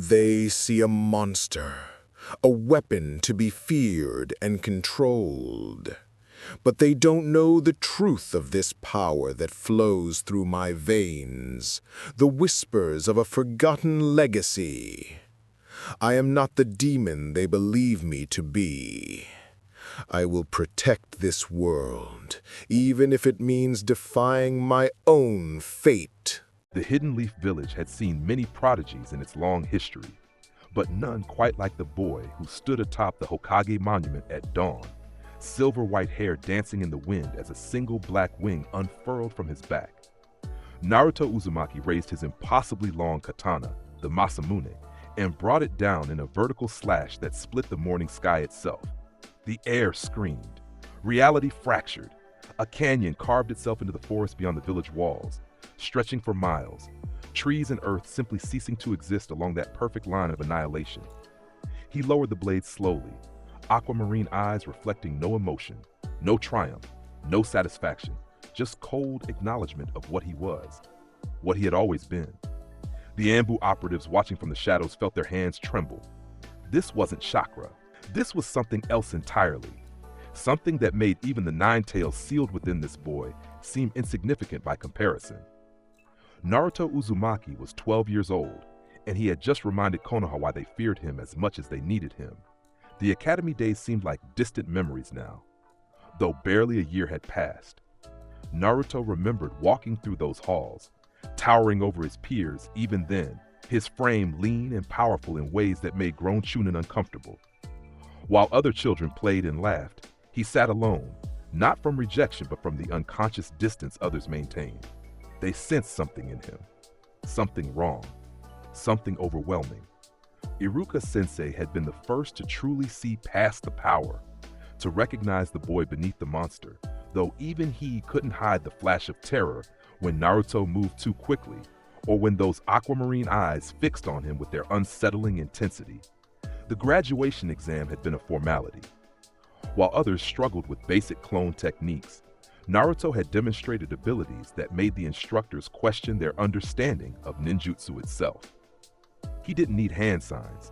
They see a monster, a weapon to be feared and controlled. But they don't know the truth of this power that flows through my veins, the whispers of a forgotten legacy. I am not the demon they believe me to be. I will protect this world, even if it means defying my own fate. The Hidden Leaf Village had seen many prodigies in its long history, but none quite like the boy who stood atop the Hokage monument at dawn, silver-white hair dancing in the wind as a single black wing unfurled from his back. Naruto Uzumaki raised his impossibly long katana, the Masamune, and brought it down in a vertical slash that split the morning sky itself. The air screamed. Reality fractured. A canyon carved itself into the forest beyond the village walls, stretching for miles, trees and earth simply ceasing to exist along that perfect line of annihilation. He lowered the blade slowly, aquamarine eyes reflecting no emotion, no triumph, no satisfaction, just cold acknowledgement of what he was, what he had always been. The Anbu operatives watching from the shadows felt their hands tremble. This wasn't chakra. This was something else entirely. Something that made even the 9 tails sealed within this boy seem insignificant by comparison. Naruto Uzumaki was 12 years old, and he had just reminded Konoha why they feared him as much as they needed him. The academy days seemed like distant memories now, though barely a year had passed. Naruto remembered walking through those halls, towering over his peers even then, his frame lean and powerful in ways that made grown Chunin uncomfortable. While other children played and laughed, he sat alone, not from rejection but from the unconscious distance others maintained. They sensed something in him, something wrong, something overwhelming. Iruka-sensei had been the first to truly see past the power, to recognize the boy beneath the monster, though even he couldn't hide the flash of terror when Naruto moved too quickly, or when those aquamarine eyes fixed on him with their unsettling intensity. The graduation exam had been a formality. While others struggled with basic clone techniques, Naruto had demonstrated abilities that made the instructors question their understanding of ninjutsu itself. He didn't need hand signs.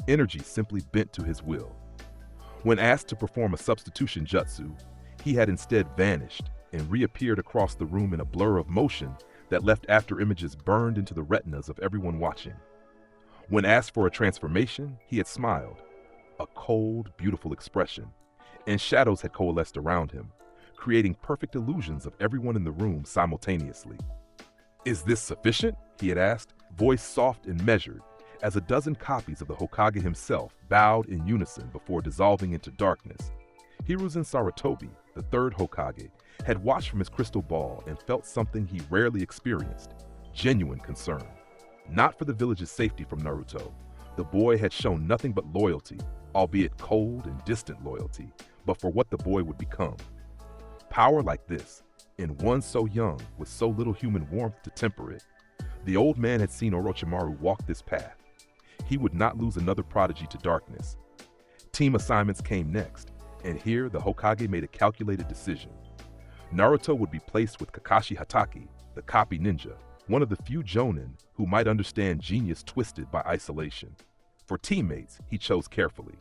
Energy simply bent to his will. When asked to perform a substitution jutsu, he had instead vanished and reappeared across the room in a blur of motion that left after images burned into the retinas of everyone watching. When asked for a transformation, he had smiled, a cold, beautiful expression, and shadows had coalesced around him, creating perfect illusions of everyone in the room simultaneously. "Is this sufficient?" he had asked, voice soft and measured, as a dozen copies of the Hokage himself bowed in unison before dissolving into darkness. Hiruzen Sarutobi, the third Hokage, had watched from his crystal ball and felt something he rarely experienced, genuine concern. Not for the village's safety from Naruto. The boy had shown nothing but loyalty, albeit cold and distant loyalty, but for what the boy would become. Power like this, in one so young with so little human warmth to temper it. The old man had seen Orochimaru walk this path. He would not lose another prodigy to darkness. Team assignments came next, and here the Hokage made a calculated decision. Naruto would be placed with Kakashi Hatake, the copy ninja, one of the few jonin who might understand genius twisted by isolation. For teammates, he chose carefully.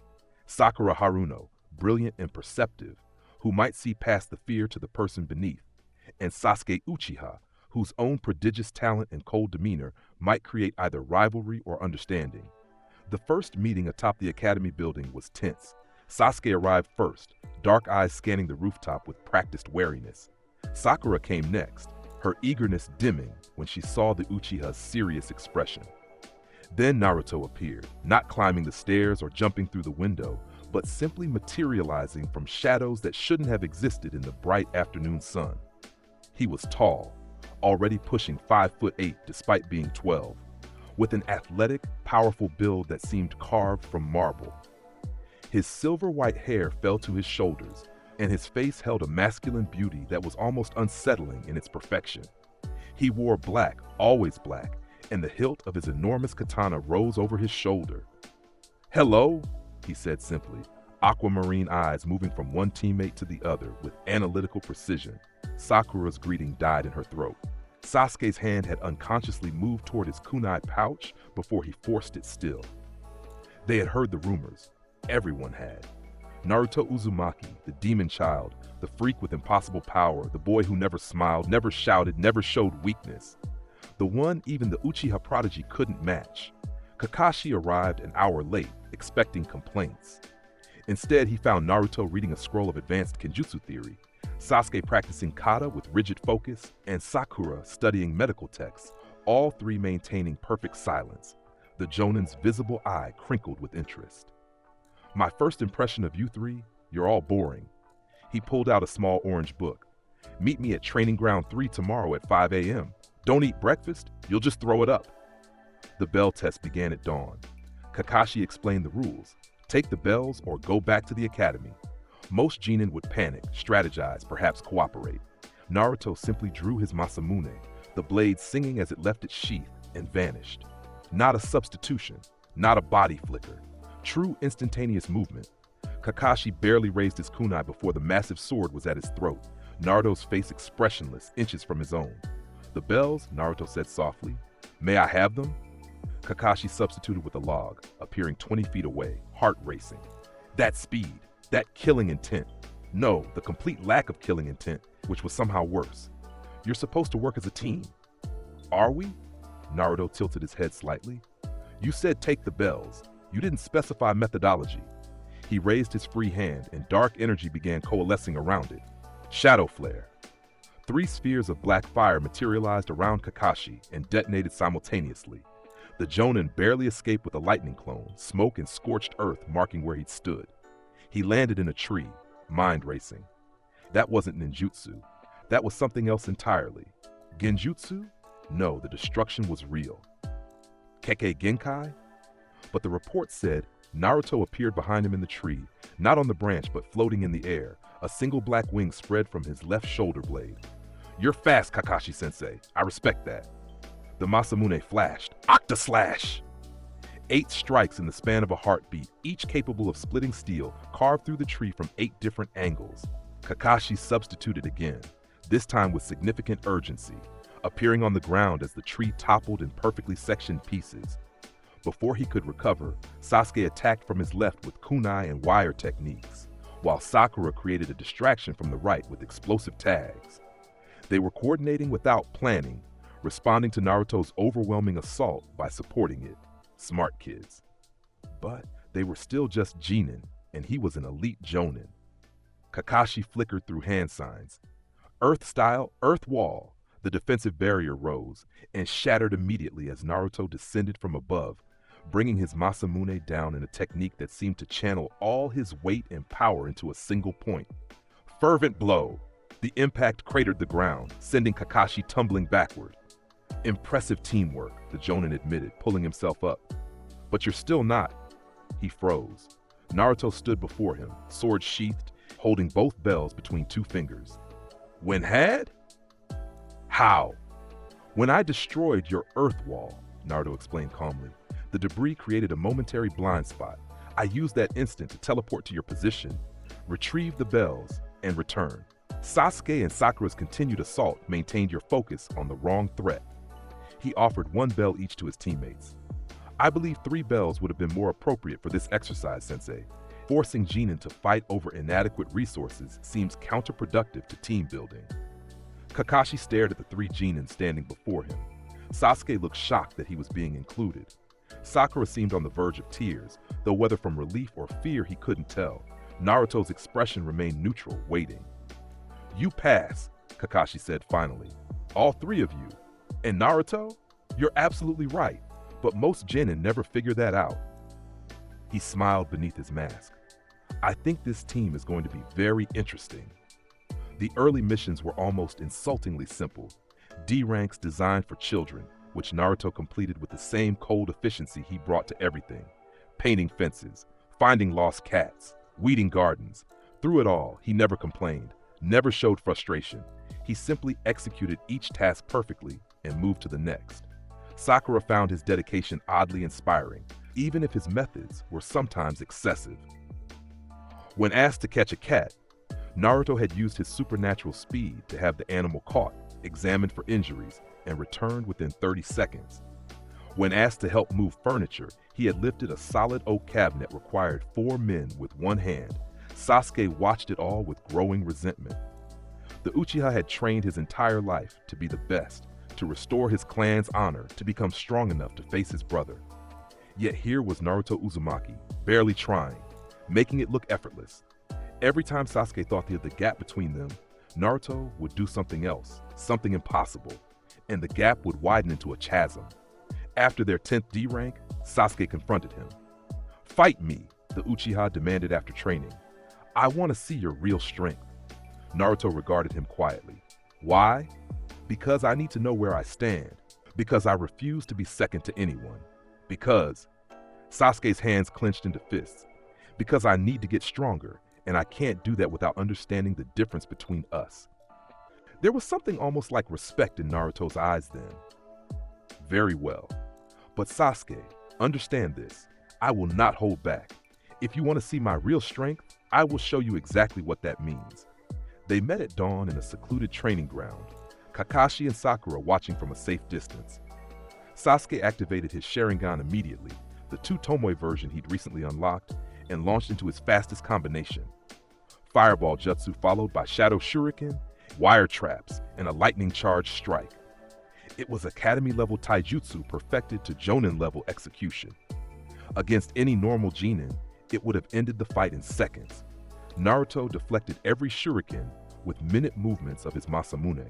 Sakura Haruno, brilliant and perceptive, who might see past the fear to the person beneath, and Sasuke Uchiha, whose own prodigious talent and cold demeanor might create either rivalry or understanding. The first meeting atop the academy building was tense. Sasuke arrived first, dark eyes scanning the rooftop with practiced wariness. Sakura came next, her eagerness dimming when she saw the Uchiha's serious expression. Then Naruto appeared, not climbing the stairs or jumping through the window, but simply materializing from shadows that shouldn't have existed in the bright afternoon sun. He was tall, already pushing 5'8" despite being 12, with an athletic, powerful build that seemed carved from marble. His silver-white hair fell to his shoulders, and his face held a masculine beauty that was almost unsettling in its perfection. He wore black, always black, and the hilt of his enormous katana rose over his shoulder. "Hello," he said simply, aquamarine eyes moving from one teammate to the other with analytical precision. Sakura's greeting died in her throat. Sasuke's hand had unconsciously moved toward his kunai pouch before he forced it still. They had heard the rumors. Everyone had. Naruto Uzumaki, the demon child, the freak with impossible power, the boy who never smiled, never shouted, never showed weakness. The one even the Uchiha prodigy couldn't match. Kakashi arrived an hour late, expecting complaints. Instead, he found Naruto reading a scroll of advanced kenjutsu theory, Sasuke practicing kata with rigid focus, and Sakura studying medical texts, all three maintaining perfect silence. The Jonin's visible eye crinkled with interest. My first impression of you three, you're all boring. He pulled out a small orange book. Meet me at Training Ground 3 tomorrow at 5 a.m. Don't eat breakfast, you'll just throw it up. The bell test began at dawn. Kakashi explained the rules. Take the bells or go back to the academy. Most genin would panic, strategize, perhaps cooperate. Naruto simply drew his Masamune, the blade singing as it left its sheath, and vanished. Not a substitution, not a body flicker. True instantaneous movement. Kakashi barely raised his kunai before the massive sword was at his throat, Naruto's face expressionless, inches from his own. The bells, Naruto said softly. May I have them? Kakashi substituted with a log, appearing 20 feet away, heart racing. That speed, that killing intent. No, the complete lack of killing intent, which was somehow worse. You're supposed to work as a team. Are we? Naruto tilted his head slightly. You said take the bells. You didn't specify methodology. He raised his free hand, and dark energy began coalescing around it. Shadow flare. 3 spheres of black fire materialized around Kakashi and detonated simultaneously. The Jonin barely escaped with a lightning clone, smoke and scorched earth marking where he'd stood. He landed in a tree, mind racing. That wasn't ninjutsu. That was something else entirely. Genjutsu? No, the destruction was real. Kekkei Genkai? But the report said Naruto appeared behind him in the tree, not on the branch but floating in the air, a single black wing spread from his left shoulder blade. You're fast, Kakashi-sensei. I respect that. The Masamune flashed. Octa Slash! 8 strikes in the span of a heartbeat, each capable of splitting steel, carved through the tree from 8 different angles. Kakashi substituted again, this time with significant urgency, appearing on the ground as the tree toppled in perfectly sectioned pieces. Before he could recover, Sasuke attacked from his left with kunai and wire techniques, while Sakura created a distraction from the right with explosive tags. They were coordinating without planning, responding to Naruto's overwhelming assault by supporting it. Smart kids. But they were still just genin, and he was an elite jonin. Kakashi flickered through hand signs. Earth style, earth wall. The defensive barrier rose and shattered immediately as Naruto descended from above, bringing his Masamune down in a technique that seemed to channel all his weight and power into a single point. Fervent blow. The impact cratered the ground, sending Kakashi tumbling backward. Impressive teamwork, the Jonin admitted, pulling himself up. But you're still not. He froze. Naruto stood before him, sword sheathed, holding both bells between 2 fingers. When had? How? When I destroyed your earth wall, Naruto explained calmly. The debris created a momentary blind spot. I used that instant to teleport to your position, retrieve the bells, and return. Sasuke and Sakura's continued assault maintained your focus on the wrong threat. He offered 1 bell each to his teammates. I believe 3 bells would have been more appropriate for this exercise, Sensei. Forcing genin to fight over inadequate resources seems counterproductive to team building. Kakashi stared at the 3 genin standing before him. Sasuke looked shocked that he was being included. Sakura seemed on the verge of tears, though whether from relief or fear he couldn't tell. Naruto's expression remained neutral, waiting. You pass, Kakashi said finally. All 3 of you. And Naruto? You're absolutely right, but most genin never figure that out. He smiled beneath his mask. I think this team is going to be very interesting. The early missions were almost insultingly simple. D ranks designed for children, which Naruto completed with the same cold efficiency he brought to everything. Painting fences, finding lost cats, weeding gardens. Through it all, he never complained, never showed frustration. He simply executed each task perfectly and moved to the next. Sakura found his dedication oddly inspiring, even if his methods were sometimes excessive. When asked to catch a cat, Naruto had used his supernatural speed to have the animal caught examined for injuries, and returned within 30 seconds. When asked to help move furniture, he had lifted a solid oak cabinet required 4 men with one hand. Sasuke watched it all with growing resentment. The Uchiha had trained his entire life to be the best, to restore his clan's honor, to become strong enough to face his brother. Yet here was Naruto Uzumaki, barely trying, making it look effortless. Every time Sasuke thought he had the gap between them, Naruto would do something else, something impossible, and the gap would widen into a chasm. After their 10th D rank, Sasuke confronted him. "Fight me," the Uchiha demanded after training. "I want to see your real strength." Naruto regarded him quietly. "Why? Because I need to know where I stand. Because I refuse to be second to anyone. Because..." Sasuke's hands clenched into fists. "Because I need to get stronger, and I can't do that without understanding the difference between us." There was something almost like respect in Naruto's eyes then. "Very well. But Sasuke, understand this. I will not hold back. If you want to see my real strength, I will show you exactly what that means." They met at dawn in a secluded training ground, Kakashi and Sakura watching from a safe distance. Sasuke activated his Sharingan immediately, the 2 Tomoe version he'd recently unlocked, and launched into his fastest combination. Fireball Jutsu followed by Shadow Shuriken, wire traps, and a lightning-charged strike. It was Academy-level taijutsu perfected to Jonin-level execution. Against any normal genin, it would have ended the fight in seconds. Naruto deflected every shuriken with minute movements of his Masamune,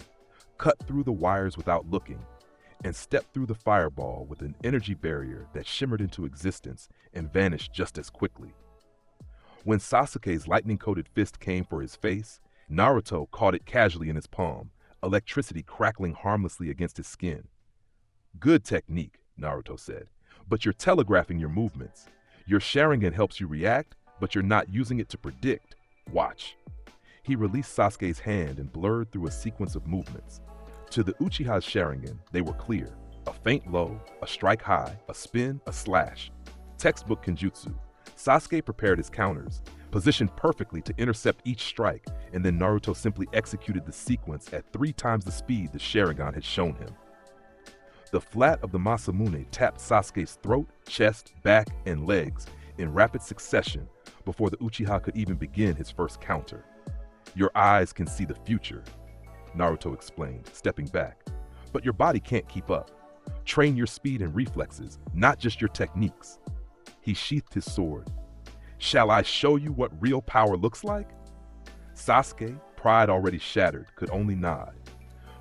cut through the wires without looking, and stepped through the fireball with an energy barrier that shimmered into existence and vanished just as quickly. When Sasuke's lightning-coated fist came for his face, Naruto caught it casually in his palm, electricity crackling harmlessly against his skin. "Good technique," Naruto said, "but you're telegraphing your movements. Your Sharingan helps you react, but you're not using it to predict. Watch." He released Sasuke's hand and blurred through a sequence of movements. To the Uchiha's Sharingan, they were clear. A feint low, a strike high, a spin, a slash. Textbook Kenjutsu. Sasuke prepared his counters, positioned perfectly to intercept each strike, and then Naruto simply executed the sequence at 3 times the speed the Sharingan had shown him. The flat of the Masamune tapped Sasuke's throat, chest, back, and legs in rapid succession before the Uchiha could even begin his first counter. "Your eyes can see the future," Naruto explained, stepping back. "But your body can't keep up. Train your speed and reflexes, not just your techniques." He sheathed his sword. "Shall I show you what real power looks like?" Sasuke, pride already shattered, could only nod.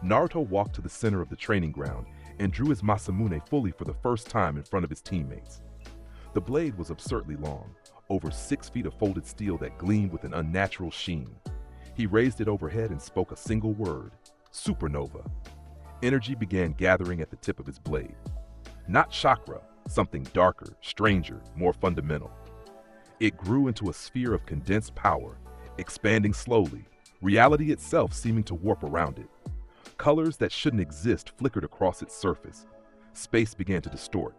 Naruto walked to the center of the training ground and drew his Masamune fully for the first time in front of his teammates. The blade was absurdly long, over 6 feet of folded steel that gleamed with an unnatural sheen. He raised it overhead and spoke a single word: supernova. Energy began gathering at the tip of his blade. Not chakra, something darker, stranger, more fundamental. It grew into a sphere of condensed power, expanding slowly, reality itself seeming to warp around it. Colors that shouldn't exist flickered across its surface. Space began to distort.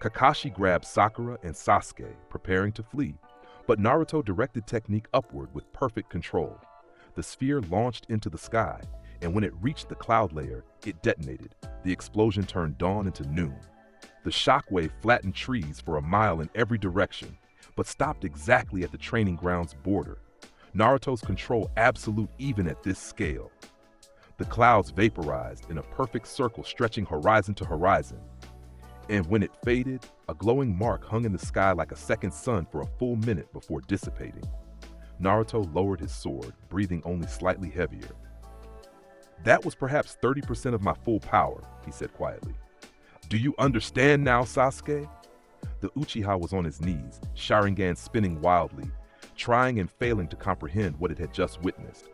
Kakashi grabbed Sakura and Sasuke, preparing to flee, but Naruto directed technique upward with perfect control. The sphere launched into the sky, and when it reached the cloud layer, it detonated. The explosion turned dawn into noon. The shockwave flattened trees for a mile in every direction, but stopped exactly at the training ground's border. Naruto's control absolute even at this scale. The clouds vaporized in a perfect circle stretching horizon to horizon. And when it faded, a glowing mark hung in the sky like a second sun for a full minute before dissipating. Naruto lowered his sword, breathing only slightly heavier. "That was perhaps 30% of my full power," he said quietly. "Do you understand now, Sasuke?" The Uchiha was on his knees, Sharingan spinning wildly, trying and failing to comprehend what it had just witnessed.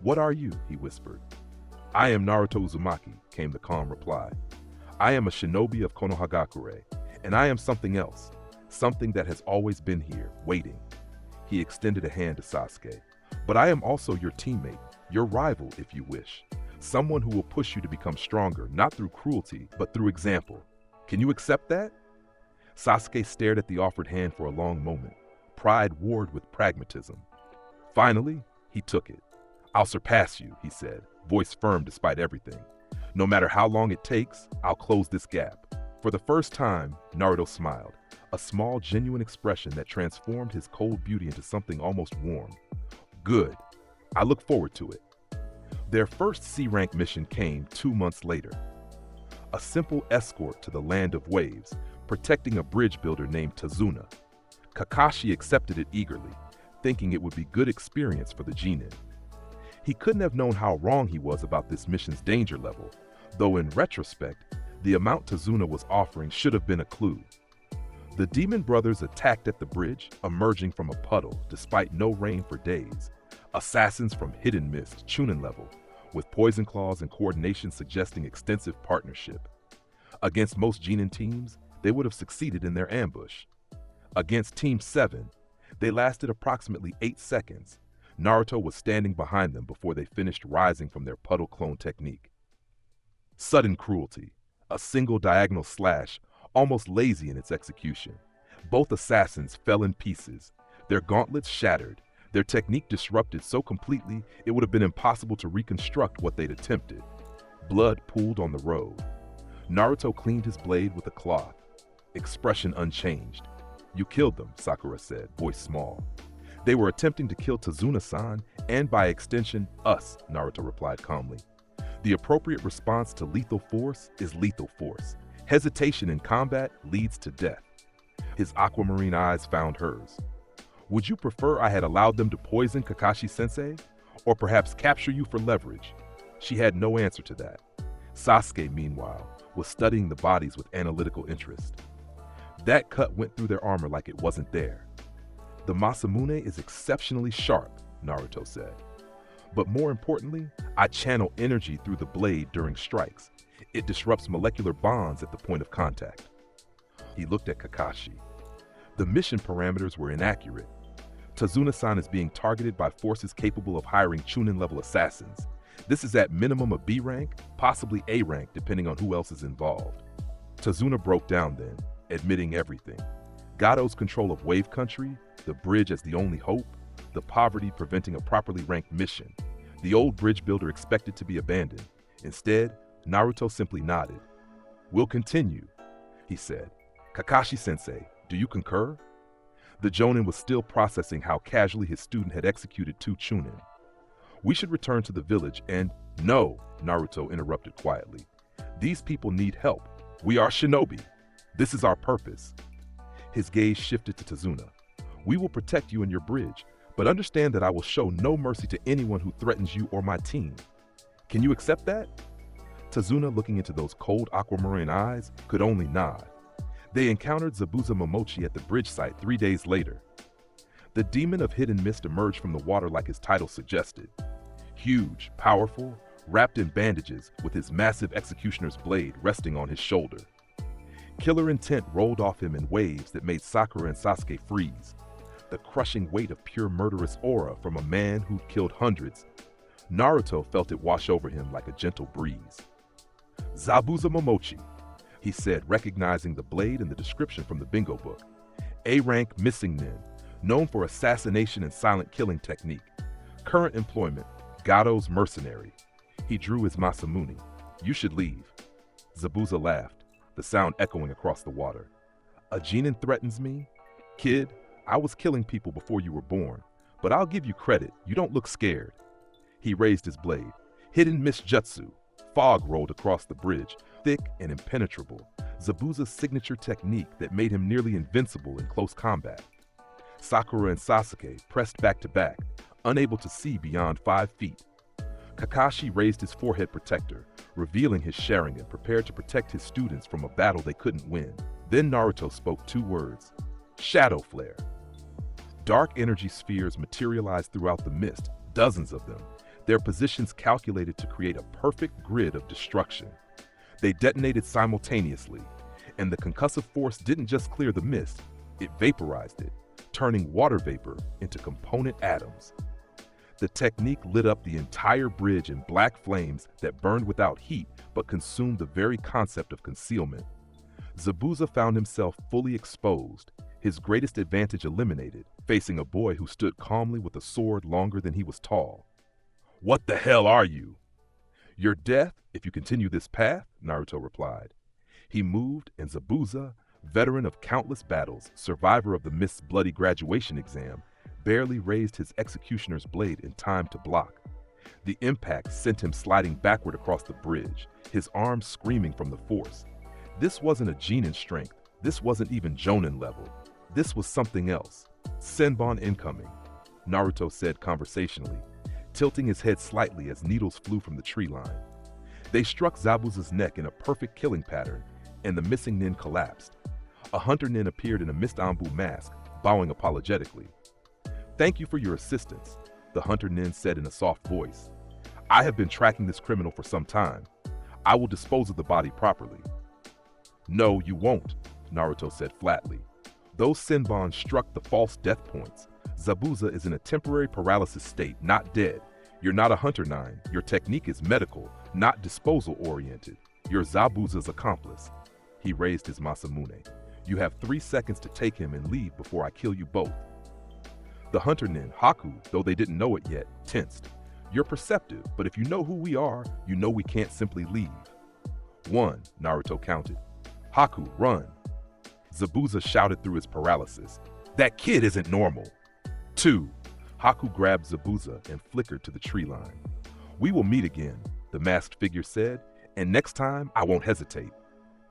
"What are you?" he whispered. "I am Naruto Uzumaki," came the calm reply. "I am a shinobi of Konohagakure, and I am something else, something that has always been here, waiting." He extended a hand to Sasuke. "But I am also your teammate, your rival if you wish, someone who will push you to become stronger, not through cruelty, but through example. Can you accept that?" Sasuke stared at the offered hand for a long moment, pride warred with pragmatism. Finally, he took it. "I'll surpass you," he said, voice firm despite everything. "No matter how long it takes, I'll close this gap." For the first time, Naruto smiled, a small, genuine expression that transformed his cold beauty into something almost warm. "Good. I look forward to it." Their first C-rank mission came 2 months later. A simple escort to the land of waves, protecting a bridge builder named Tazuna. Kakashi accepted it eagerly, thinking it would be good experience for the Genin. He couldn't have known how wrong he was about this mission's danger level, though in retrospect, the amount Tazuna was offering should have been a clue. The Demon Brothers attacked at the bridge, emerging from a puddle despite no rain for days. Assassins from Hidden Mist, Chunin level, with poison claws and coordination suggesting extensive partnership. Against most Genin teams, they would have succeeded in their ambush. Against Team 7, they lasted approximately 8 seconds. Naruto was standing behind them before they finished rising from their puddle clone technique. Sudden cruelty, a single diagonal slash, almost lazy in its execution. Both assassins fell in pieces, their gauntlets shattered, their technique disrupted so completely it would have been impossible to reconstruct what they'd attempted. Blood pooled on the road. Naruto cleaned his blade with a cloth, expression unchanged. "You killed them," Sakura said, voice small. "They were attempting to kill Tazuna-san, and by extension, us," Naruto replied calmly. "The appropriate response to lethal force is lethal force. Hesitation in combat leads to death." His aquamarine eyes found hers. "Would you prefer I had allowed them to poison Kakashi-sensei? Or perhaps capture you for leverage?" She had no answer to that. Sasuke, meanwhile, was studying the bodies with analytical interest. "That cut went through their armor like it wasn't there." "The Masamune is exceptionally sharp," Naruto said. "But more importantly, I channel energy through the blade during strikes. It disrupts molecular bonds at the point of contact." He looked at Kakashi. The mission parameters were inaccurate. Tazuna-san is being targeted by forces capable of hiring Chunin-level assassins. This is at minimum a B rank, possibly A rank depending on who else is involved. Tazuna broke down then, admitting everything. Gado's control of Wave Country, the bridge as the only hope, the poverty preventing a properly ranked mission, the old bridge builder expected to be abandoned. Instead, Naruto simply nodded. "We'll continue," he said. "Kakashi-sensei, do you concur?" The Jonin was still processing how casually his student had executed 2 Chunin. "We should return to the village and—" "No," Naruto interrupted quietly. "These people need help. We are Shinobi. This is our purpose." His gaze shifted to Tazuna. "We will protect you and your bridge, but understand that I will show no mercy to anyone who threatens you or my team. Can you accept that?" Tazuna, looking into those cold aquamarine eyes, could only nod. They encountered Zabuza Momochi at the bridge site 3 days later. The demon of Hidden Mist emerged from the water like his title suggested. Huge, powerful, wrapped in bandages with his massive executioner's blade resting on his shoulder. Killer intent rolled off him in waves that made Sakura and Sasuke freeze. The crushing weight of pure murderous aura from a man who'd killed hundreds. Naruto felt it wash over him like a gentle breeze. "Zabuza Momochi," he said, recognizing the blade and the description from the bingo book. "A-rank missing men, known for assassination and silent killing technique. Current employment, Gado's mercenary." He drew his Masamune. "You should leave." Zabuza laughed, the sound echoing across the water. "A Genin threatens me? Kid, I was killing people before you were born, but I'll give you credit, you don't look scared." He raised his blade. Hidden Mist Jutsu. Fog rolled across the bridge, thick and impenetrable, Zabuza's signature technique that made him nearly invincible in close combat. Sakura and Sasuke pressed back to back, unable to see beyond 5 feet. Kakashi raised his forehead protector, revealing his Sharingan, prepared to protect his students from a battle they couldn't win. Then Naruto spoke 2 words: Shadow Flare. Dark energy spheres materialized throughout the mist, dozens of them, their positions calculated to create a perfect grid of destruction. They detonated simultaneously, and the concussive force didn't just clear the mist, it vaporized it, turning water vapor into component atoms. The technique lit up the entire bridge in black flames that burned without heat but consumed the very concept of concealment. Zabuza found himself fully exposed, his greatest advantage eliminated, facing a boy who stood calmly with a sword longer than he was tall. "What the hell are you?" "Your death if you continue this path," Naruto replied. He moved, and Zabuza, veteran of countless battles, survivor of the Mist's bloody graduation exam, barely raised his executioner's blade in time to block. The impact sent him sliding backward across the bridge, his arms screaming from the force. This wasn't a Genin strength. This wasn't even Jonin level. This was something else. "Senbon incoming," Naruto said conversationally, tilting his head slightly as needles flew from the tree line. They struck Zabuza's neck in a perfect killing pattern, and the missing nin collapsed. A hunter nin appeared in a Mist Anbu mask, bowing apologetically. "Thank you for your assistance," the hunter nin said in a soft voice. "I have been tracking this criminal for some time. I will dispose of the body properly." "No, you won't," Naruto said flatly. "Those Senbon struck the false death points. Zabuza is in a temporary paralysis state, not dead. You're not a hunter nine. Your technique is medical, not disposal-oriented. You're Zabuza's accomplice." He raised his Masamune. "You have 3 seconds to take him and leave before I kill you both." The hunter nin, Haku, though they didn't know it yet, tensed. "You're perceptive, but if you know who we are, you know we can't simply leave." 1, Naruto counted. "Haku, run." Zabuza shouted through his paralysis. "That kid isn't normal." 2, Haku grabbed Zabuza and flickered to the tree line. "We will meet again," the masked figure said, "and next time I won't hesitate."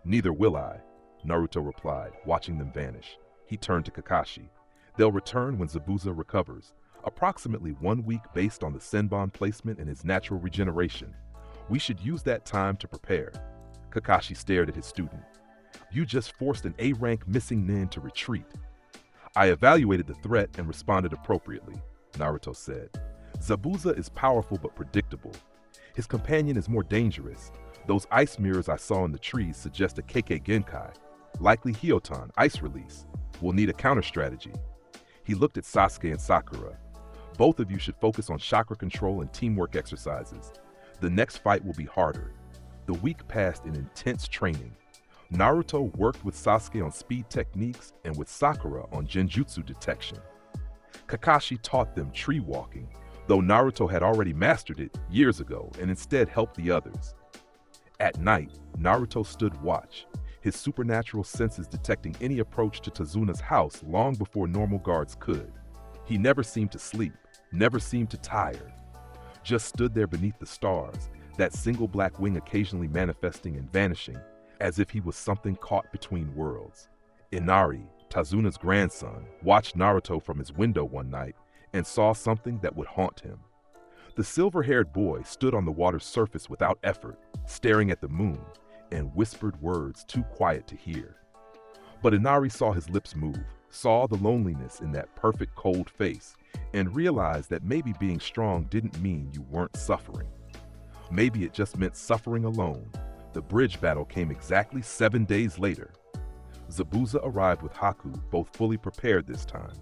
"Neither will I," Naruto replied, watching them vanish. He turned to Kakashi. "They'll return when Zabuza recovers, approximately 1 week based on the Senbon placement and his natural regeneration. We should use that time to prepare." Kakashi stared at his student. "You just forced an A-rank missing nin to retreat." "I evaluated the threat and responded appropriately," Naruto said. "Zabuza is powerful but predictable. His companion is more dangerous. Those ice mirrors I saw in the trees suggest a Kekkei Genkai, likely Hyoton, ice release. We'll need a counter-strategy." He looked at Sasuke and Sakura. "Both of you should focus on chakra control and teamwork exercises. The next fight will be harder." The week passed in intense training. Naruto worked with Sasuke on speed techniques and with Sakura on genjutsu detection. Kakashi taught them tree walking, though Naruto had already mastered it years ago and instead helped the others. At night, Naruto stood watch, his supernatural senses detecting any approach to Tazuna's house long before normal guards could. He never seemed to sleep, never seemed to tire. Just stood there beneath the stars, that single black wing occasionally manifesting and vanishing, as if he was something caught between worlds. Inari, Tazuna's grandson, watched Naruto from his window one night and saw something that would haunt him. The silver-haired boy stood on the water's surface without effort, staring at the moon, and whispered words too quiet to hear. But Inari saw his lips move, saw the loneliness in that perfect cold face, and realized that maybe being strong didn't mean you weren't suffering. Maybe it just meant suffering alone. The bridge battle came exactly 7 days later. Zabuza arrived with Haku, both fully prepared this time.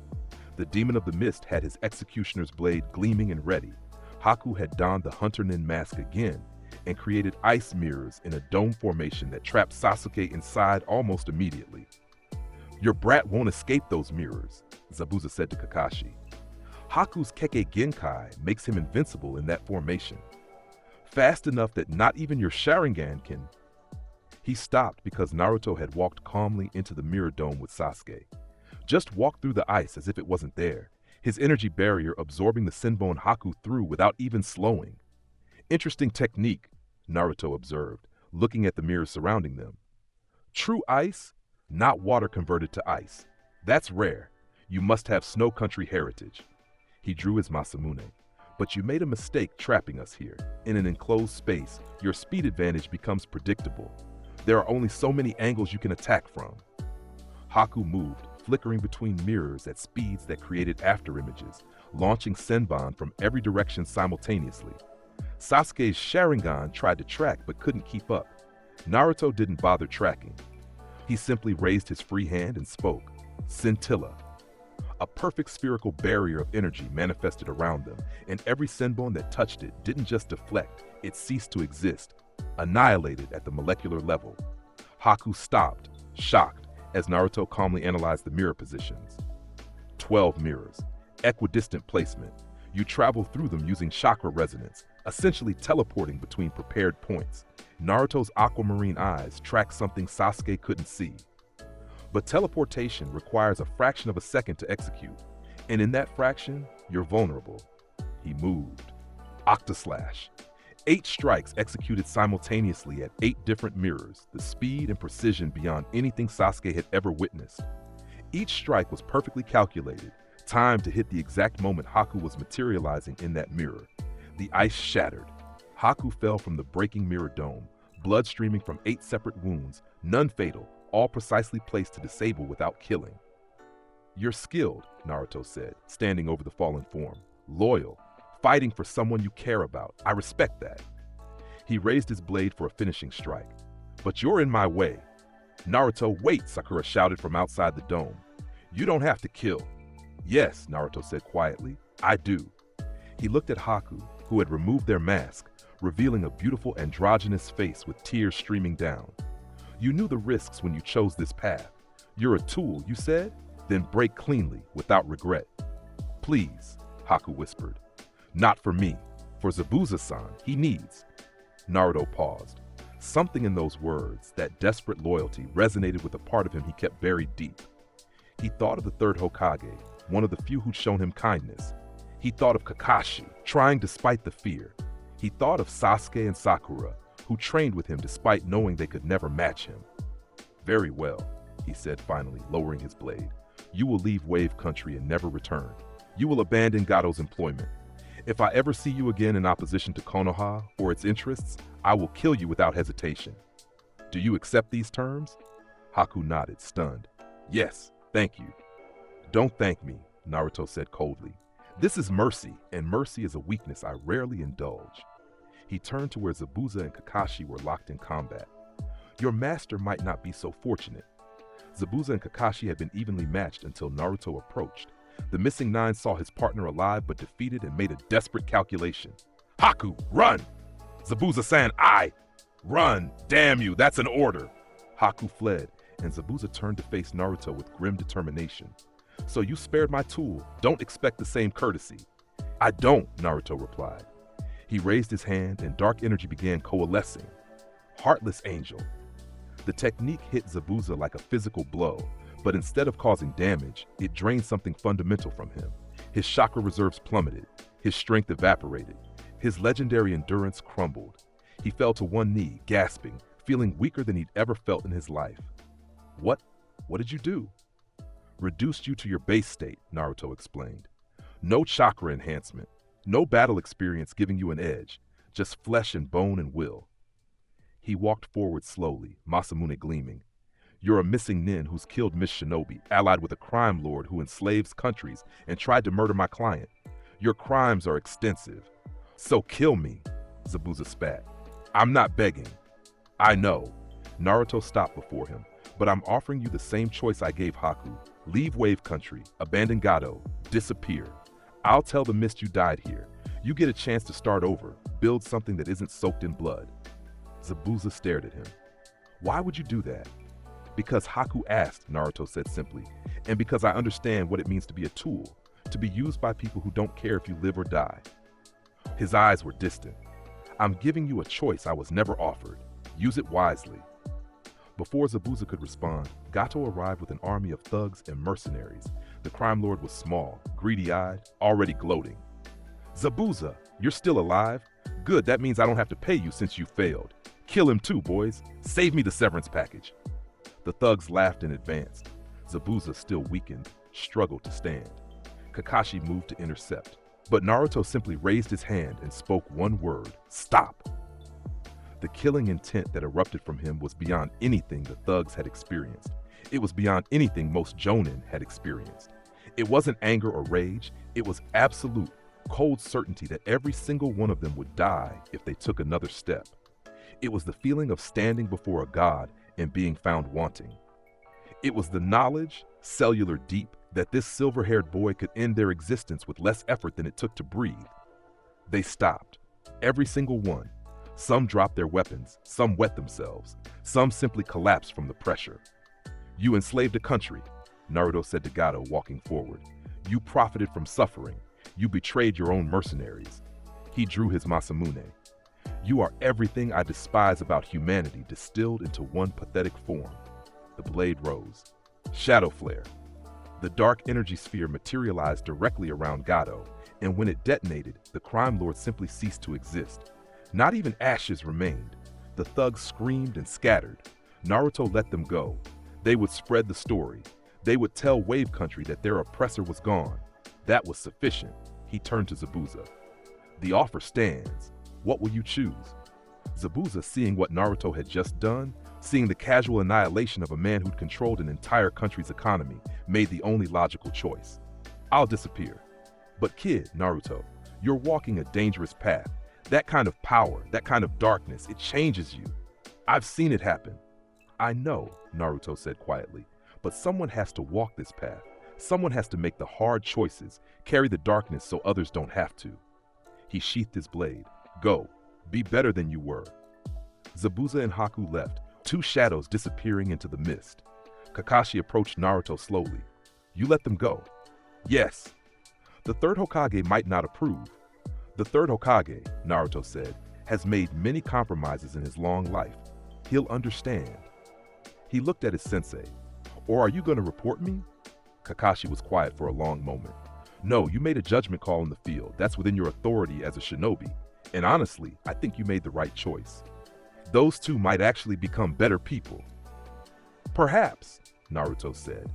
The Demon of the Mist had his executioner's blade gleaming and ready. Haku had donned the hunter nin mask again and created ice mirrors in a dome formation that trapped Sasuke inside almost immediately. "Your brat won't escape those mirrors," Zabuza said to Kakashi. "Haku's Kekkei Genkai makes him invincible in that formation. Fast enough that not even your Sharingan can." He stopped because Naruto had walked calmly into the mirror dome with Sasuke. Just walked through the ice as if it wasn't there, his energy barrier absorbing the Senbon Haku through without even slowing. "Interesting technique," Naruto observed, looking at the mirrors surrounding them. "True ice, not water converted to ice. That's rare. You must have snow country heritage." He drew his Masamune. "But you made a mistake trapping us here. In an enclosed space, your speed advantage becomes predictable. There are only so many angles you can attack from." Haku moved, flickering between mirrors at speeds that created afterimages, launching Senbon from every direction simultaneously. Sasuke's Sharingan tried to track but couldn't keep up. Naruto didn't bother tracking. He simply raised his free hand and spoke. "Scintilla." A perfect spherical barrier of energy manifested around them, and every Senbon that touched it didn't just deflect, it ceased to exist, annihilated at the molecular level. Haku stopped, shocked, as Naruto calmly analyzed the mirror positions. 12 mirrors, equidistant placement. You travel through them using chakra resonance, essentially teleporting between prepared points. Naruto's aquamarine eyes tracked something Sasuke couldn't see. But teleportation requires a fraction of a second to execute, and in that fraction, you're vulnerable. He moved. Octaslash. 8 strikes executed simultaneously at 8 different mirrors, the speed and precision beyond anything Sasuke had ever witnessed. Each strike was perfectly calculated, timed to hit the exact moment Haku was materializing in that mirror. The ice shattered. Haku fell from the breaking mirror dome, blood streaming from 8 separate wounds, none fatal, all precisely placed to disable without killing. You're skilled, Naruto said, standing over the fallen form. Loyal, fighting for someone you care about. I respect that. He raised his blade for a finishing strike. But you're in my way. Naruto, wait, Sakura shouted from outside the dome. You don't have to kill. Yes, Naruto said quietly, I do. He looked at Haku, who had removed their mask, revealing a beautiful androgynous face with tears streaming down. You knew the risks when you chose this path. You're a tool, you said? Then break cleanly, without regret. Please, Haku whispered. Not for me. For Zabuza-san, he needs. Naruto paused. Something in those words, that desperate loyalty, resonated with a part of him he kept buried deep. He thought of the third Hokage, one of the few who'd shown him kindness. He thought of Kakashi, trying despite the fear. He thought of Sasuke and Sakura, who trained with him despite knowing they could never match him. Very well, he said finally, lowering his blade. You will leave Wave Country and never return. You will abandon Gato's employment. If I ever see you again in opposition to Konoha or its interests, I will kill you without hesitation. Do you accept these terms? Haku nodded, stunned. Yes, thank you. Don't thank me, Naruto said coldly. This is mercy, and mercy is a weakness I rarely indulge. He turned to where Zabuza and Kakashi were locked in combat. Your master might not be so fortunate. Zabuza and Kakashi had been evenly matched until Naruto approached. The missing 9 saw his partner alive but defeated and made a desperate calculation. Haku, run! Zabuza-san, run! Damn you, that's an order! Haku fled, and Zabuza turned to face Naruto with grim determination. So you spared my tool. Don't expect the same courtesy. I don't, Naruto replied. He raised his hand and dark energy began coalescing. Heartless angel. The technique hit Zabuza like a physical blow, but instead of causing damage, it drained something fundamental from him. His chakra reserves plummeted. His strength evaporated. His legendary endurance crumbled. He fell to one knee, gasping, feeling weaker than he'd ever felt in his life. What did you do? Reduced you to your base state, Naruto explained. No chakra enhancement, no battle experience giving you an edge, just flesh and bone and will. He walked forward slowly, Masamune gleaming. You're a missing nin who's killed Miss Shinobi, allied with a crime lord who enslaves countries and tried to murder my client. Your crimes are extensive. So kill me, Zabuza spat. I'm not begging. I know. Naruto stopped before him, but I'm offering you the same choice I gave Haku. Leave Wave Country, abandon Gato, disappear. I'll tell the mist you died here. You get a chance to start over, build something that isn't soaked in blood. Zabuza stared at him. Why would you do that? Because Haku asked, Naruto said simply, and because I understand what it means to be a tool, to be used by people who don't care if you live or die. His eyes were distant. I'm giving you a choice I was never offered. Use it wisely. Before Zabuza could respond, Gato arrived with an army of thugs and mercenaries. The crime lord was small, greedy-eyed, already gloating. Zabuza, you're still alive? Good, that means I don't have to pay you since you failed. Kill him too, boys. Save me the severance package. The thugs laughed and advanced. Zabuza, still weakened, struggled to stand. Kakashi moved to intercept, but Naruto simply raised his hand and spoke one word, stop. The killing intent that erupted from him was beyond anything the thugs had experienced. It was beyond anything most jonin had experienced. It wasn't anger or rage, it was absolute, cold certainty that every single one of them would die if they took another step. It was the feeling of standing before a god and being found wanting. It was the knowledge, cellular deep, that this silver-haired boy could end their existence with less effort than it took to breathe. They stopped, every single one. Some dropped their weapons, some wet themselves, some simply collapsed from the pressure. You enslaved a country, Naruto said to Gato, walking forward. You profited from suffering. You betrayed your own mercenaries. He drew his Masamune. You are everything I despise about humanity distilled into one pathetic form. The blade rose. Shadow flare. The dark energy sphere materialized directly around Gato, and when it detonated, the crime lord simply ceased to exist. Not even ashes remained. The thugs screamed and scattered. Naruto let them go. They would spread the story. They would tell Wave Country that their oppressor was gone. That was sufficient. He turned to Zabuza. The offer stands. What will you choose? Zabuza, seeing what Naruto had just done, seeing the casual annihilation of a man who'd controlled an entire country's economy, made the only logical choice. I'll disappear. But kid, Naruto, you're walking a dangerous path. That kind of power, that kind of darkness, it changes you. I've seen it happen. I know, Naruto said quietly, but someone has to walk this path. Someone has to make the hard choices, carry the darkness so others don't have to. He sheathed his blade. Go. Be better than you were. Zabuza and Haku left, two shadows disappearing into the mist. Kakashi approached Naruto slowly. You let them go. Yes. The third Hokage might not approve. The third Hokage, Naruto said, has made many compromises in his long life. He'll understand. He looked at his sensei. Or are you going to report me? Kakashi was quiet for a long moment. No, you made a judgment call in the field. That's within your authority as a shinobi. And honestly, I think you made the right choice. Those two might actually become better people. Perhaps, Naruto said.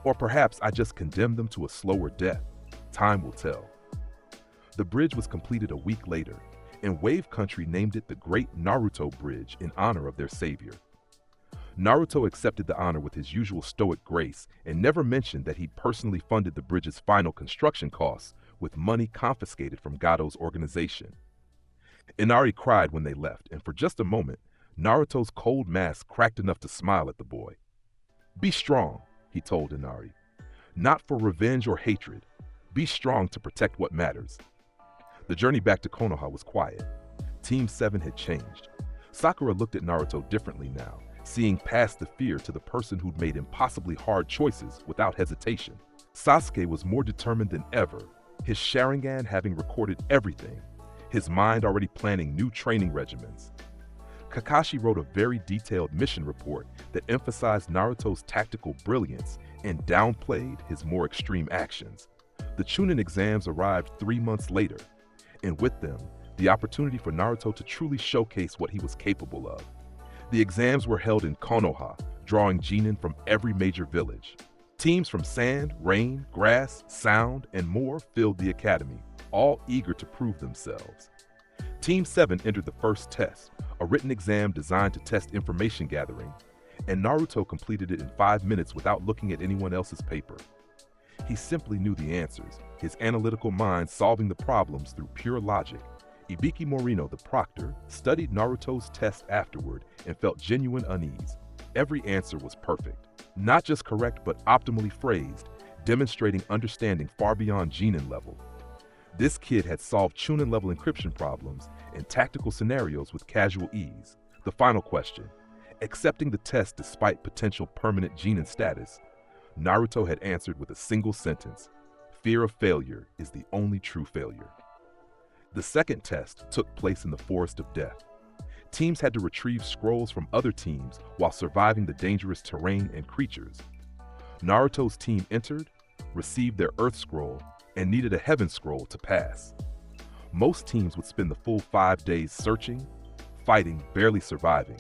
Or perhaps I just condemned them to a slower death. Time will tell. The bridge was completed a week later, and Wave Country named it the Great Naruto Bridge in honor of their savior. Naruto accepted the honor with his usual stoic grace and never mentioned that he personally funded the bridge's final construction costs with money confiscated from Gato's organization. Inari cried when they left, and for just a moment, Naruto's cold mask cracked enough to smile at the boy. Be strong, he told Inari. Not for revenge or hatred. Be strong to protect what matters. The journey back to Konoha was quiet. Team 7 had changed. Sakura looked at Naruto differently now, seeing past the fear to the person who'd made impossibly hard choices without hesitation. Sasuke was more determined than ever, his Sharingan having recorded everything, his mind already planning new training regimens. Kakashi wrote a very detailed mission report that emphasized Naruto's tactical brilliance and downplayed his more extreme actions. The Chunin exams arrived 3 months later, and with them, the opportunity for Naruto to truly showcase what he was capable of. The exams were held in Konoha, drawing genin from every major village. Teams from sand, rain, grass, sound, and more filled the academy, all eager to prove themselves. Team 7 entered the first test, a written exam designed to test information gathering, and Naruto completed it in 5 minutes without looking at anyone else's paper. He simply knew the answers, his analytical mind solving the problems through pure logic. Ibiki Morino, the proctor, studied Naruto's test afterward and felt genuine unease. Every answer was perfect. Not just correct, but optimally phrased, demonstrating understanding far beyond genin level. This kid had solved Chunin level encryption problems and tactical scenarios with casual ease. The final question, accepting the test despite potential permanent genin status, Naruto had answered with a single sentence: fear of failure is the only true failure. The second test took place in the Forest of Death. Teams had to retrieve scrolls from other teams while surviving the dangerous terrain and creatures. Naruto's team entered, received their Earth Scroll, and needed a Heaven Scroll to pass. Most teams would spend the full 5 days searching, fighting, barely surviving.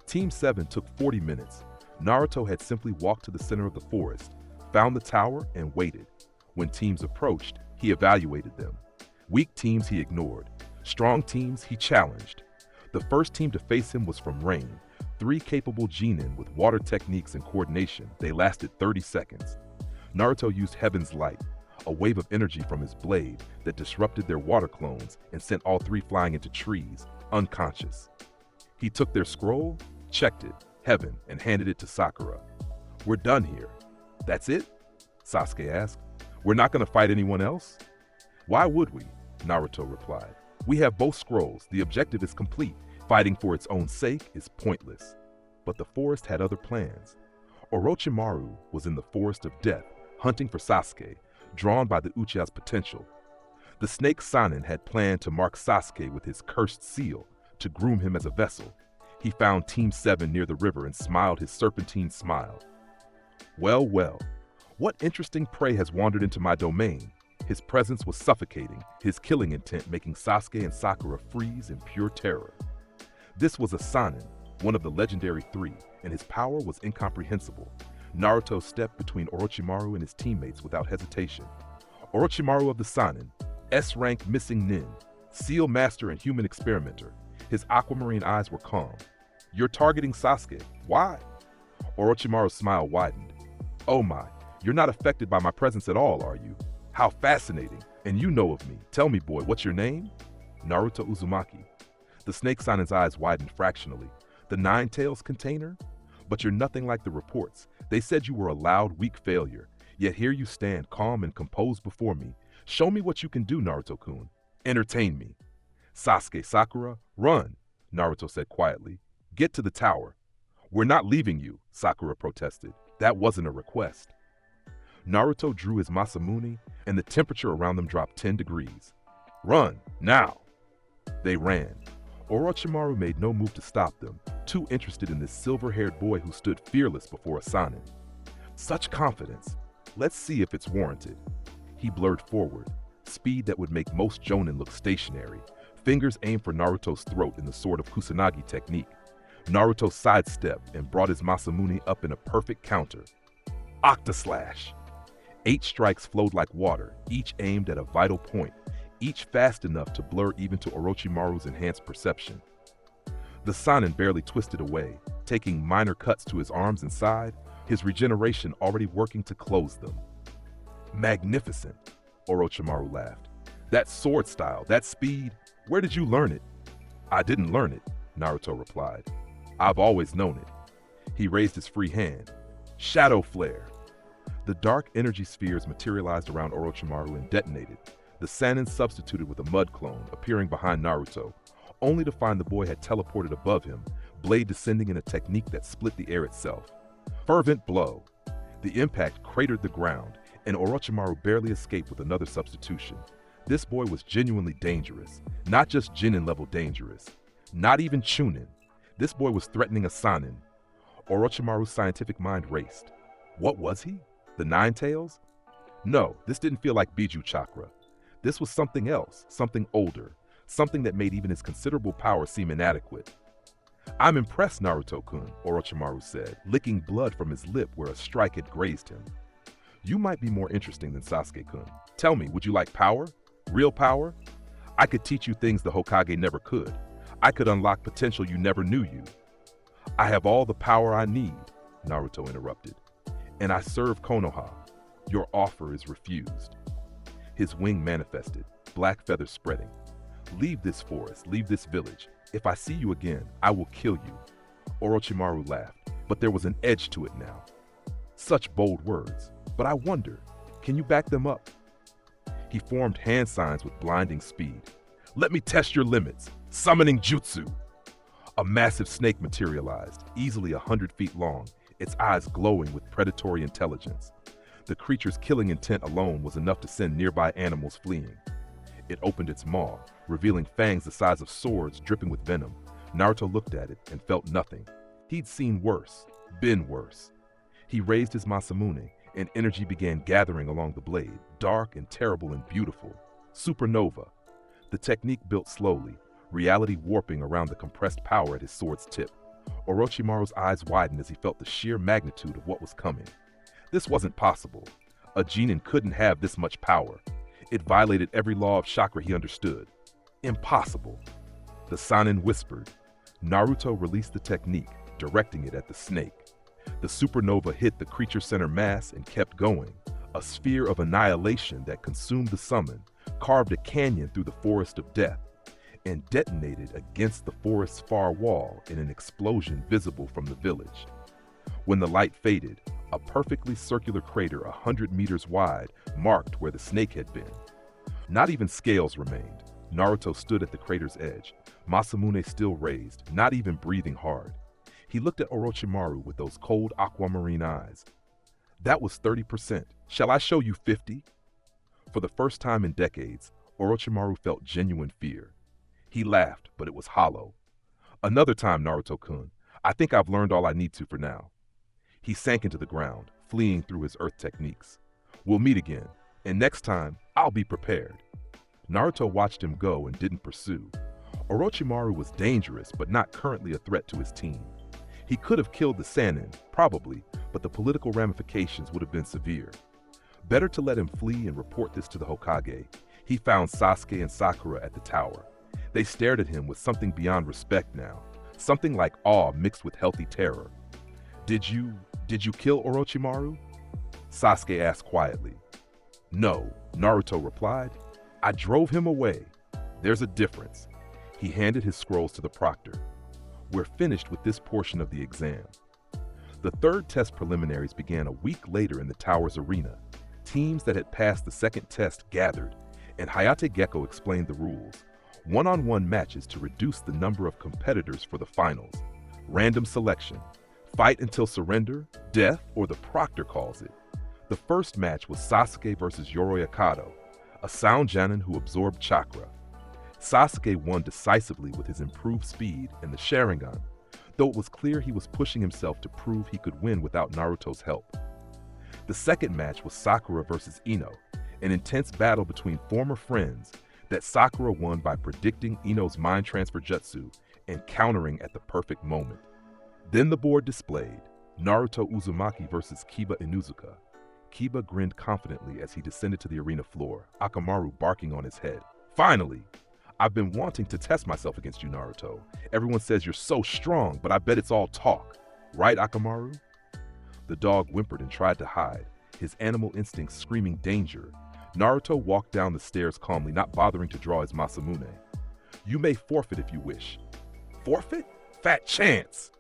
Team 7 took 40 minutes. Naruto had simply walked to the center of the forest, found the tower, and waited. When teams approached, he evaluated them. Weak teams he ignored. Strong teams he challenged. The first team to face him was from Rain, 3 capable genin with water techniques and coordination. They lasted 30 seconds. Naruto used Heaven's Light, a wave of energy from his blade that disrupted their water clones and sent all 3 flying into trees, unconscious. He took their scroll, checked it, Heaven, and handed it to Sakura. We're done here. That's it? Sasuke asked. We're not going to fight anyone else? Why would we? Naruto replied. We have both scrolls. The objective is complete. Fighting for its own sake is pointless. But the forest had other plans. Orochimaru was in the Forest of Death, hunting for Sasuke, drawn by the Uchiha's potential. The snake Sanin had planned to mark Sasuke with his cursed seal to groom him as a vessel. He found Team 7 near the river and smiled his serpentine smile. Well, well, what interesting prey has wandered into my domain? His presence was suffocating, his killing intent making Sasuke and Sakura freeze in pure terror. This was a Sanin, one of the legendary 3, and his power was incomprehensible. Naruto stepped between Orochimaru and his teammates without hesitation. Orochimaru of the Sanin, S-rank missing nin, seal master and human experimenter. His aquamarine eyes were calm. You're targeting Sasuke. Why? Orochimaru's smile widened. Oh my, you're not affected by my presence at all, are you? How fascinating. And you know of me. Tell me, boy, what's your name? Naruto Uzumaki. The snake Sanin's eyes widened fractionally. The Nine Tails container? But you're nothing like the reports. They said you were a loud, weak failure. Yet here you stand, calm and composed before me. Show me what you can do, Naruto-kun. Entertain me. Sasuke, Sakura, run, Naruto said quietly. Get to the tower. We're not leaving you, Sakura protested. That wasn't a request. Naruto drew his Masamune, and the temperature around them dropped 10 degrees. Run, now! They ran. Orochimaru made no move to stop them, too interested in this silver-haired boy who stood fearless before a Sanin. Such confidence. Let's see if it's warranted. He blurred forward, speed that would make most jonin look stationary, fingers aimed for Naruto's throat in the sort of Kusanagi technique. Naruto sidestepped and brought his Masamune up in a perfect counter. Octaslash! 8 strikes flowed like water, each aimed at a vital point, each fast enough to blur even to Orochimaru's enhanced perception. The Sanin barely twisted away, taking minor cuts to his arms and side, his regeneration already working to close them. Magnificent, Orochimaru laughed. That sword style, that speed, where did you learn it? I didn't learn it, Naruto replied. I've always known it. He raised his free hand. Shadow flare. The dark energy spheres materialized around Orochimaru and detonated. The Sanin substituted with a mud clone, appearing behind Naruto, only to find the boy had teleported above him, blade descending in a technique that split the air itself. Fervent blow. The impact cratered the ground, and Orochimaru barely escaped with another substitution. This boy was genuinely dangerous, not just Genin-level dangerous, not even Chunin. This boy was threatening a Sanin. Orochimaru's scientific mind raced. What was he? The Nine Tails? No, this didn't feel like Biju chakra. This was something else, something older, something that made even his considerable power seem inadequate. I'm impressed, Naruto-kun, Orochimaru said, licking blood from his lip where a strike had grazed him. You might be more interesting than Sasuke-kun. Tell me, would you like power? Real power? I could teach you things the Hokage never could. I could unlock potential you never knew you. I have all the power I need, Naruto interrupted. And I serve Konoha. Your offer is refused. His wing manifested, black feathers spreading. Leave this forest, leave this village. If I see you again, I will kill you. Orochimaru laughed, but there was an edge to it now. Such bold words, but I wonder, can you back them up? He formed hand signs with blinding speed. Let me test your limits. Summoning jutsu. A massive snake materialized, easily 100 feet long, its eyes glowing with predatory intelligence. The creature's killing intent alone was enough to send nearby animals fleeing. It opened its maw, revealing fangs the size of swords dripping with venom. Naruto looked at it and felt nothing. He'd seen worse, been worse. He raised his Masamune, and energy began gathering along the blade, dark and terrible and beautiful. Supernova. The technique built slowly, reality warping around the compressed power at his sword's tip. Orochimaru's eyes widened as he felt the sheer magnitude of what was coming. This wasn't possible. A Genin couldn't have this much power. It violated every law of chakra he understood. Impossible. The Sanin whispered. Naruto released the technique, directing it at the snake. The supernova hit the creature's center mass and kept going. A sphere of annihilation that consumed the summon, carved a canyon through the forest of death, and detonated against the forest's far wall in an explosion visible from the village. When the light faded, a perfectly circular crater 100 meters wide marked where the snake had been. Not even scales remained. Naruto stood at the crater's edge, Masamune still raised, not even breathing hard. He looked at Orochimaru with those cold aquamarine eyes. That was 30%. Shall I show you 50? For the first time in decades, Orochimaru felt genuine fear. He laughed, but it was hollow. Another time, Naruto-kun. I think I've learned all I need to for now. He sank into the ground, fleeing through his earth techniques. We'll meet again, and next time, I'll be prepared. Naruto watched him go and didn't pursue. Orochimaru was dangerous, but not currently a threat to his team. He could have killed the Sannin, probably, but the political ramifications would have been severe. Better to let him flee and report this to the Hokage. He found Sasuke and Sakura at the tower. They stared at him with something beyond respect now, something like awe mixed with healthy terror. Did you kill Orochimaru? Sasuke asked quietly. No, Naruto replied. I drove him away. There's a difference. He handed his scrolls to the proctor. We're finished with this portion of the exam. The third test preliminaries began a week later in the tower's arena. Teams that had passed the second test gathered, and Hayate Gecko explained the rules. One-on-one matches to reduce the number of competitors for the finals. Random selection. Fight until surrender, death, or the proctor calls it. The first match was Sasuke versus Yoroi Akado, a sound Jonin who absorbed chakra. Sasuke won decisively with his improved speed and the Sharingan, though it was clear he was pushing himself to prove he could win without Naruto's help. The second match was Sakura versus Ino, an intense battle between former friends that Sakura won by predicting Ino's mind transfer jutsu and countering at the perfect moment. Then the board displayed Naruto Uzumaki versus Kiba Inuzuka. Kiba grinned confidently as he descended to the arena floor, Akamaru barking on his head. Finally! I've been wanting to test myself against you, Naruto. Everyone says you're so strong, but I bet it's all talk. Right, Akamaru? The dog whimpered and tried to hide, his animal instincts screaming danger. Naruto walked down the stairs calmly, not bothering to draw his Masamune. You may forfeit if you wish. Forfeit? Fat chance!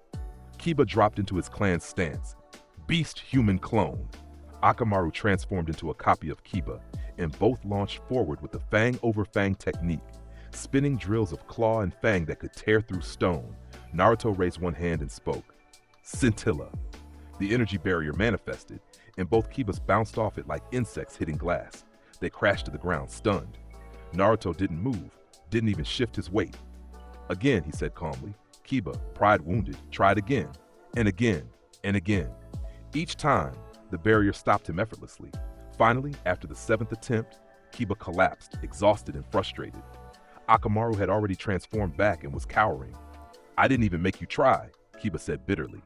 Kiba dropped into his clan's stance. Beast human clone. Akamaru transformed into a copy of Kiba, and both launched forward with the fang over fang technique. Spinning drills of claw and fang that could tear through stone. Naruto raised one hand and spoke. Scintilla. The energy barrier manifested, and both Kibas bounced off it like insects hitting glass. They crashed to the ground, stunned. Naruto didn't move, didn't even shift his weight. Again, he said calmly. Kiba, pride wounded, tried again, and again, and again. Each time, the barrier stopped him effortlessly. Finally, after the seventh attempt, Kiba collapsed, exhausted and frustrated. Akamaru had already transformed back and was cowering. I didn't even make you try, Kiba said bitterly.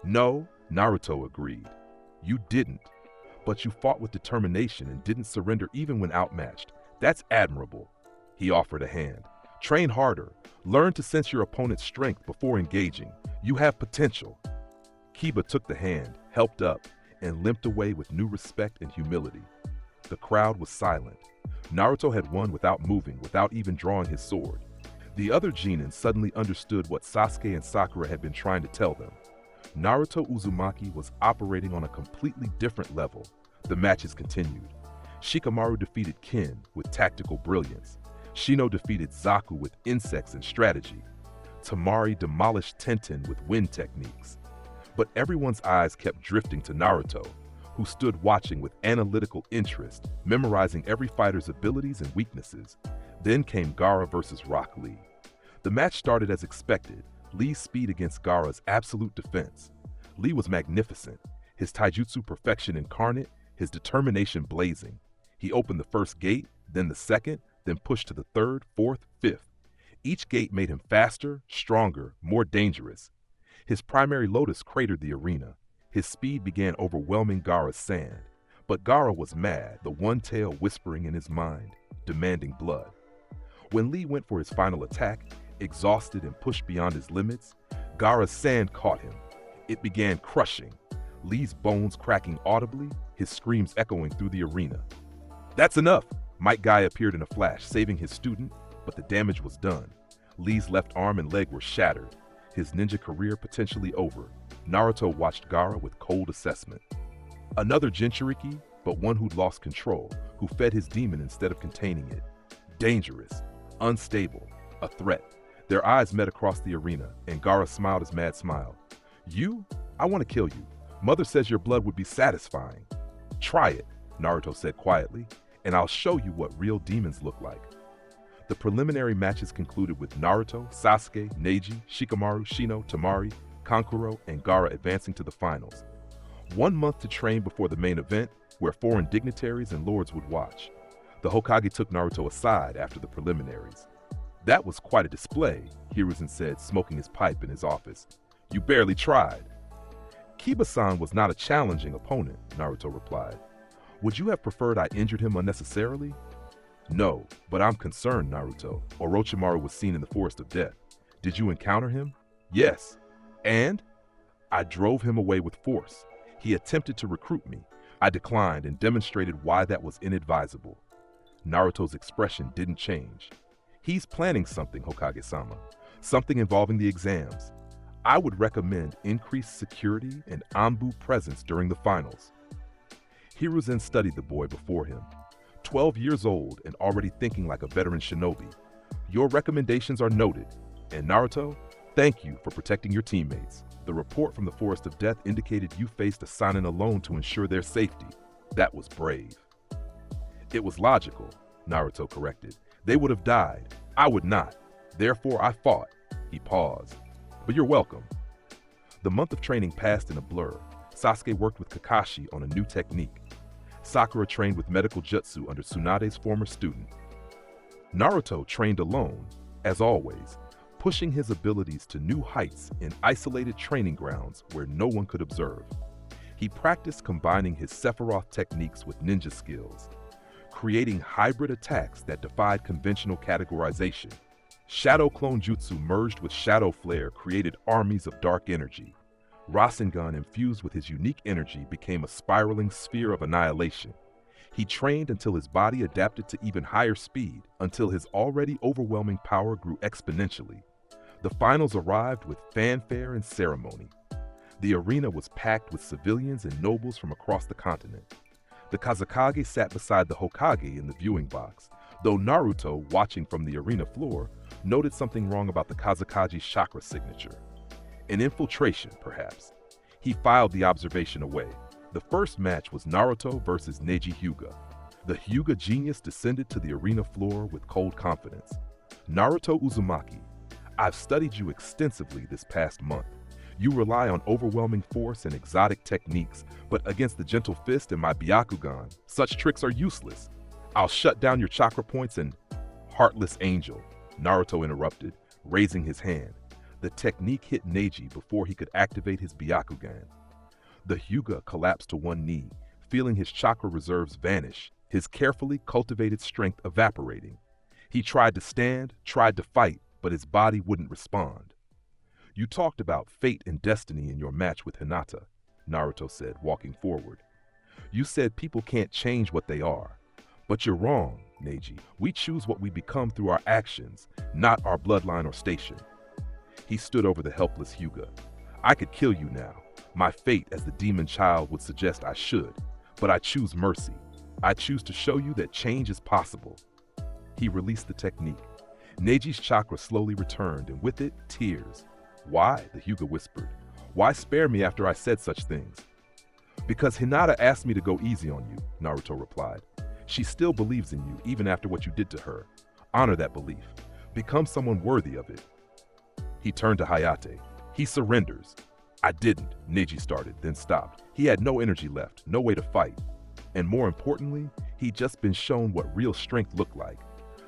No, Naruto agreed. You didn't. But you fought with determination and didn't surrender even when outmatched. That's admirable. He offered a hand. Train harder. Learn to sense your opponent's strength before engaging. You have potential. Kiba took the hand, helped up, and limped away with new respect and humility. The crowd was silent. Naruto had won without moving, without even drawing his sword. The other Genin suddenly understood what Sasuke and Sakura had been trying to tell them. Naruto Uzumaki was operating on a completely different level. The matches continued. Shikamaru defeated Ken with tactical brilliance. Shino defeated Zaku with insects and strategy. Tamari demolished Tenten with wind techniques. But everyone's eyes kept drifting to Naruto, who stood watching with analytical interest, memorizing every fighter's abilities and weaknesses. Then came Gaara versus Rock Lee. The match started as expected, Lee's speed against Gaara's absolute defense. Lee was magnificent, his taijutsu perfection incarnate, his determination blazing. He opened the first gate, then the second, then pushed to the third, fourth, fifth. Each gate made him faster, stronger, more dangerous. His primary lotus cratered the arena. His speed began overwhelming Gaara's sand. But Gaara was mad, the one tail whispering in his mind, demanding blood. When Lee went for his final attack, exhausted and pushed beyond his limits, Gaara's sand caught him. It began crushing, Lee's bones cracking audibly, his screams echoing through the arena. That's enough! Might Guy appeared in a flash, saving his student, but the damage was done. Lee's left arm and leg were shattered, his ninja career potentially over. Naruto watched Gaara with cold assessment. Another Jinchuriki, but one who'd lost control, who fed his demon instead of containing it. Dangerous, unstable, a threat. Their eyes met across the arena, and Gaara smiled his mad smile. You? I want to kill you. Mother says your blood would be satisfying. Try it, Naruto said quietly, and I'll show you what real demons look like. The preliminary matches concluded with Naruto, Sasuke, Neji, Shikamaru, Shino, Temari, Kankuro, and Gaara advancing to the finals. 1 month to train before the main event, where foreign dignitaries and lords would watch. The Hokage took Naruto aside after the preliminaries. "That was quite a display," Hiruzen said, smoking his pipe in his office. "You barely tried." "Kiba-san was not a challenging opponent," Naruto replied. "Would you have preferred I injured him unnecessarily?" "No, but I'm concerned, Naruto. Orochimaru was seen in the Forest of Death. Did you encounter him?" "Yes." "And?" "I drove him away with force. He attempted to recruit me. I declined and demonstrated why that was inadvisable." Naruto's expression didn't change. "He's planning something, Hokage-sama. Something involving the exams. I would recommend increased security and Anbu presence during the finals." Hiruzen studied the boy before him. 12 years old and already thinking like a veteran shinobi. "Your recommendations are noted. And Naruto, thank you for protecting your teammates. The report from the Forest of Death indicated you faced a Sannin alone to ensure their safety. That was brave." "It was logical," Naruto corrected. "They would have died. I would not. Therefore, I fought." He paused. "But you're welcome." The month of training passed in a blur. Sasuke worked with Kakashi on a new technique. Sakura trained with medical jutsu under Tsunade's former student. Naruto trained alone, as always, pushing his abilities to new heights in isolated training grounds where no one could observe. He practiced combining his Sephiroth techniques with ninja skills, creating hybrid attacks that defied conventional categorization. Shadow clone jutsu merged with shadow flare created armies of dark energy. Rasengan infused with his unique energy became a spiraling sphere of annihilation. He trained until his body adapted to even higher speed, until his already overwhelming power grew exponentially. The finals arrived with fanfare and ceremony. The arena was packed with civilians and nobles from across the continent. The Kazekage sat beside the Hokage in the viewing box, though Naruto, watching from the arena floor, noted something wrong about the Kazekage's chakra signature. An infiltration, perhaps. He filed the observation away. The first match was Naruto versus Neji Hyuga. The Hyuga genius descended to the arena floor with cold confidence. "Naruto Uzumaki, I've studied you extensively this past month. You rely on overwhelming force and exotic techniques, but against the gentle fist and my Byakugan, such tricks are useless. I'll shut down your chakra points and—" "Heartless angel," Naruto interrupted, raising his hand. The technique hit Neji before he could activate his Byakugan. The Hyuga collapsed to one knee, feeling his chakra reserves vanish, his carefully cultivated strength evaporating. He tried to stand, tried to fight, but his body wouldn't respond. "You talked about fate and destiny in your match with Hinata," Naruto said, walking forward. "You said people can't change what they are. But you're wrong, Neji. We choose what we become through our actions, not our bloodline or station." He stood over the helpless Hyuga. "I could kill you now. My fate as the demon child would suggest I should, but I choose mercy. I choose to show you that change is possible." He released the technique. Neji's chakra slowly returned, and with it, tears. "Why?" the Hyuga whispered. "Why spare me after I said such things?" "Because Hinata asked me to go easy on you," Naruto replied. "She still believes in you, even after what you did to her. Honor that belief. Become someone worthy of it." He turned to Hayate. "He surrenders." "I didn't," Neji started, then stopped. He had no energy left, no way to fight. And more importantly, he'd just been shown what real strength looked like.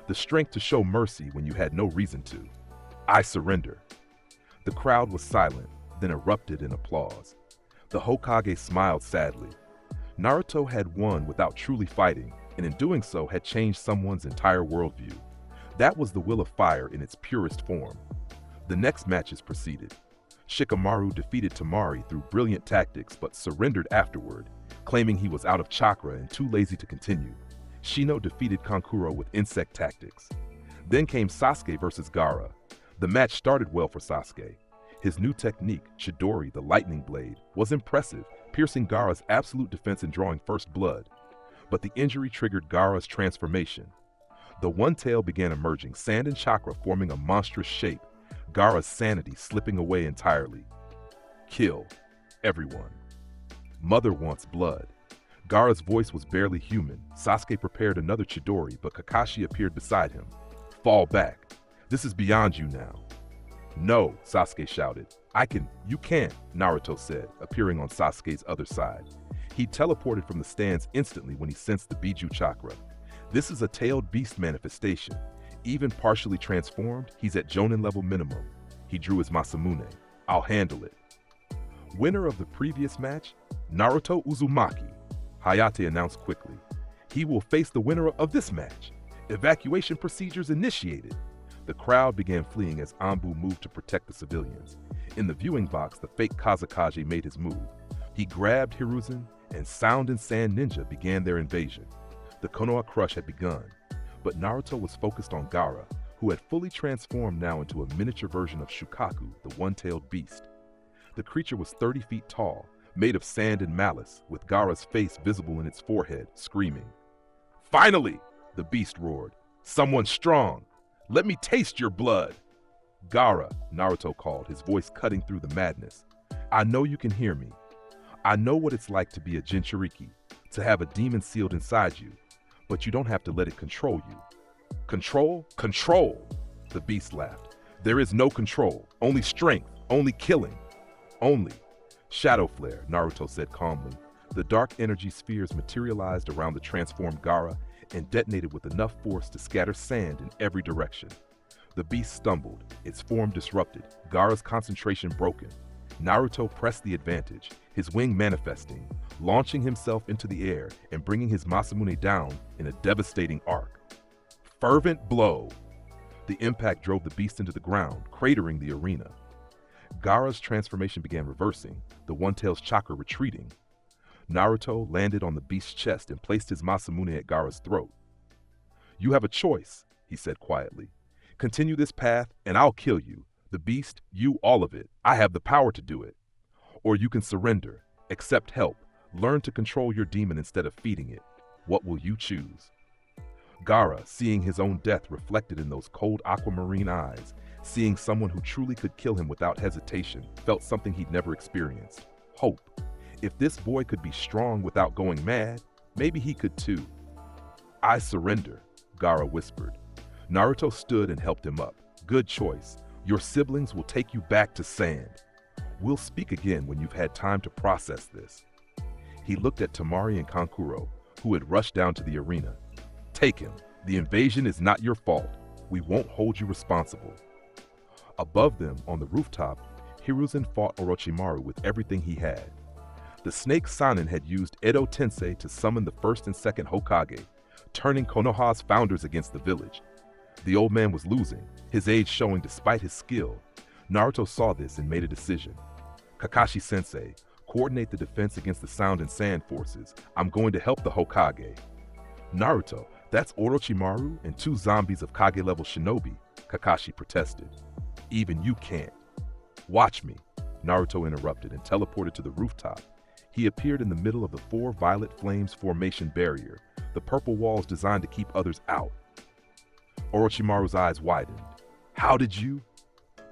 The strength to show mercy when you had no reason to. "I surrender." The crowd was silent, then erupted in applause. The Hokage smiled sadly. Naruto had won without truly fighting, and in doing so had changed someone's entire worldview. That was the will of fire in its purest form. The next matches proceeded. Shikamaru defeated Temari through brilliant tactics but surrendered afterward, claiming he was out of chakra and too lazy to continue. Shino defeated Kankuro with insect tactics. Then came Sasuke versus Gaara. The match started well for Sasuke. His new technique, Chidori, the lightning blade, was impressive, piercing Gaara's absolute defense and drawing first blood. But the injury triggered Gaara's transformation. The one tail began emerging, sand and chakra forming a monstrous shape, Gaara's sanity slipping away entirely. "Kill everyone. Mother wants blood." Gaara's voice was barely human. Sasuke prepared another Chidori, but Kakashi appeared beside him. Fall back. This is beyond you now. No, Sasuke shouted. You can't, Naruto said, appearing on Sasuke's other side. He teleported from the stands instantly when he sensed the Biju chakra. This is a tailed beast manifestation. Even partially transformed, he's at Jonin level minimum. He drew his Masamune. I'll handle it. Winner of the previous match, Naruto Uzumaki, Hayate announced quickly. He will face the winner of this match. Evacuation procedures initiated. The crowd began fleeing as Anbu moved to protect the civilians. In the viewing box, the fake Kazekage made his move. He grabbed Hiruzen, and Sound and Sand Ninja began their invasion. The Konoha Crush had begun, but Naruto was focused on Gaara, who had fully transformed now into a miniature version of Shukaku, the one-tailed beast. The creature was 30 feet tall, made of sand and malice, with Gaara's face visible in its forehead, screaming. Finally! The beast roared. Someone strong! Let me taste your blood! Gaara, Naruto called, his voice cutting through the madness. I know you can hear me. I know what it's like to be a Jinchuriki, to have a demon sealed inside you, but you don't have to let it control you. Control? Control! The beast laughed. There is no control, only strength, only killing. Only. Shadow flare, Naruto said calmly. The dark energy spheres materialized around the transformed Gaara and detonated with enough force to scatter sand in every direction. The beast stumbled, its form disrupted, Gaara's concentration broken. Naruto pressed the advantage, his wing manifesting, launching himself into the air and bringing his Masamune down in a devastating arc. Fervent blow! The impact drove the beast into the ground, cratering the arena. Gaara's transformation began reversing, the one-tail's chakra retreating. Naruto landed on the beast's chest and placed his Masamune at Gaara's throat. You have a choice, he said quietly. Continue this path and I'll kill you. The beast, you, all of it. I have the power to do it. Or you can surrender, accept help, learn to control your demon instead of feeding it. What will you choose? Gaara, seeing his own death reflected in those cold aquamarine eyes, seeing someone who truly could kill him without hesitation, felt something he'd never experienced. Hope. If this boy could be strong without going mad, maybe he could too. I surrender, Gaara whispered. Naruto stood and helped him up. Good choice. Your siblings will take you back to sand. We'll speak again when you've had time to process this. He looked at Temari and Kankuro, who had rushed down to the arena. Take him. The invasion is not your fault. We won't hold you responsible. Above them, on the rooftop, Hiruzen fought Orochimaru with everything he had. The snake Sanin had used Edo Tensei to summon the first and second Hokage, turning Konoha's founders against the village. The old man was losing, his age showing despite his skill. Naruto saw this and made a decision. Kakashi-sensei, coordinate the defense against the Sound and Sand forces. I'm going to help the Hokage. Naruto, that's Orochimaru and 2 zombies of Kage-level Shinobi, Kakashi protested. Even you can't. Watch me, Naruto interrupted and teleported to the rooftop. He appeared in the middle of the 4 violet flames formation barrier, the purple walls designed to keep others out. Orochimaru's eyes widened. How did you?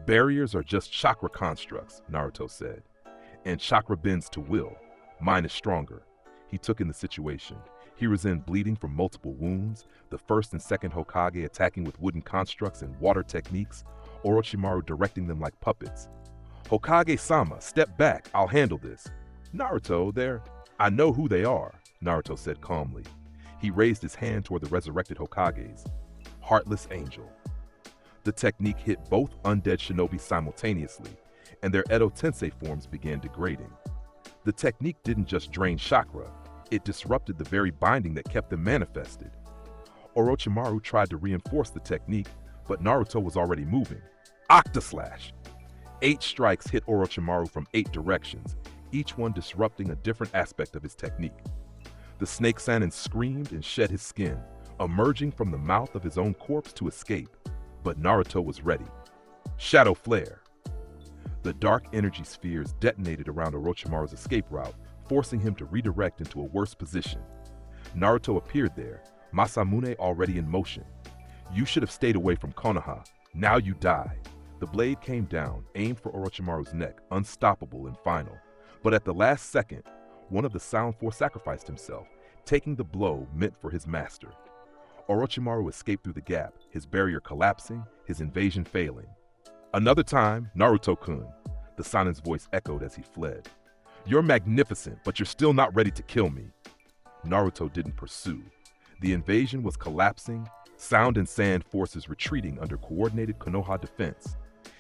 Barriers are just chakra constructs, Naruto said. And chakra bends to will. Mine is stronger. He took in the situation. Hiruzen bleeding from multiple wounds, the first and second Hokage attacking with wooden constructs and water techniques, Orochimaru directing them like puppets. Hokage-sama, step back, I'll handle this. Naruto, I know who they are, Naruto said calmly. He raised his hand toward the resurrected Hokages. Heartless Angel. The technique hit both undead shinobi simultaneously, and their Edo Tensei forms began degrading. The technique didn't just drain chakra, it disrupted the very binding that kept them manifested. Orochimaru tried to reinforce the technique, but Naruto was already moving. Octaslash! 8 strikes hit Orochimaru from 8 directions, each one disrupting a different aspect of his technique. The Snake Sanin screamed and shed his skin, emerging from the mouth of his own corpse to escape, but Naruto was ready. Shadow Flare. The dark energy spheres detonated around Orochimaru's escape route, forcing him to redirect into a worse position. Naruto appeared there, Masamune already in motion. You should have stayed away from Konoha. Now you die. The blade came down, aimed for Orochimaru's neck, unstoppable and final. But at the last second, One of the Sound Force sacrificed himself, taking the blow meant for his master. Orochimaru escaped through the gap, his barrier collapsing, his invasion failing. Another time, Naruto-kun, the Sanin's voice echoed as he fled. You're magnificent, but you're still not ready to kill me. Naruto didn't pursue. The invasion was collapsing, sound and sand forces retreating under coordinated Konoha defense.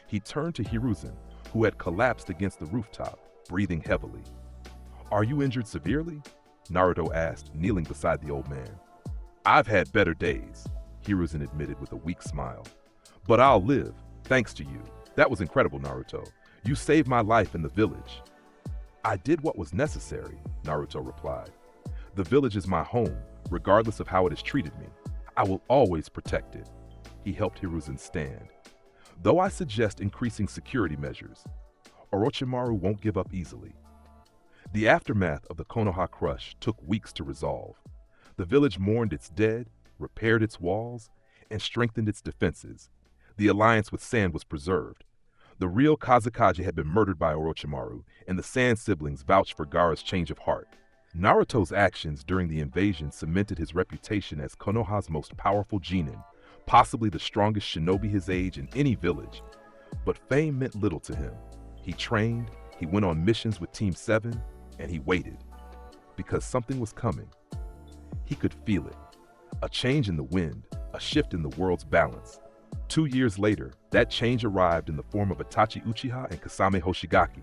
He turned to Hiruzen, who had collapsed against the rooftop, breathing heavily. Are you injured severely? Naruto asked, kneeling beside the old man. I've had better days, Hiruzen admitted with a weak smile. But I'll live, thanks to you. That was incredible, Naruto. You saved my life in the village. I did what was necessary, Naruto replied. The village is my home, regardless of how it has treated me. I will always protect it. He helped Hiruzen stand. Though I suggest increasing security measures, Orochimaru won't give up easily. The aftermath of the Konoha crush took weeks to resolve. The village mourned its dead, repaired its walls, and strengthened its defenses. The alliance with Sand was preserved. The real Kazekage had been murdered by Orochimaru, and the Sand siblings vouched for Gaara's change of heart. Naruto's actions during the invasion cemented his reputation as Konoha's most powerful genin, possibly the strongest shinobi his age in any village. But fame meant little to him. He trained, he went on missions with Team 7, and he waited. Because something was coming. He could feel it. A change in the wind, a shift in the world's balance. 2 years later, that change arrived in the form of Itachi Uchiha and Kasame Hoshigaki,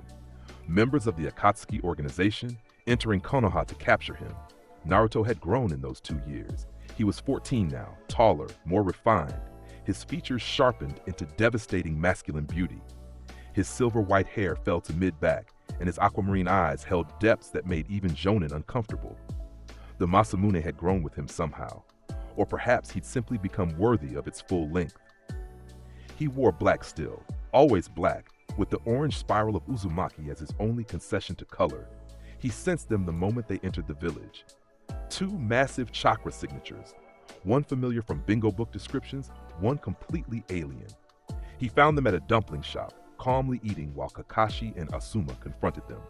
members of the Akatsuki organization, entering Konoha to capture him. Naruto had grown in those 2 years. He was 14 now, taller, more refined, his features sharpened into devastating masculine beauty. His silver-white hair fell to mid-back, and his aquamarine eyes held depths that made even Jonin uncomfortable. The Masamune had grown with him somehow, or perhaps he'd simply become worthy of its full length. He wore black still, always black, with the orange spiral of Uzumaki as his only concession to color. He sensed them the moment they entered the village. 2 massive chakra signatures, one familiar from bingo book descriptions, one completely alien. He found them at a dumpling shop, calmly eating while Kakashi and Asuma confronted them.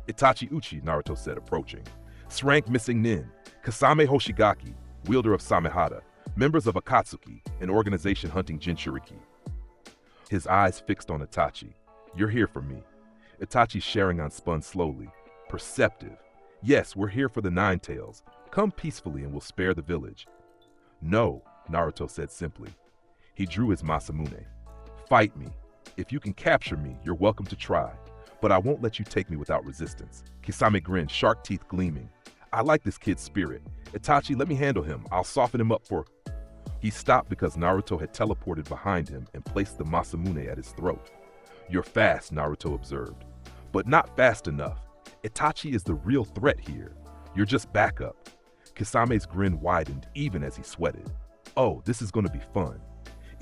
Itachi Uchi, Naruto said, approaching. Srank missing Nin, Kasame Hoshigaki, wielder of Samehada, members of Akatsuki, an organization hunting Jinchuriki. His eyes fixed on Itachi. You're here for me. Itachi's Sharingan spun slowly. Perceptive. Yes, we're here for the Nine Tails. Come peacefully and we'll spare the village. No, Naruto said simply. He drew his Masamune. Fight me. If you can capture me, you're welcome to try. But I won't let you take me without resistance. Kisame grinned, shark teeth gleaming. I like this kid's spirit. Itachi, let me handle him. I'll soften him up for... He stopped because Naruto had teleported behind him and placed the Masamune at his throat. You're fast, Naruto observed. But not fast enough. Itachi is the real threat here. You're just backup. Kisame's grin widened even as he sweated. Oh, this is going to be fun.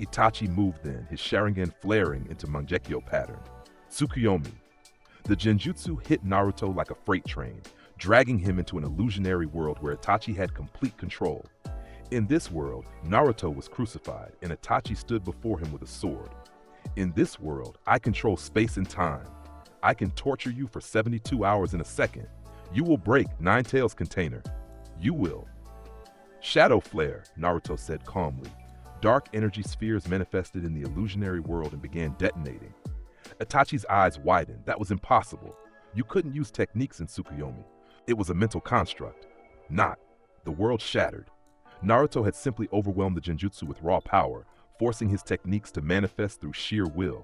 Itachi moved then, his Sharingan flaring into Mangekyo pattern. Tsukuyomi. The Genjutsu hit Naruto like a freight train, dragging him into an illusionary world where Itachi had complete control. In this world, Naruto was crucified, and Itachi stood before him with a sword. In this world, I control space and time. I can torture you for 72 hours in a second. You will break Nine Tails' container. You will. Shadow flare, Naruto said calmly. Dark energy spheres manifested in the illusionary world and began detonating. Itachi's eyes widened. That was impossible. You couldn't use techniques in Tsukuyomi. It was a mental construct. Not. The world shattered. Naruto had simply overwhelmed the Genjutsu with raw power, forcing his techniques to manifest through sheer will.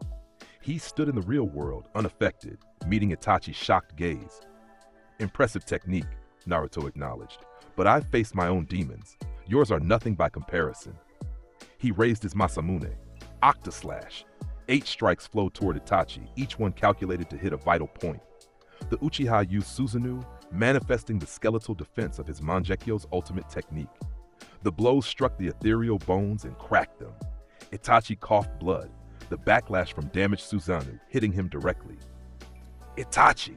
He stood in the real world, unaffected, meeting Itachi's shocked gaze. Impressive technique, Naruto acknowledged, but I've faced my own demons. Yours are nothing by comparison. He raised his Masamune. Octaslash. 8 strikes flowed toward Itachi, each one calculated to hit a vital point. The Uchiha used Susanoo, manifesting the skeletal defense of his Mangekyo's ultimate technique. The blows struck the ethereal bones and cracked them. Itachi coughed blood, the backlash from damaged Susanoo hitting him directly. Itachi!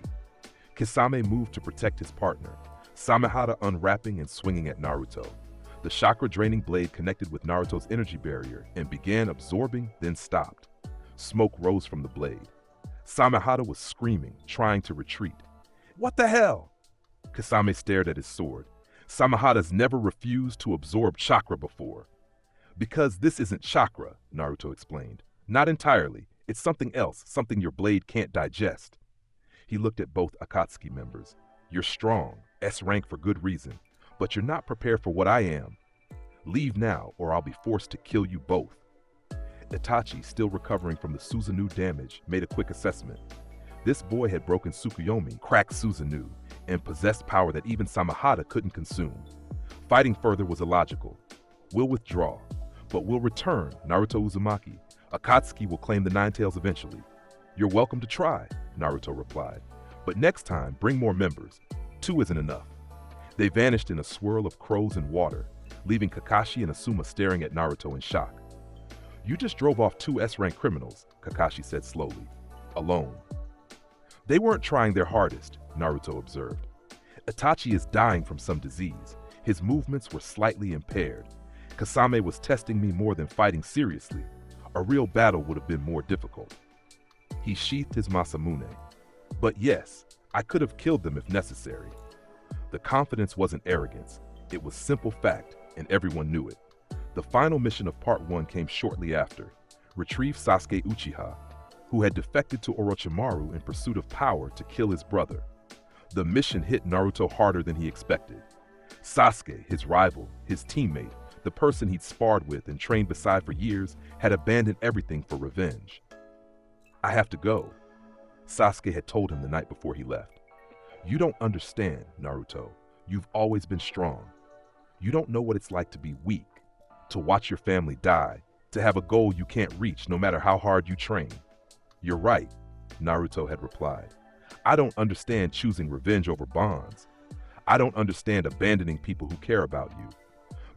Kisame moved to protect his partner, Samehada unwrapping and swinging at Naruto. The chakra-draining blade connected with Naruto's energy barrier and began absorbing, then stopped. Smoke rose from the blade. Samehada was screaming, trying to retreat. What the hell? Kasame stared at his sword. Samahada's never refused to absorb chakra before. Because this isn't chakra, Naruto explained. Not entirely. It's something else, something your blade can't digest. He looked at both Akatsuki members. You're strong, S rank for good reason, but you're not prepared for what I am. Leave now, or I'll be forced to kill you both. Itachi, still recovering from the Susanoo damage, made a quick assessment. This boy had broken Tsukuyomi, cracked Susanoo, and possessed power that even Samahada couldn't consume. Fighting further was illogical. We'll withdraw, but we'll return, Naruto Uzumaki. Akatsuki will claim the Nine Tails eventually. You're welcome to try, Naruto replied. But next time, bring more members. 2 isn't enough. They vanished in a swirl of crows and water, leaving Kakashi and Asuma staring at Naruto in shock. You just drove off 2 S-rank criminals, Kakashi said slowly. Alone. They weren't trying their hardest, Naruto observed. Itachi is dying from some disease. His movements were slightly impaired. Kasame was testing me more than fighting seriously. A real battle would have been more difficult. He sheathed his Masamune. But yes, I could have killed them if necessary. The confidence wasn't arrogance. It was simple fact, and everyone knew it. The final mission of Part 1 came shortly after. Retrieve Sasuke Uchiha, who had defected to Orochimaru in pursuit of power to kill his brother. The mission hit Naruto harder than he expected. Sasuke, his rival, his teammate, the person he'd sparred with and trained beside for years, had abandoned everything for revenge. I have to go, Sasuke had told him the night before he left. You don't understand, Naruto. You've always been strong. You don't know what it's like to be weak, to watch your family die, to have a goal you can't reach no matter how hard you train. You're right, Naruto had replied. I don't understand choosing revenge over bonds. I don't understand abandoning people who care about you.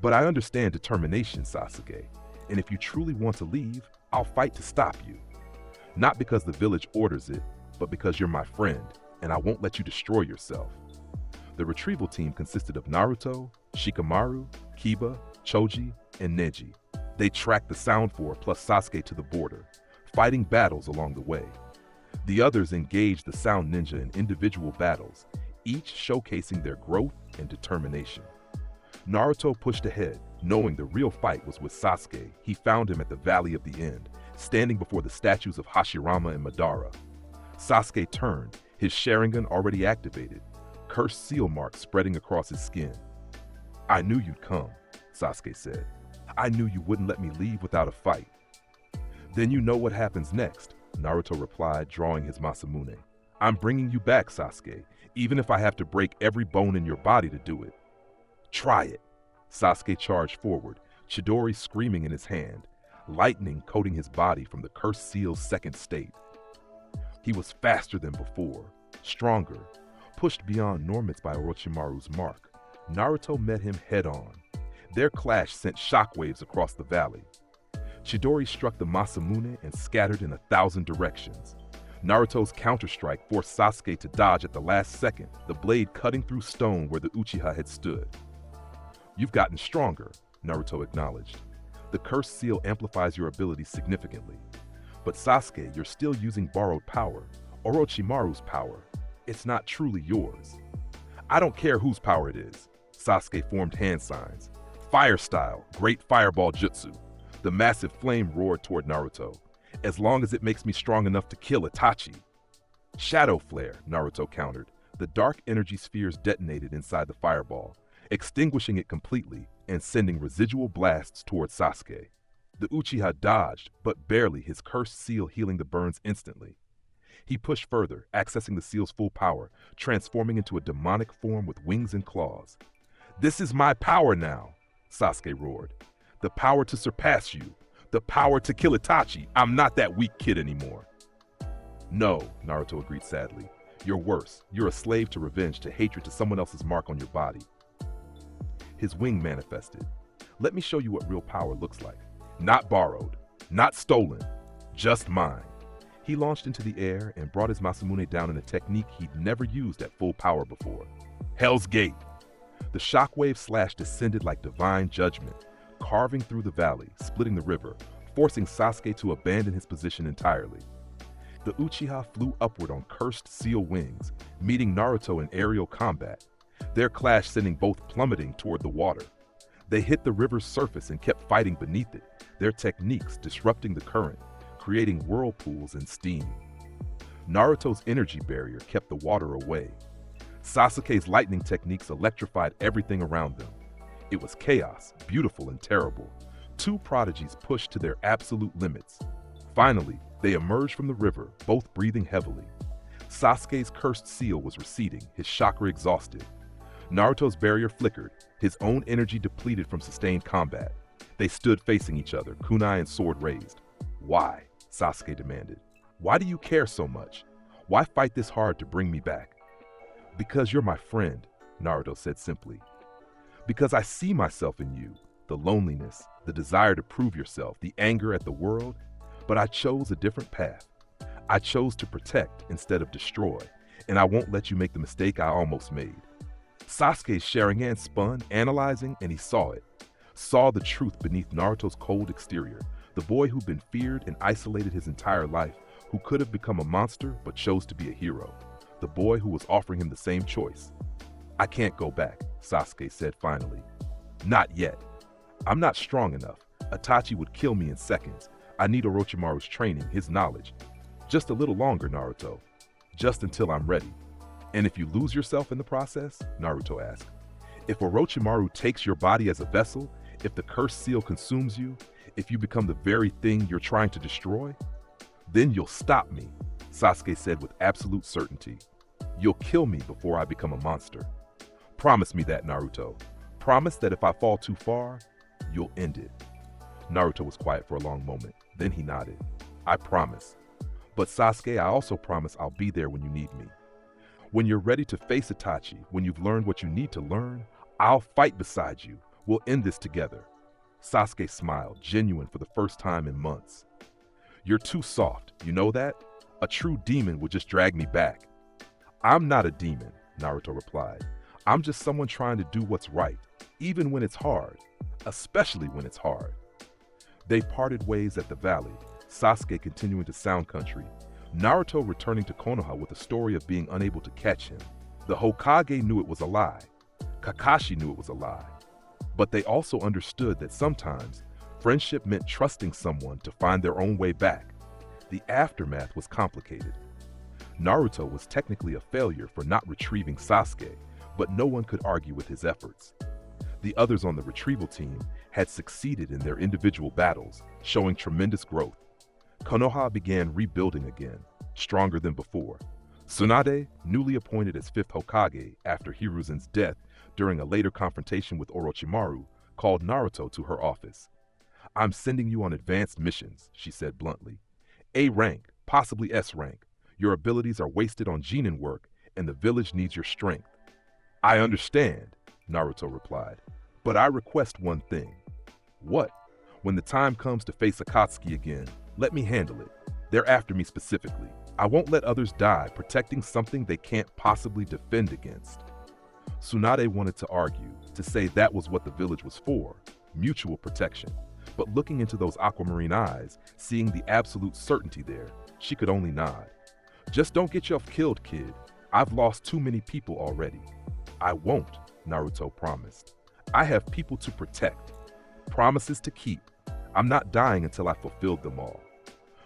But I understand determination, Sasuke. And if you truly want to leave, I'll fight to stop you. Not because the village orders it, but because you're my friend, and I won't let you destroy yourself. The retrieval team consisted of Naruto, Shikamaru, Kiba, Choji, and Neji. They tracked the Sound Four plus Sasuke to the border, fighting battles along the way. The others engaged the Sound Ninja in individual battles, each showcasing their growth and determination. Naruto pushed ahead, knowing the real fight was with Sasuke. He found him at the Valley of the End, standing before the statues of Hashirama and Madara. Sasuke turned, his Sharingan already activated, cursed seal marks spreading across his skin. I knew you'd come, Sasuke said. I knew you wouldn't let me leave without a fight. Then you know what happens next, Naruto replied, drawing his Masamune. I'm bringing you back, Sasuke, even if I have to break every bone in your body to do it. Try it. Sasuke charged forward, Chidori screaming in his hand, lightning coating his body from the cursed seal's second state. He was faster than before, stronger, pushed beyond Normitz by Orochimaru's mark. Naruto met him head-on. Their clash sent shockwaves across the valley. Chidori struck the Masamune and scattered in 1,000 directions. Naruto's counter-strike forced Sasuke to dodge at the last second, the blade cutting through stone where the Uchiha had stood. You've gotten stronger, Naruto acknowledged. The cursed seal amplifies your abilities significantly. But Sasuke, you're still using borrowed power, Orochimaru's power. It's not truly yours. I don't care whose power it is. Sasuke formed hand signs. Fire style, great fireball jutsu. The massive flame roared toward Naruto. As long as it makes me strong enough to kill Itachi. Shadow flare, Naruto countered. The dark energy spheres detonated inside the fireball, extinguishing it completely and sending residual blasts toward Sasuke. The Uchiha dodged, but barely, his cursed seal healing the burns instantly. He pushed further, accessing the seal's full power, transforming into a demonic form with wings and claws. This is my power now, Sasuke roared. The power to surpass you. The power to kill Itachi. I'm not that weak kid anymore. No, Naruto agreed sadly. You're worse. You're a slave to revenge, to hatred, to someone else's mark on your body. His wing manifested. Let me show you what real power looks like. Not borrowed, not stolen, just mine. He launched into the air and brought his Masamune down in a technique he'd never used at full power before. Hell's Gate. The shockwave slash descended like divine judgment, carving through the valley, splitting the river, forcing Sasuke to abandon his position entirely. The Uchiha flew upward on cursed seal wings, meeting Naruto in aerial combat. Their clash sending both plummeting toward the water. They hit the river's surface and kept fighting beneath it, their techniques disrupting the current, creating whirlpools and steam. Naruto's energy barrier kept the water away. Sasuke's lightning techniques electrified everything around them. It was chaos, beautiful and terrible. Two prodigies pushed to their absolute limits. Finally, they emerged from the river, both breathing heavily. Sasuke's cursed seal was receding, his chakra exhausted. Naruto's barrier flickered, his own energy depleted from sustained combat. They stood facing each other, kunai and sword raised. "Why?" Sasuke demanded. "Why do you care so much? Why fight this hard to bring me back?" "Because you're my friend," Naruto said simply. "Because I see myself in you, the loneliness, the desire to prove yourself, the anger at the world, but I chose a different path. I chose to protect instead of destroy, and I won't let you make the mistake I almost made." Sasuke's Sharingan spun, analyzing, and he saw it. Saw the truth beneath Naruto's cold exterior, the boy who'd been feared and isolated his entire life, who could have become a monster but chose to be a hero. The boy who was offering him the same choice. "I can't go back," Sasuke said finally. "Not yet. I'm not strong enough. Itachi would kill me in seconds. I need Orochimaru's training, his knowledge. Just a little longer, Naruto. Just until I'm ready." "And if you lose yourself in the process?" Naruto asked. "If Orochimaru takes your body as a vessel, if the cursed seal consumes you, if you become the very thing you're trying to destroy, then you'll stop me," Sasuke said with absolute certainty. "You'll kill me before I become a monster. Promise me that, Naruto. Promise that if I fall too far, you'll end it." Naruto was quiet for a long moment. Then he nodded. "I promise. But Sasuke, I also promise I'll be there when you need me. When you're ready to face Itachi, when you've learned what you need to learn, I'll fight beside you. We'll end this together." Sasuke smiled, genuine for the first time in months. "You're too soft, you know that? A true demon would just drag me back." "I'm not a demon," Naruto replied. "I'm just someone trying to do what's right, even when it's hard, especially when it's hard." They parted ways at the valley, Sasuke continuing to Sound Country, Naruto returning to Konoha with a story of being unable to catch him. The Hokage knew it was a lie. Kakashi knew it was a lie. But they also understood that sometimes friendship meant trusting someone to find their own way back. The aftermath was complicated. Naruto was technically a failure for not retrieving Sasuke, but no one could argue with his efforts. The others on the retrieval team had succeeded in their individual battles, showing tremendous growth. Konoha began rebuilding again, stronger than before. Tsunade, newly appointed as 5th Hokage after Hiruzen's death during a later confrontation with Orochimaru, called Naruto to her office. "I'm sending you on advanced missions," she said bluntly. "A rank, possibly S rank. Your abilities are wasted on genin work, and the village needs your strength." "I understand," Naruto replied, "but I request one thing." "What?" "When the time comes to face Akatsuki again, let me handle it. They're after me specifically. I won't let others die protecting something they can't possibly defend against." Tsunade wanted to argue, to say that was what the village was for, mutual protection. But looking into those aquamarine eyes, seeing the absolute certainty there, she could only nod. "Just don't get yourself killed, kid. I've lost too many people already." "I won't," Naruto promised. "I have people to protect, promises to keep. I'm not dying until I've fulfilled them all."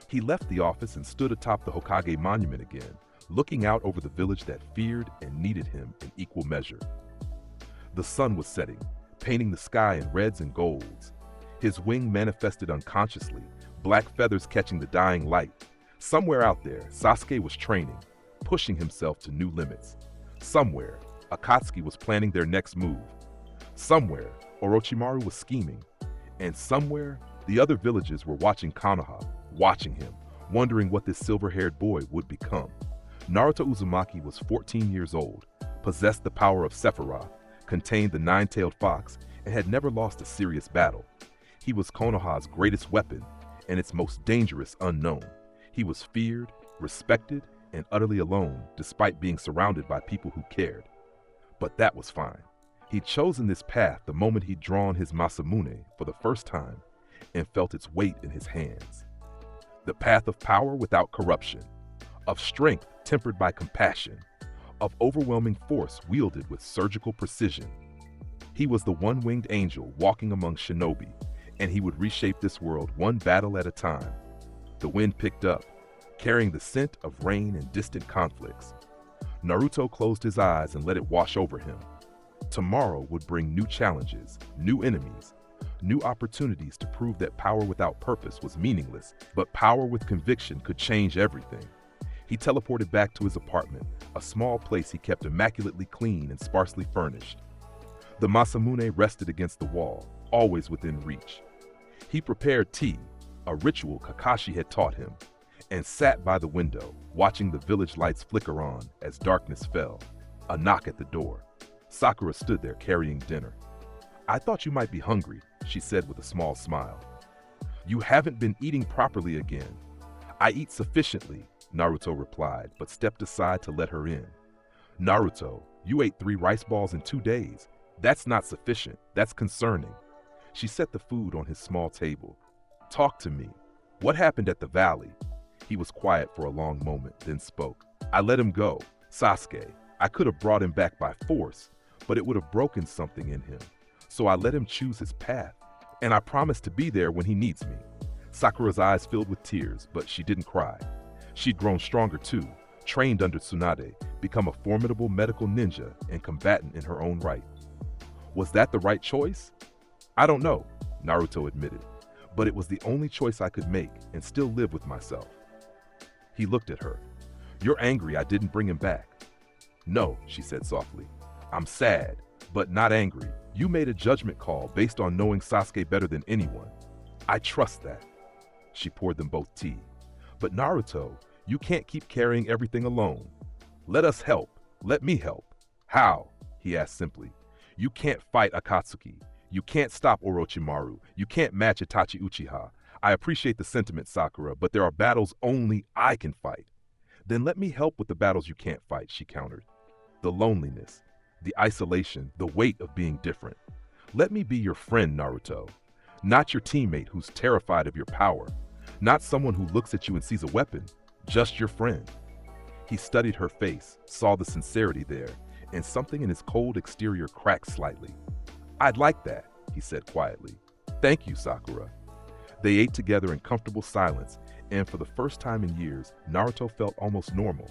He left the office and stood atop the Hokage monument again, looking out over the village that feared and needed him in equal measure. The sun was setting, painting the sky in reds and golds. His wing manifested unconsciously, black feathers catching the dying light. Somewhere out there, Sasuke was training, pushing himself to new limits. Somewhere, Akatsuki was planning their next move. Somewhere, Orochimaru was scheming. And somewhere, the other villages were watching Konoha, watching him, wondering what this silver-haired boy would become. Naruto Uzumaki was 14 years old, possessed the power of Sephiroth, contained the nine-tailed fox, and had never lost a serious battle. He was Konoha's greatest weapon and its most dangerous unknown. He was feared, respected, and utterly alone despite being surrounded by people who cared. But that was fine. He'd chosen this path the moment he'd drawn his Masamune for the first time and felt its weight in his hands. The path of power without corruption, of strength tempered by compassion. of overwhelming force wielded with surgical precision. He was the one-winged angel walking among shinobi, and he would reshape this world one battle at a time. The wind picked up, carrying the scent of rain and distant conflicts. Naruto closed his eyes and let it wash over him. Tomorrow would bring new challenges, new enemies, new opportunities to prove that power without purpose was meaningless, but power with conviction could change everything. He teleported back to his apartment, a small place he kept immaculately clean and sparsely furnished. The Masamune rested against the wall, always within reach. He prepared tea, a ritual Kakashi had taught him, and sat by the window, watching the village lights flicker on as darkness fell. A knock at the door. Sakura stood there carrying dinner. "I thought you might be hungry," she said with a small smile. "You haven't been eating properly again." "I eat sufficiently," Naruto replied, but stepped aside to let her in. "Naruto, you ate 3 rice balls in 2 days. That's not sufficient. That's concerning." She set the food on his small table. "Talk to me. What happened at the valley?" He was quiet for a long moment, then spoke. "I let him go, Sasuke. I could have brought him back by force, but it would have broken something in him. So I let him choose his path, and I promised to be there when he needs me." Sakura's eyes filled with tears, but she didn't cry. She'd grown stronger too, trained under Tsunade, become a formidable medical ninja and combatant in her own right. "Was that the right choice?" "I don't know," Naruto admitted, "but it was the only choice I could make and still live with myself." He looked at her. "You're angry I didn't bring him back." "No," she said softly. "I'm sad, but not angry. You made a judgment call based on knowing Sasuke better than anyone. I trust that." She poured them both tea. "But Naruto, you can't keep carrying everything alone. Let us help. Let me help." "How?" he asked simply. "You can't fight Akatsuki. You can't stop Orochimaru. You can't match Itachi Uchiha. I appreciate the sentiment, Sakura, but there are battles only I can fight." "Then let me help with the battles you can't fight," she countered. "The loneliness, the isolation, the weight of being different. Let me be your friend, Naruto. Not your teammate who's terrified of your power. Not someone who looks at you and sees a weapon. Just your friend." He studied her face, saw the sincerity there, and something in his cold exterior cracked slightly. "I'd like that," he said quietly. "Thank you, Sakura." They ate together in comfortable silence, and for the first time in years, Naruto felt almost normal,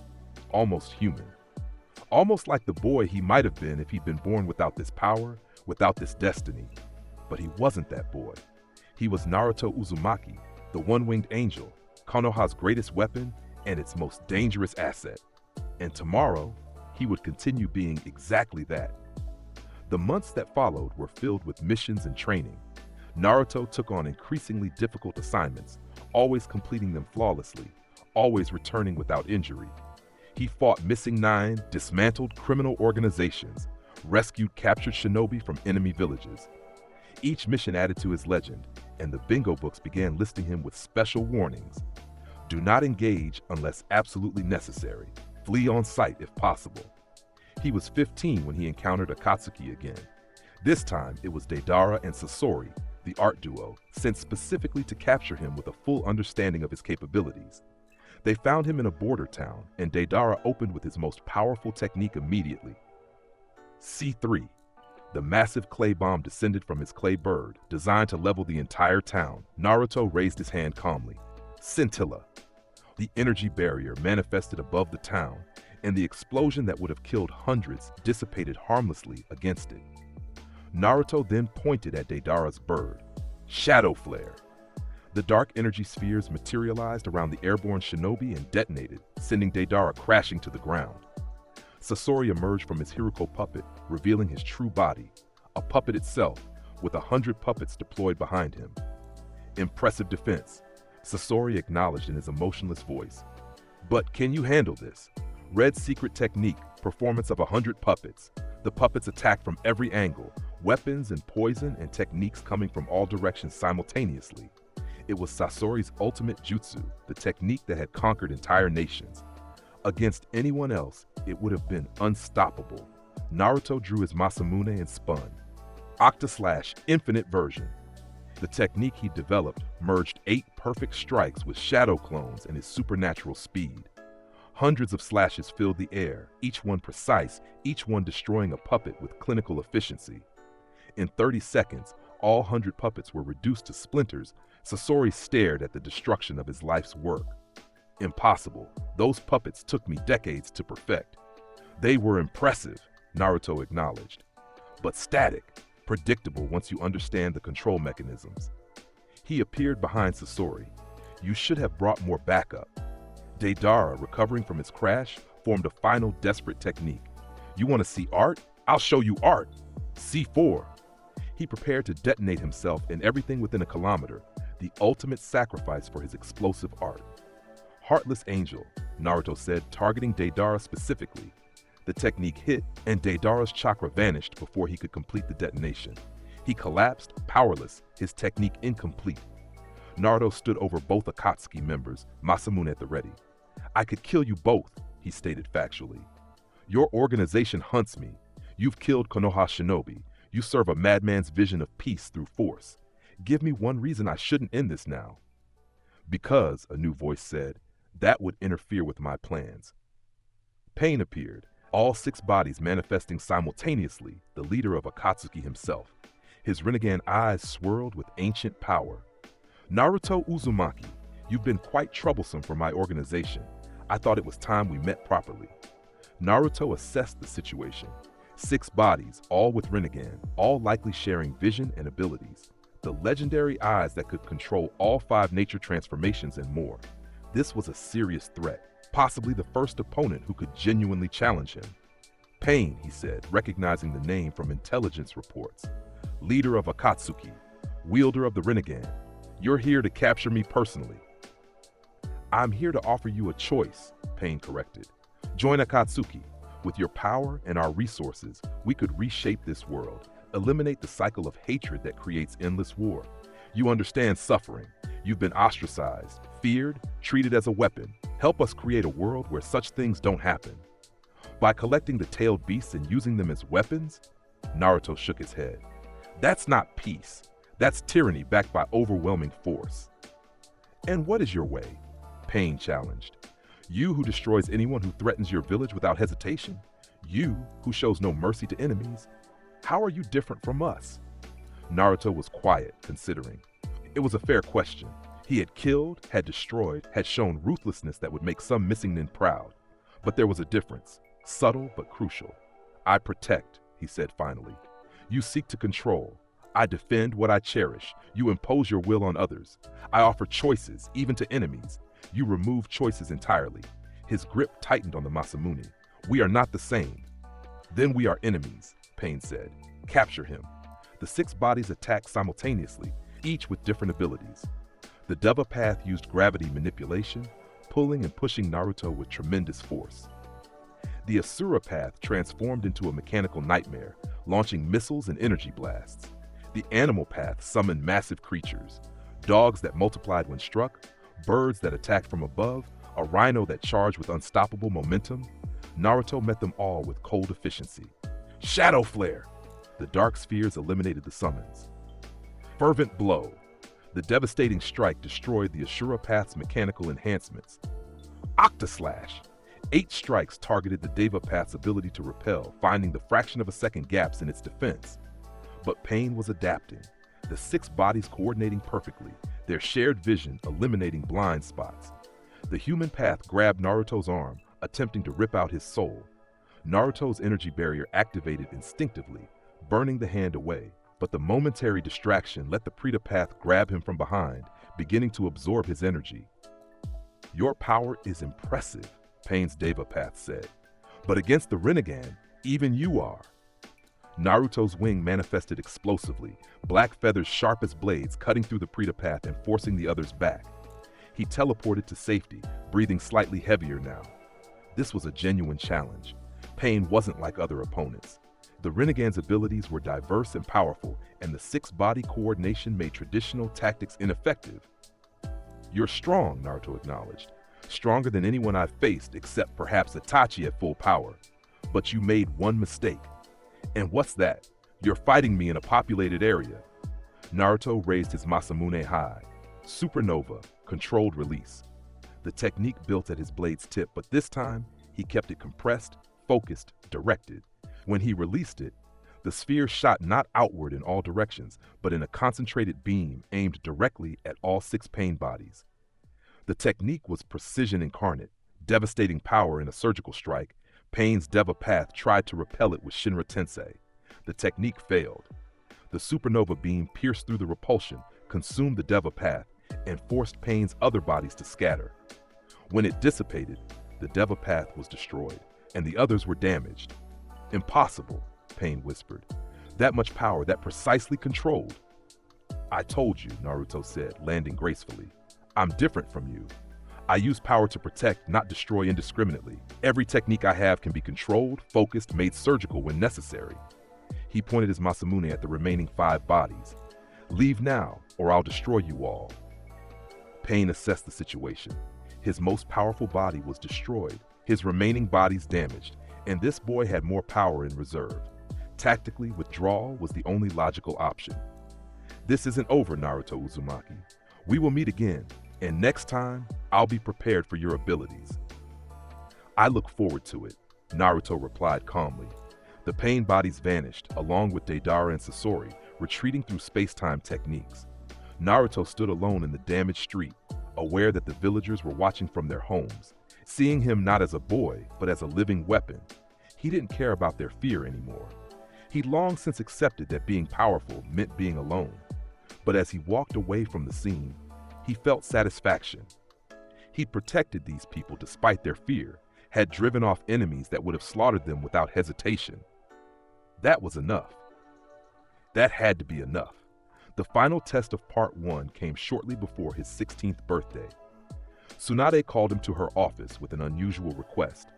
almost human. Almost like the boy he might have been if he'd been born without this power, without this destiny. But he wasn't that boy. He was Naruto Uzumaki, the one-winged angel, Konoha's greatest weapon and its most dangerous asset. And tomorrow, he would continue being exactly that. The months that followed were filled with missions and training. Naruto took on increasingly difficult assignments, always completing them flawlessly, always returning without injury. He fought Missing Nine, dismantled criminal organizations, rescued captured shinobi from enemy villages. Each mission added to his legend, and the bingo books began listing him with special warnings. Do not engage unless absolutely necessary. Flee on sight if possible. He was 15 when he encountered Akatsuki again. This time, it was Deidara and Sasori, the art duo, sent specifically to capture him with a full understanding of his capabilities. They found him in a border town, and Deidara opened with his most powerful technique immediately. C3. The massive clay bomb descended from his clay bird, designed to level the entire town. Naruto raised his hand calmly. Scintilla. The energy barrier manifested above the town, and the explosion that would have killed hundreds dissipated harmlessly against it. Naruto then pointed at Deidara's bird. Shadow Flare. The dark energy spheres materialized around the airborne shinobi and detonated, sending Deidara crashing to the ground. Sasori emerged from his Hiruko puppet, revealing his true body, a puppet itself, with 100 puppets deployed behind him. Impressive defense, Sasori acknowledged in his emotionless voice. But can you handle this? Red secret technique, performance of 100 puppets. The puppets attack from every angle, weapons and poison and techniques coming from all directions simultaneously. It was Sasori's ultimate jutsu, the technique that had conquered entire nations. Against anyone else, it would have been unstoppable. Naruto drew his Masamune and spun. Octaslash Infinite Version. The technique he developed merged 8 perfect strikes with shadow clones and his supernatural speed. Hundreds of slashes filled the air, each one precise, each one destroying a puppet with clinical efficiency. In 30 seconds, all 100 puppets were reduced to splinters. Sasori stared at the destruction of his life's work. Impossible. Those puppets took me decades to perfect. They were impressive, Naruto acknowledged. But static, predictable once you understand the control mechanisms. He appeared behind Sasori. You should have brought more backup. Deidara, recovering from his crash, formed a final desperate technique. You want to see art? I'll show you art. C4. He prepared to detonate himself and everything within a kilometer, the ultimate sacrifice for his explosive art. Heartless Angel, Naruto said, targeting Deidara specifically. The technique hit, and Deidara's chakra vanished before he could complete the detonation. He collapsed, powerless, his technique incomplete. Naruto stood over both Akatsuki members, Masamune at the ready. I could kill you both, he stated factually. Your organization hunts me. You've killed Konoha Shinobi. You serve a madman's vision of peace through force. Give me one reason I shouldn't end this now. Because, a new voice said, that would interfere with my plans. Pain appeared, all 6 bodies manifesting simultaneously, the leader of Akatsuki himself. His Rinnegan eyes swirled with ancient power. Naruto Uzumaki, you've been quite troublesome for my organization. I thought it was time we met properly. Naruto assessed the situation. 6 bodies, all with Rinnegan, all likely sharing vision and abilities. The legendary eyes that could control all 5 nature transformations and more. This was a serious threat, possibly the first opponent who could genuinely challenge him. Pain, he said, recognizing the name from intelligence reports. Leader of Akatsuki, wielder of the Rinnegan. You're here to capture me personally. I'm here to offer you a choice, Pain corrected. Join Akatsuki. With your power and our resources, we could reshape this world, eliminate the cycle of hatred that creates endless war. You understand suffering. You've been ostracized, feared, treated as a weapon. Help us create a world where such things don't happen. By collecting the tailed beasts and using them as weapons? Naruto shook his head. That's not peace. That's tyranny backed by overwhelming force. And what is your way? Pain challenged. You who destroys anyone who threatens your village without hesitation? You who shows no mercy to enemies? How are you different from us? Naruto was quiet, considering. It was a fair question. He had killed, had destroyed, had shown ruthlessness that would make some missing nin proud. But there was a difference, subtle but crucial. I protect, he said finally. You seek to control. I defend what I cherish. You impose your will on others. I offer choices, even to enemies. You remove choices entirely. His grip tightened on the Masamune. We are not the same. Then we are enemies, Pain said. Capture him. The 6 bodies attacked simultaneously, each with different abilities. The Deva path used gravity manipulation, pulling and pushing Naruto with tremendous force. The Asura path transformed into a mechanical nightmare, launching missiles and energy blasts. The animal path summoned massive creatures, dogs that multiplied when struck, birds that attacked from above, a rhino that charged with unstoppable momentum. Naruto met them all with cold efficiency. Shadow Flare! The dark spheres eliminated the summons. Fervent Blow! The devastating strike destroyed the Ashura Path's mechanical enhancements. Octaslash! 8 strikes targeted the Deva Path's ability to repel, finding the fraction of a second gaps in its defense. But Pain was adapting, the 6 bodies coordinating perfectly, their shared vision eliminating blind spots. The human path grabbed Naruto's arm, attempting to rip out his soul. Naruto's energy barrier activated instinctively, burning the hand away, but the momentary distraction let the Preta path grab him from behind, beginning to absorb his energy. Your power is impressive, Pain's Deva path said, but against the Rinnegan, even you are. Naruto's wing manifested explosively, black feathers sharp as blades cutting through the Preta path and forcing the others back. He teleported to safety, breathing slightly heavier now. This was a genuine challenge. Pain wasn't like other opponents. The Rinnegan's abilities were diverse and powerful, and the 6-body coordination made traditional tactics ineffective. You're strong, Naruto acknowledged. Stronger than anyone I've faced except perhaps Itachi at full power. But you made one mistake. And what's that? You're fighting me in a populated area. Naruto raised his Masamune high. Supernova, controlled release. The technique built at his blade's tip, but this time, he kept it compressed, focused, directed. When he released it, the sphere shot not outward in all directions, but in a concentrated beam aimed directly at all 6 pain bodies. The technique was precision incarnate, devastating power in a surgical strike. Pain's Deva Path tried to repel it with Shinra Tensei. The technique failed. The supernova beam pierced through the repulsion, consumed the Deva Path, and forced Pain's other bodies to scatter. When it dissipated, the Deva Path was destroyed, and the others were damaged. Impossible, Pain whispered. That much power, that precisely controlled. I told you, Naruto said, landing gracefully. I'm different from you. I use power to protect, not destroy indiscriminately. Every technique I have can be controlled, focused, made surgical when necessary. He pointed his Masamune at the remaining 5 bodies. Leave now, or I'll destroy you all. Pain assessed the situation. His most powerful body was destroyed, his remaining bodies damaged, and this boy had more power in reserve. Tactically, withdrawal was the only logical option. This isn't over, Naruto Uzumaki. We will meet again, and next time, I'll be prepared for your abilities. I look forward to it, Naruto replied calmly. The pain bodies vanished, along with Deidara and Sasori, retreating through space-time techniques. Naruto stood alone in the damaged street, aware that the villagers were watching from their homes, seeing him not as a boy, but as a living weapon. He didn't care about their fear anymore. He'd long since accepted that being powerful meant being alone. But as he walked away from the scene, he felt satisfaction. He'd protected these people despite their fear, had driven off enemies that would have slaughtered them without hesitation. That was enough. That had to be enough. The final test of Part 1 came shortly before his 16th birthday. Tsunade called him to her office with an unusual request.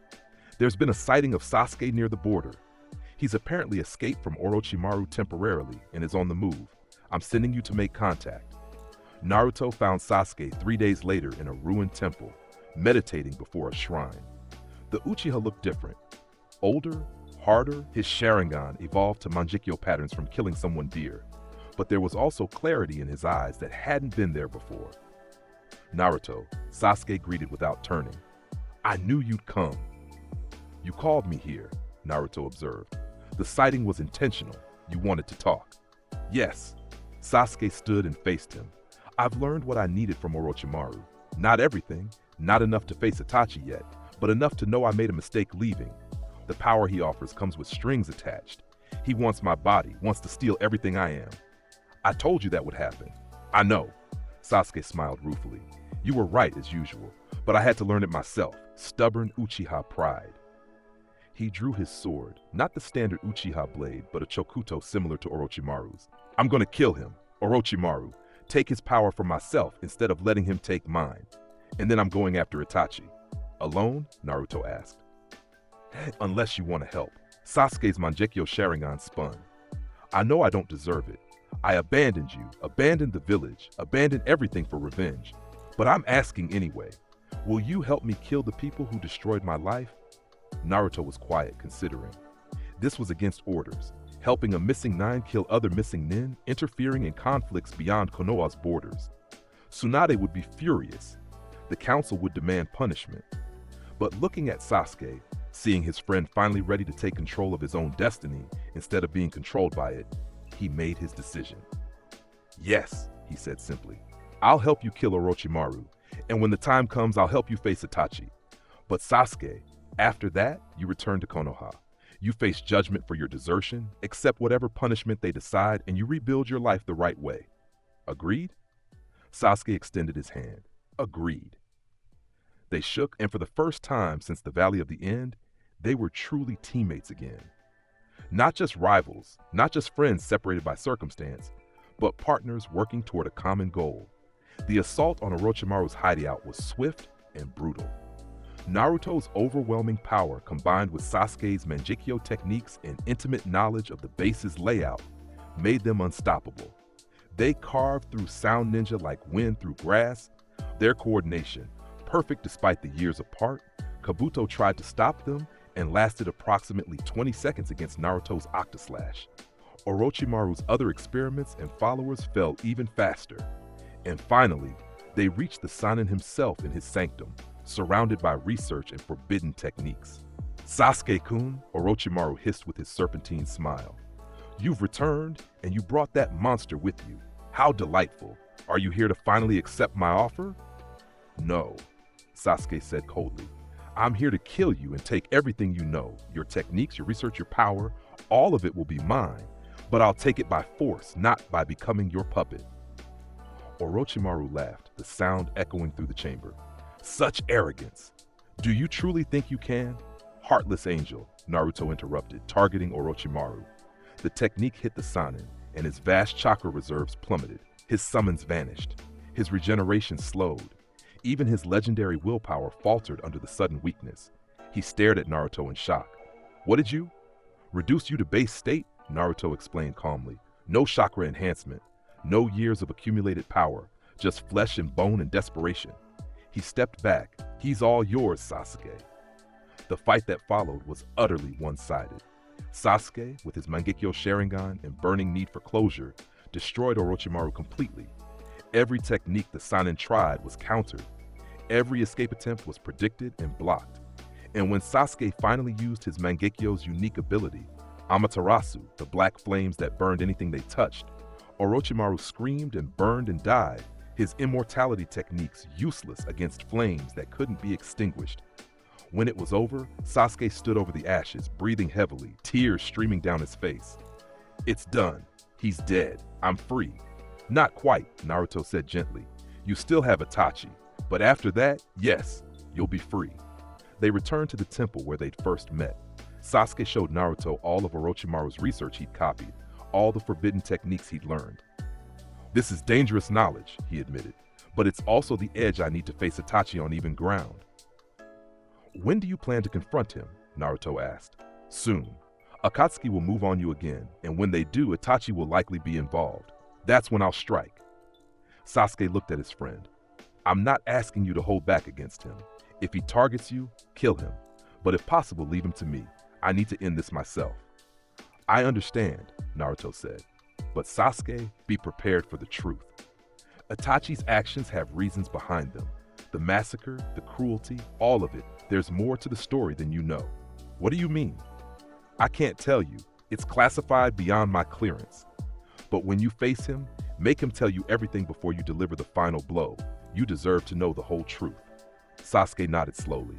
There's been a sighting of Sasuke near the border. He's apparently escaped from Orochimaru temporarily and is on the move. I'm sending you to make contact. Naruto found Sasuke 3 days later in a ruined temple, meditating before a shrine. The Uchiha looked different. Older, harder, his Sharingan evolved to Manjikyo patterns from killing someone dear. But there was also clarity in his eyes that hadn't been there before. Naruto, Sasuke greeted without turning. I knew you'd come. You called me here, Naruto observed. The sighting was intentional. You wanted to talk. Yes. Sasuke stood and faced him. I've learned what I needed from Orochimaru. Not everything, not enough to face Itachi yet, but enough to know I made a mistake leaving. The power he offers comes with strings attached. He wants my body, wants to steal everything I am. I told you that would happen. I know. Sasuke smiled ruefully. You were right as usual, but I had to learn it myself. Stubborn Uchiha pride. He drew his sword, not the standard Uchiha blade, but a chokuto similar to Orochimaru's. I'm gonna kill him, Orochimaru, take his power for myself instead of letting him take mine. And then I'm going after Itachi. Alone? Naruto asked. Unless you want to help. Sasuke's Manjekyo Sharingan spun. I know I don't deserve it. I abandoned you, abandoned the village, abandoned everything for revenge. But I'm asking anyway. Will you help me kill the people who destroyed my life? Naruto was quiet, considering. This was against orders. Helping a missing 9 kill other missing nin, interfering in conflicts beyond Konoha's borders. Tsunade would be furious. The council would demand punishment. But looking at Sasuke, seeing his friend finally ready to take control of his own destiny instead of being controlled by it, he made his decision. Yes, he said simply. I'll help you kill Orochimaru, and when the time comes, I'll help you face Itachi. But Sasuke, after that, you return to Konoha. You face judgment for your desertion, accept whatever punishment they decide, and you rebuild your life the right way. Agreed? Sasuke extended his hand. Agreed. They shook, and for the first time since the Valley of the End, they were truly teammates again. Not just rivals, not just friends separated by circumstance, but partners working toward a common goal. The assault on Orochimaru's hideout was swift and brutal. Naruto's overwhelming power combined with Sasuke's Manjikyo techniques and intimate knowledge of the base's layout made them unstoppable. They carved through sound ninja like wind through grass. Their coordination, perfect despite the years apart, Kabuto tried to stop them and lasted approximately 20 seconds against Naruto's Octaslash. Orochimaru's other experiments and followers fell even faster. And finally, They reached the Sannin himself in his sanctum, surrounded by research and forbidden techniques. "Sasuke-kun," Orochimaru hissed with his serpentine smile. "You've returned, and you brought that monster with you. How delightful. Are you here to finally accept my offer?" "No," Sasuke said coldly. "I'm here to kill you and take everything you know, your techniques, your research, your power. All of it will be mine, but I'll take it by force, not by becoming your puppet." Orochimaru laughed, the sound echoing through the chamber. "Such arrogance! Do you truly think you can?" "Heartless angel," Naruto interrupted, targeting Orochimaru. The technique hit the Sannin, and his vast chakra reserves plummeted. His summons vanished. His regeneration slowed. Even his legendary willpower faltered under the sudden weakness. He stared at Naruto in shock. "What did you?" "Reduce you to base state," Naruto explained calmly. "No chakra enhancement. No years of accumulated power. Just flesh and bone and desperation." He stepped back. "He's all yours, Sasuke." The fight that followed was utterly one-sided. Sasuke, with his Mangekyo Sharingan and burning need for closure, destroyed Orochimaru completely. Every technique the Sannin tried was countered. Every escape attempt was predicted and blocked. And when Sasuke finally used his Mangekyo's unique ability, Amaterasu, the black flames that burned anything they touched, Orochimaru screamed and burned and died, his immortality techniques useless against flames that couldn't be extinguished. When it was over, Sasuke stood over the ashes, breathing heavily, tears streaming down his face. "It's done. He's dead. I'm free." "Not quite," Naruto said gently. "You still have Itachi, but after that, yes, you'll be free." They returned to the temple where they'd first met. Sasuke showed Naruto all of Orochimaru's research he'd copied, all the forbidden techniques he'd learned. "This is dangerous knowledge," he admitted, "but it's also the edge I need to face Itachi on even ground." "When do you plan to confront him?" Naruto asked. "Soon. Akatsuki will move on you again, and when they do, Itachi will likely be involved. That's when I'll strike." Sasuke looked at his friend. "I'm not asking you to hold back against him. If he targets you, kill him. But if possible, leave him to me. I need to end this myself." "I understand," Naruto said. "But Sasuke, be prepared for the truth. Itachi's actions have reasons behind them. The massacre, the cruelty, all of it. There's more to the story than you know." "What do you mean?" "I can't tell you. It's classified beyond my clearance. But when you face him, make him tell you everything before you deliver the final blow. You deserve to know the whole truth." Sasuke nodded slowly.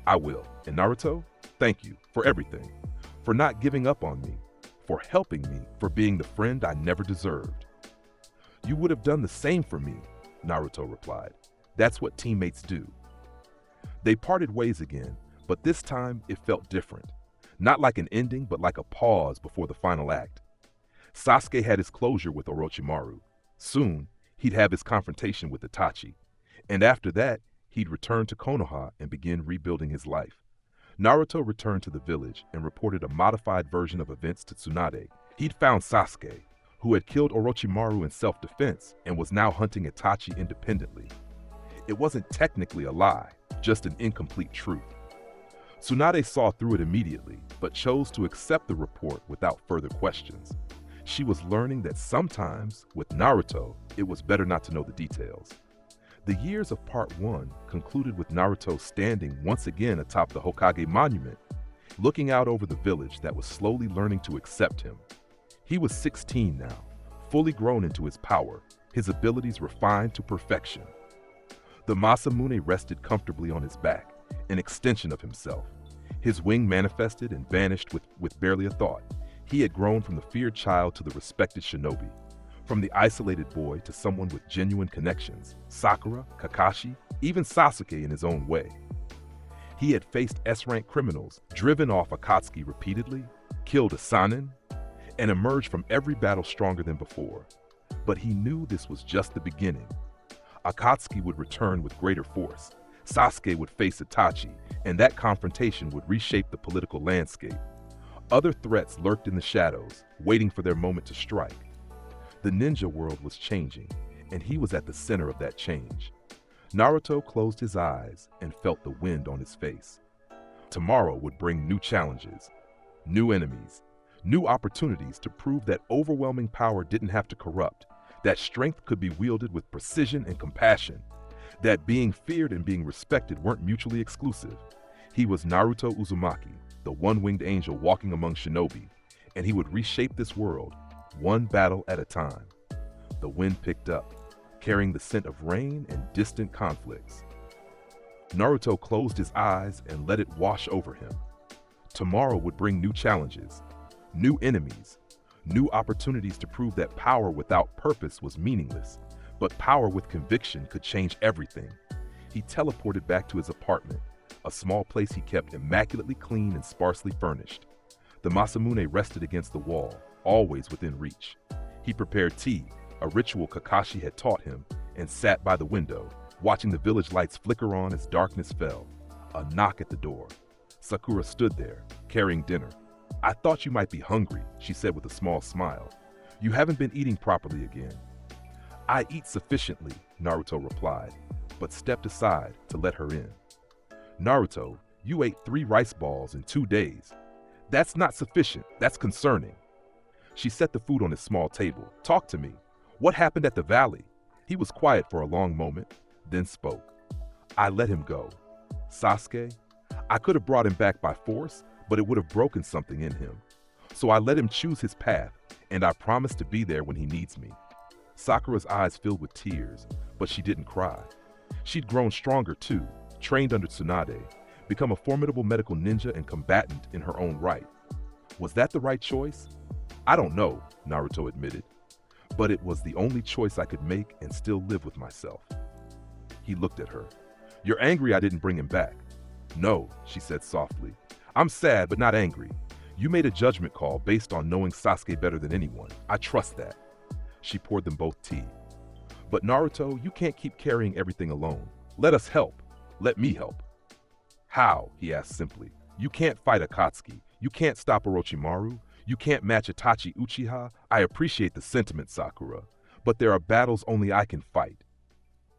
"I will. And Naruto, thank you for everything. For not giving up on me. For helping me. For being the friend I never deserved." "You would have done the same for me," Naruto replied. "That's what teammates do." They parted ways again, but this time it felt different. Not like an ending, but like a pause before the final act. Sasuke had his closure with Orochimaru. Soon, he'd have his confrontation with Itachi. And after that, he'd return to Konoha and begin rebuilding his life. Naruto returned to the village and reported a modified version of events to Tsunade. He'd found Sasuke, who had killed Orochimaru in self-defense and was now hunting Itachi independently. It wasn't technically a lie, just an incomplete truth. Tsunade saw through it immediately, but chose to accept the report without further questions. She was learning that sometimes, with Naruto, it was better not to know the details. The years of Part 1 concluded with Naruto standing once again atop the Hokage monument, looking out over the village that was slowly learning to accept him. He was 16 now, fully grown into his power, his abilities refined to perfection. The Masamune rested comfortably on his back, an extension of himself. His wing manifested and vanished with barely a thought. He had grown from the feared child to the respected shinobi, from the isolated boy to someone with genuine connections, Sakura, Kakashi, even Sasuke in his own way. He had faced S-rank criminals, driven off Akatsuki repeatedly, killed a Sannin, and emerged from every battle stronger than before. But he knew this was just the beginning. Akatsuki would return with greater force. Sasuke would face Itachi, and that confrontation would reshape the political landscape. Other threats lurked in the shadows, waiting for their moment to strike. The ninja world was changing, and he was at the center of that change. Naruto closed his eyes and felt the wind on his face. Tomorrow would bring new challenges, new enemies, new opportunities to prove that overwhelming power didn't have to corrupt, That strength could be wielded with precision and compassion. That being feared and being respected weren't mutually exclusive. He was Naruto Uzumaki, the one-winged angel walking among shinobi, and he would reshape this world, one battle at a time. The wind picked up, carrying the scent of rain and distant conflicts. Naruto closed his eyes and let it wash over him. Tomorrow would bring new challenges, new enemies, new opportunities to prove that power without purpose was meaningless, but power with conviction could change everything. He teleported back to his apartment, a small place he kept immaculately clean and sparsely furnished. The Masamune rested against the wall, always within reach. He prepared tea, a ritual Kakashi had taught him, and sat by the window, watching the village lights flicker on as darkness fell. A knock at the door. Sakura stood there, carrying dinner. "I thought you might be hungry," she said with a small smile. "You haven't been eating properly again." "I eat sufficiently," Naruto replied, but stepped aside to let her in. "Naruto, you ate 3 rice balls in 2 days. That's not sufficient, that's concerning." She set the food on his small table. "Talk to me. What happened at the valley?" He was quiet for a long moment, then spoke. "I let him go. Sasuke, I could have brought him back by force, but it would have broken something in him. So I let him choose his path, and I promised to be there when he needs me." Sakura's eyes filled with tears, but she didn't cry. She'd grown stronger too, trained under Tsunade, become a formidable medical ninja and combatant in her own right. Was that the right choice? "I don't know," Naruto admitted, "but it was the only choice I could make and still live with myself." He looked at her. "You're angry I didn't bring him back." "No," she said softly. "I'm sad but not angry. You made a judgment call based on knowing Sasuke better than anyone. I trust that." She poured them both tea. "But Naruto, you can't keep carrying everything alone. Let us help. Let me help." "How?" he asked simply. "You can't fight Akatsuki. You can't stop Orochimaru. You can't match Itachi Uchiha. I appreciate the sentiment, Sakura, but there are battles only I can fight."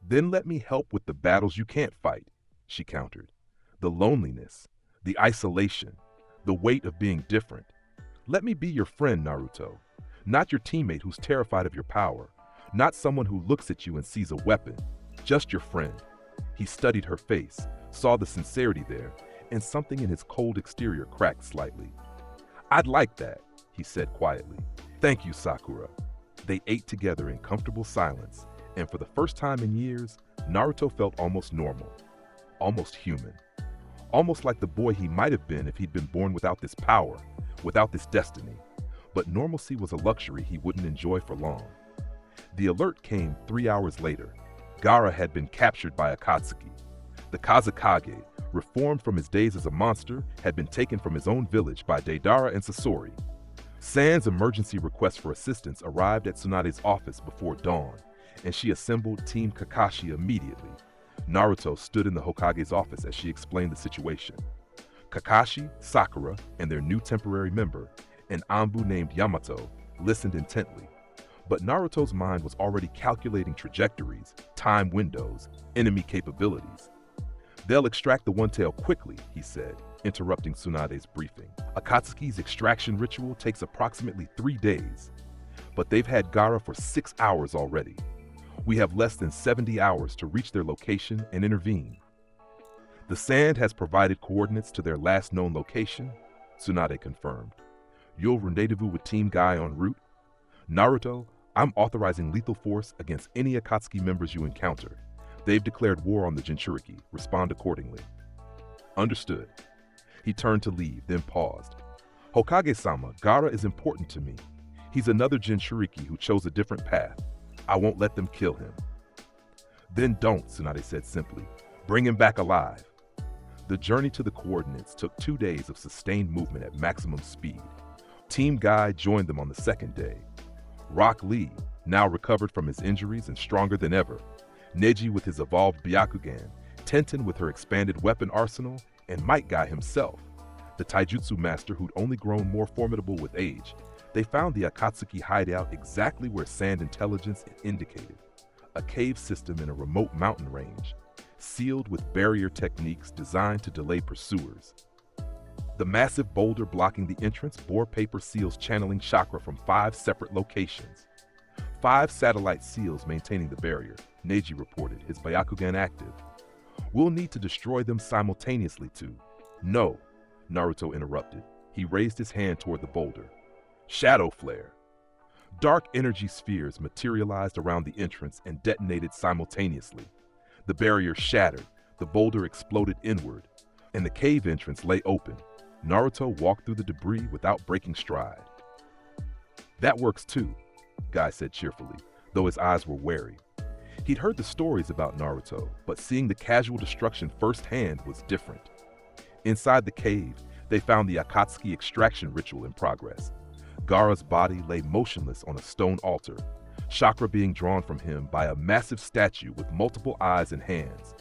"Then let me help with the battles you can't fight," she countered. "The loneliness, the isolation, the weight of being different. Let me be your friend, Naruto. Not your teammate who's terrified of your power. Not someone who looks at you and sees a weapon. Just your friend." He studied her face, saw the sincerity there, and something in his cold exterior cracked slightly. "I'd like that," he said quietly. "Thank you, Sakura." They ate together in comfortable silence, and for the first time in years, Naruto felt almost normal, almost human. Almost like the boy he might have been if he'd been born without this power, without this destiny. But normalcy was a luxury he wouldn't enjoy for long. The alert came 3 hours later. Gaara had been captured by Akatsuki. The Kazekage, reformed from his days as a monster, had been taken from his own village by Deidara and Sasori. San's emergency request for assistance arrived at Tsunade's office before dawn, and she assembled Team Kakashi immediately. Naruto stood in the Hokage's office as she explained the situation. Kakashi, Sakura, and their new temporary member, an Anbu named Yamato, listened intently. But Naruto's mind was already calculating trajectories, time windows, enemy capabilities. "They'll extract the One Tail quickly," he said, interrupting Tsunade's briefing. "Akatsuki's extraction ritual takes approximately 3 days, but they've had Gaara for 6 hours already. We have less than 70 hours to reach their location and intervene." "The Sand has provided coordinates to their last known location," Tsunade confirmed. "You'll rendezvous with Team Guy en route. Naruto, I'm authorizing lethal force against any Akatsuki members you encounter. They've declared war on the Jinchuriki. Respond accordingly." "Understood." He turned to leave, then paused. "Hokage-sama, Gaara is important to me. He's another Jinchuriki who chose a different path. I won't let them kill him." "Then don't," Tsunade said simply. "Bring him back alive." The journey to the coordinates took 2 days of sustained movement at maximum speed. Team Guy joined them on the second day. Rock Lee, now recovered from his injuries and stronger than ever, Neji with his evolved Byakugan, Tenten with her expanded weapon arsenal, and Might Guy himself, the taijutsu master who'd only grown more formidable with age. They found the Akatsuki hideout exactly where Sand Intelligence indicated, a cave system in a remote mountain range, sealed with barrier techniques designed to delay pursuers. The massive boulder blocking the entrance bore paper seals channeling chakra from 5 separate locations. 5 satellite seals maintaining the barrier, Neji reported, his Byakugan active. We'll need to destroy them simultaneously too. No, Naruto interrupted. He raised his hand toward the boulder. Shadow flare. Dark energy spheres materialized around the entrance and detonated simultaneously. The barrier shattered, the boulder exploded inward, and the cave entrance lay open. Naruto walked through the debris without breaking stride. That works too, Guy said cheerfully, though his eyes were wary. He'd heard the stories about Naruto, but seeing the casual destruction firsthand was different. Inside the cave, they found the Akatsuki extraction ritual in progress. Gaara's body lay motionless on a stone altar, chakra being drawn from him by a massive statue with multiple eyes and hands.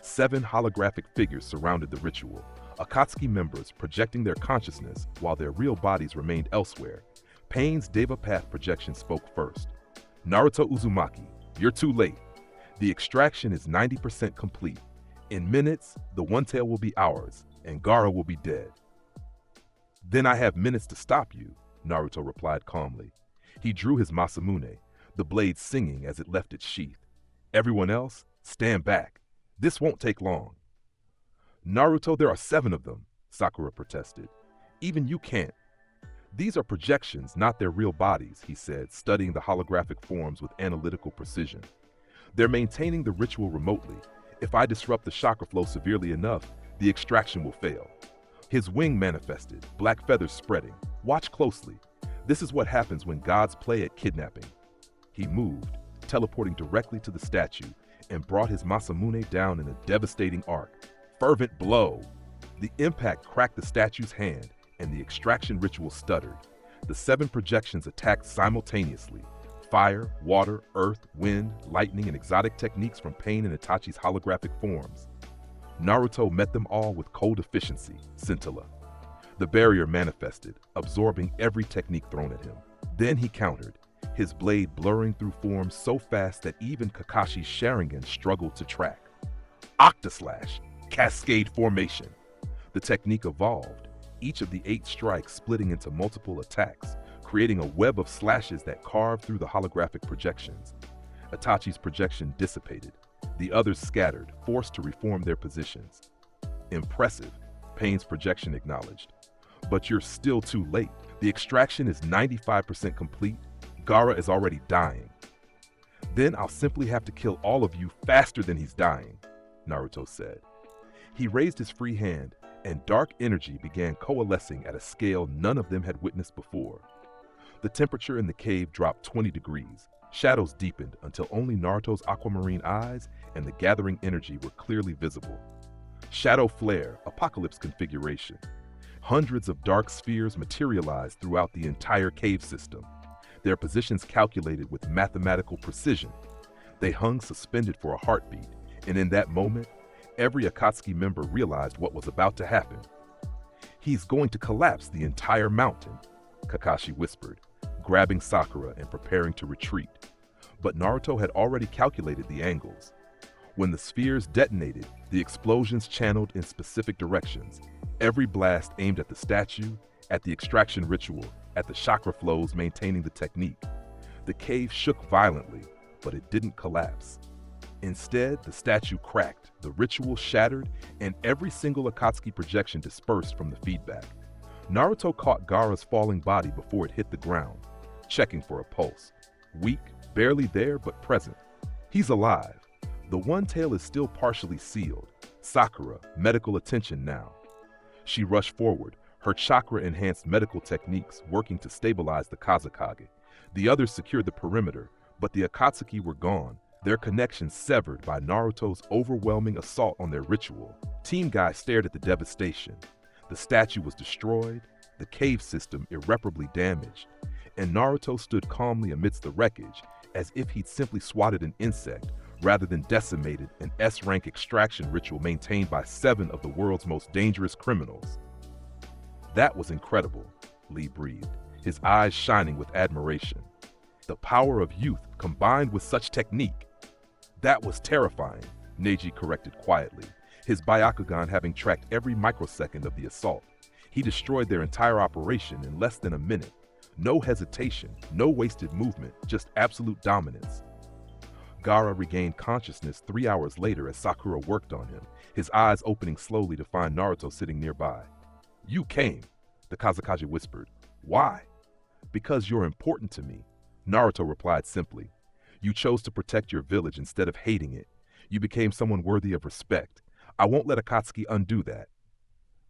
7 holographic figures surrounded the ritual, Akatsuki members projecting their consciousness while their real bodies remained elsewhere. Pain's Devapath projection spoke first. Naruto Uzumaki, you're too late. The extraction is 90% complete. In minutes, the One Tail will be ours, and Gaara will be dead. Then I have minutes to stop you, Naruto replied calmly. He drew his Masamune, the blade singing as it left its sheath. Everyone else, stand back. This won't take long. Naruto, there are 7 of them, Sakura protested. Even you can't. These are projections, not their real bodies, he said, studying the holographic forms with analytical precision. They're maintaining the ritual remotely. If I disrupt the chakra flow severely enough, the extraction will fail. His wing manifested, black feathers spreading. Watch closely. This is what happens when gods play at kidnapping. He moved, teleporting directly to the statue, and brought his Masamune down in a devastating arc. Fervent blow. The impact cracked the statue's hand, and the extraction ritual stuttered. The 7 projections attacked simultaneously. Fire, water, earth, wind, lightning, and exotic techniques from Pain and Itachi's holographic forms. Naruto met them all with cold efficiency, scintilla. The barrier manifested, absorbing every technique thrown at him. Then he countered, his blade blurring through forms so fast that even Kakashi's Sharingan struggled to track. Octaslash, cascade formation. The technique evolved, each of the 8 strikes splitting into multiple attacks, creating a web of slashes that carved through the holographic projections. Itachi's projection dissipated. The others scattered, forced to reform their positions. Impressive, Pain's projection acknowledged. But you're still too late. The extraction is 95% complete. Gaara is already dying. Then I'll simply have to kill all of you faster than he's dying, Naruto said. He raised his free hand, and dark energy began coalescing at a scale none of them had witnessed before. The temperature in the cave dropped 20 degrees. Shadows deepened until only Naruto's aquamarine eyes and the gathering energy were clearly visible. Shadow flare, apocalypse configuration. Hundreds of dark spheres materialized throughout the entire cave system, their positions calculated with mathematical precision. They hung suspended for a heartbeat, and in that moment, every Akatsuki member realized what was about to happen. He's going to collapse the entire mountain, Kakashi whispered, grabbing Sakura and preparing to retreat. But Naruto had already calculated the angles. When the spheres detonated, the explosions channeled in specific directions. Every blast aimed at the statue, at the extraction ritual, at the chakra flows maintaining the technique. The cave shook violently, but it didn't collapse. Instead, the statue cracked, the ritual shattered, and every single Akatsuki projection dispersed from the feedback. Naruto caught Gaara's falling body before it hit the ground, checking for a pulse. Weak, barely there, but present. He's alive. The One Tail is still partially sealed. Sakura, medical attention now. She rushed forward, her chakra-enhanced medical techniques working to stabilize the Kazekage. The others secured the perimeter, but the Akatsuki were gone, their connection severed by Naruto's overwhelming assault on their ritual. Team Guy stared at the devastation. The statue was destroyed, the cave system irreparably damaged, and Naruto stood calmly amidst the wreckage, as if he'd simply swatted an insect rather than decimated an S-rank extraction ritual maintained by 7 of the world's most dangerous criminals. That was incredible, Lee breathed, his eyes shining with admiration. The power of youth combined with such technique. That was terrifying, Neji corrected quietly, his Byakugan having tracked every microsecond of the assault. He destroyed their entire operation in less than a minute. No hesitation, no wasted movement, just absolute dominance. Gaara regained consciousness 3 hours later as Sakura worked on him, his eyes opening slowly to find Naruto sitting nearby. "You came," the Kazekage whispered. "Why?" "Because you're important to me," Naruto replied simply. "You chose to protect your village instead of hating it. You became someone worthy of respect. I won't let Akatsuki undo that."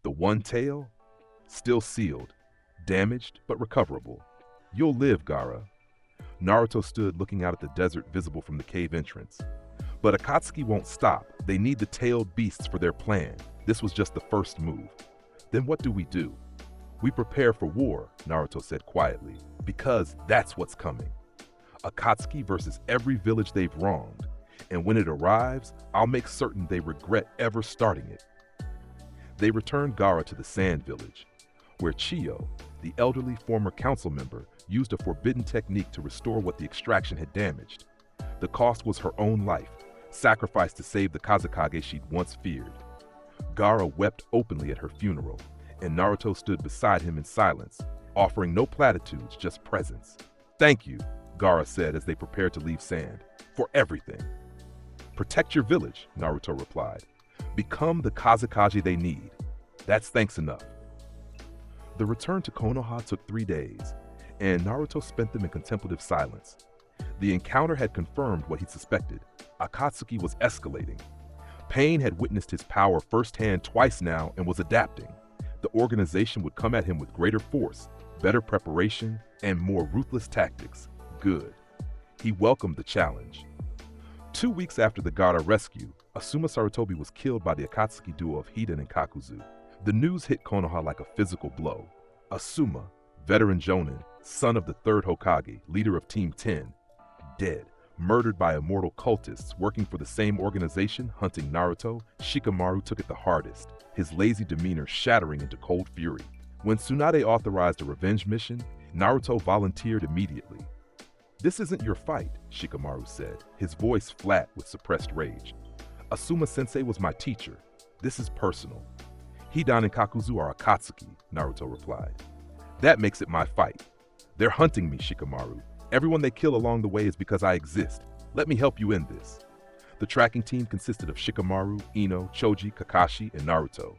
The one tail? Still sealed, damaged but recoverable. "You'll live, Gaara." Naruto stood looking out at the desert visible from the cave entrance. But Akatsuki won't stop. They need the tailed beasts for their plan. This was just the first move. "Then what do? We prepare for war," Naruto said quietly, "because that's what's coming. Akatsuki versus every village they've wronged. And when it arrives, I'll make certain they regret ever starting it." They returned Gaara to the Sand Village, where Chiyo, the elderly former council member, used a forbidden technique to restore what the extraction had damaged. The cost was her own life, sacrificed to save the Kazekage she'd once feared. Gaara wept openly at her funeral, and Naruto stood beside him in silence, offering no platitudes, just presence. "Thank you," Gaara said as they prepared to leave Sand, "for everything." "Protect your village," Naruto replied. "Become the Kazekage they need. That's thanks enough." The return to Konoha took 3 days, and Naruto spent them in contemplative silence. The encounter had confirmed what he'd suspected. Akatsuki was escalating. Pain had witnessed his power firsthand twice now and was adapting. The organization would come at him with greater force, better preparation, and more ruthless tactics. Good. He welcomed the challenge. 2 weeks after the Gaara rescue, Asuma Sarutobi was killed by the Akatsuki duo of Hidan and Kakuzu. The news hit Konoha like a physical blow. Asuma, veteran Jonin, son of the third Hokage, leader of Team 10, dead, murdered by immortal cultists working for the same organization hunting Naruto. Shikamaru took it the hardest, his lazy demeanor shattering into cold fury. When Tsunade authorized a revenge mission, Naruto volunteered immediately. "This isn't your fight," Shikamaru said, his voice flat with suppressed rage. "Asuma-sensei was my teacher. This is personal." "Hidan and Kakuzu are Akatsuki," Naruto replied. "That makes it my fight. They're hunting me, Shikamaru. Everyone they kill along the way is because I exist. Let me help you end this." The tracking team consisted of Shikamaru, Ino, Choji, Kakashi, and Naruto.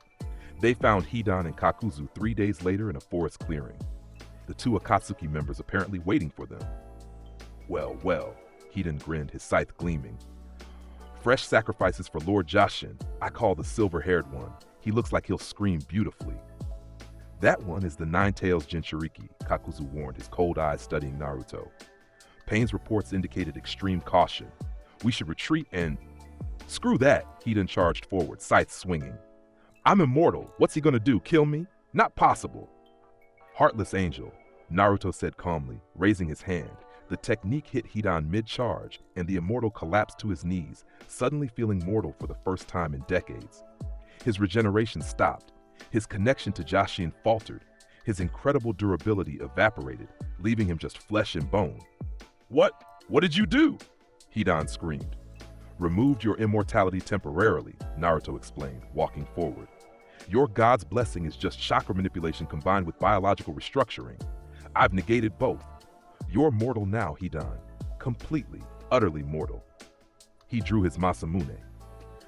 They found Hidan and Kakuzu 3 days later in a forest clearing. The 2 Akatsuki members apparently waiting for them. Well, Hidan grinned, his scythe gleaming. "Fresh sacrifices for Lord Jashin. I call the silver-haired one. He looks like he'll scream beautifully." "That one is the Nine-Tails Jinchuriki," Kakuzu warned, his cold eyes studying Naruto. Pain's reports indicated extreme caution. "We should retreat and—" "Screw that," Hidan charged forward, scythe swinging. "I'm immortal. What's he gonna do, kill me? Not possible." "Heartless angel," Naruto said calmly, raising his hand. The technique hit Hidan mid-charge, and the immortal collapsed to his knees, suddenly feeling mortal for the first time in decades. His regeneration stopped. His connection to Jashin faltered. His incredible durability evaporated, leaving him just flesh and bone. What did you do?" Hidan screamed. "Removed your immortality temporarily," Naruto explained, walking forward. "Your god's blessing is just chakra manipulation combined with biological restructuring. I've negated both. You're mortal now, Hidan. Completely, utterly mortal." He drew his Masamune.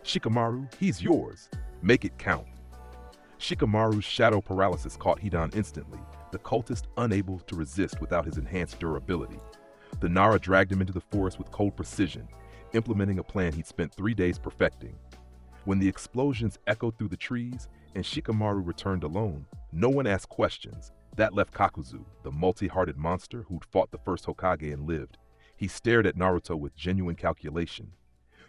"Shikamaru, he's yours. Make it count." Shikamaru's shadow paralysis caught Hidan instantly, the cultist unable to resist without his enhanced durability. The Nara dragged him into the forest with cold precision, implementing a plan he'd spent 3 days perfecting. When the explosions echoed through the trees and Shikamaru returned alone, no one asked questions. That left Kakuzu, the multi-hearted monster who'd fought the first Hokage and lived. He stared at Naruto with genuine calculation.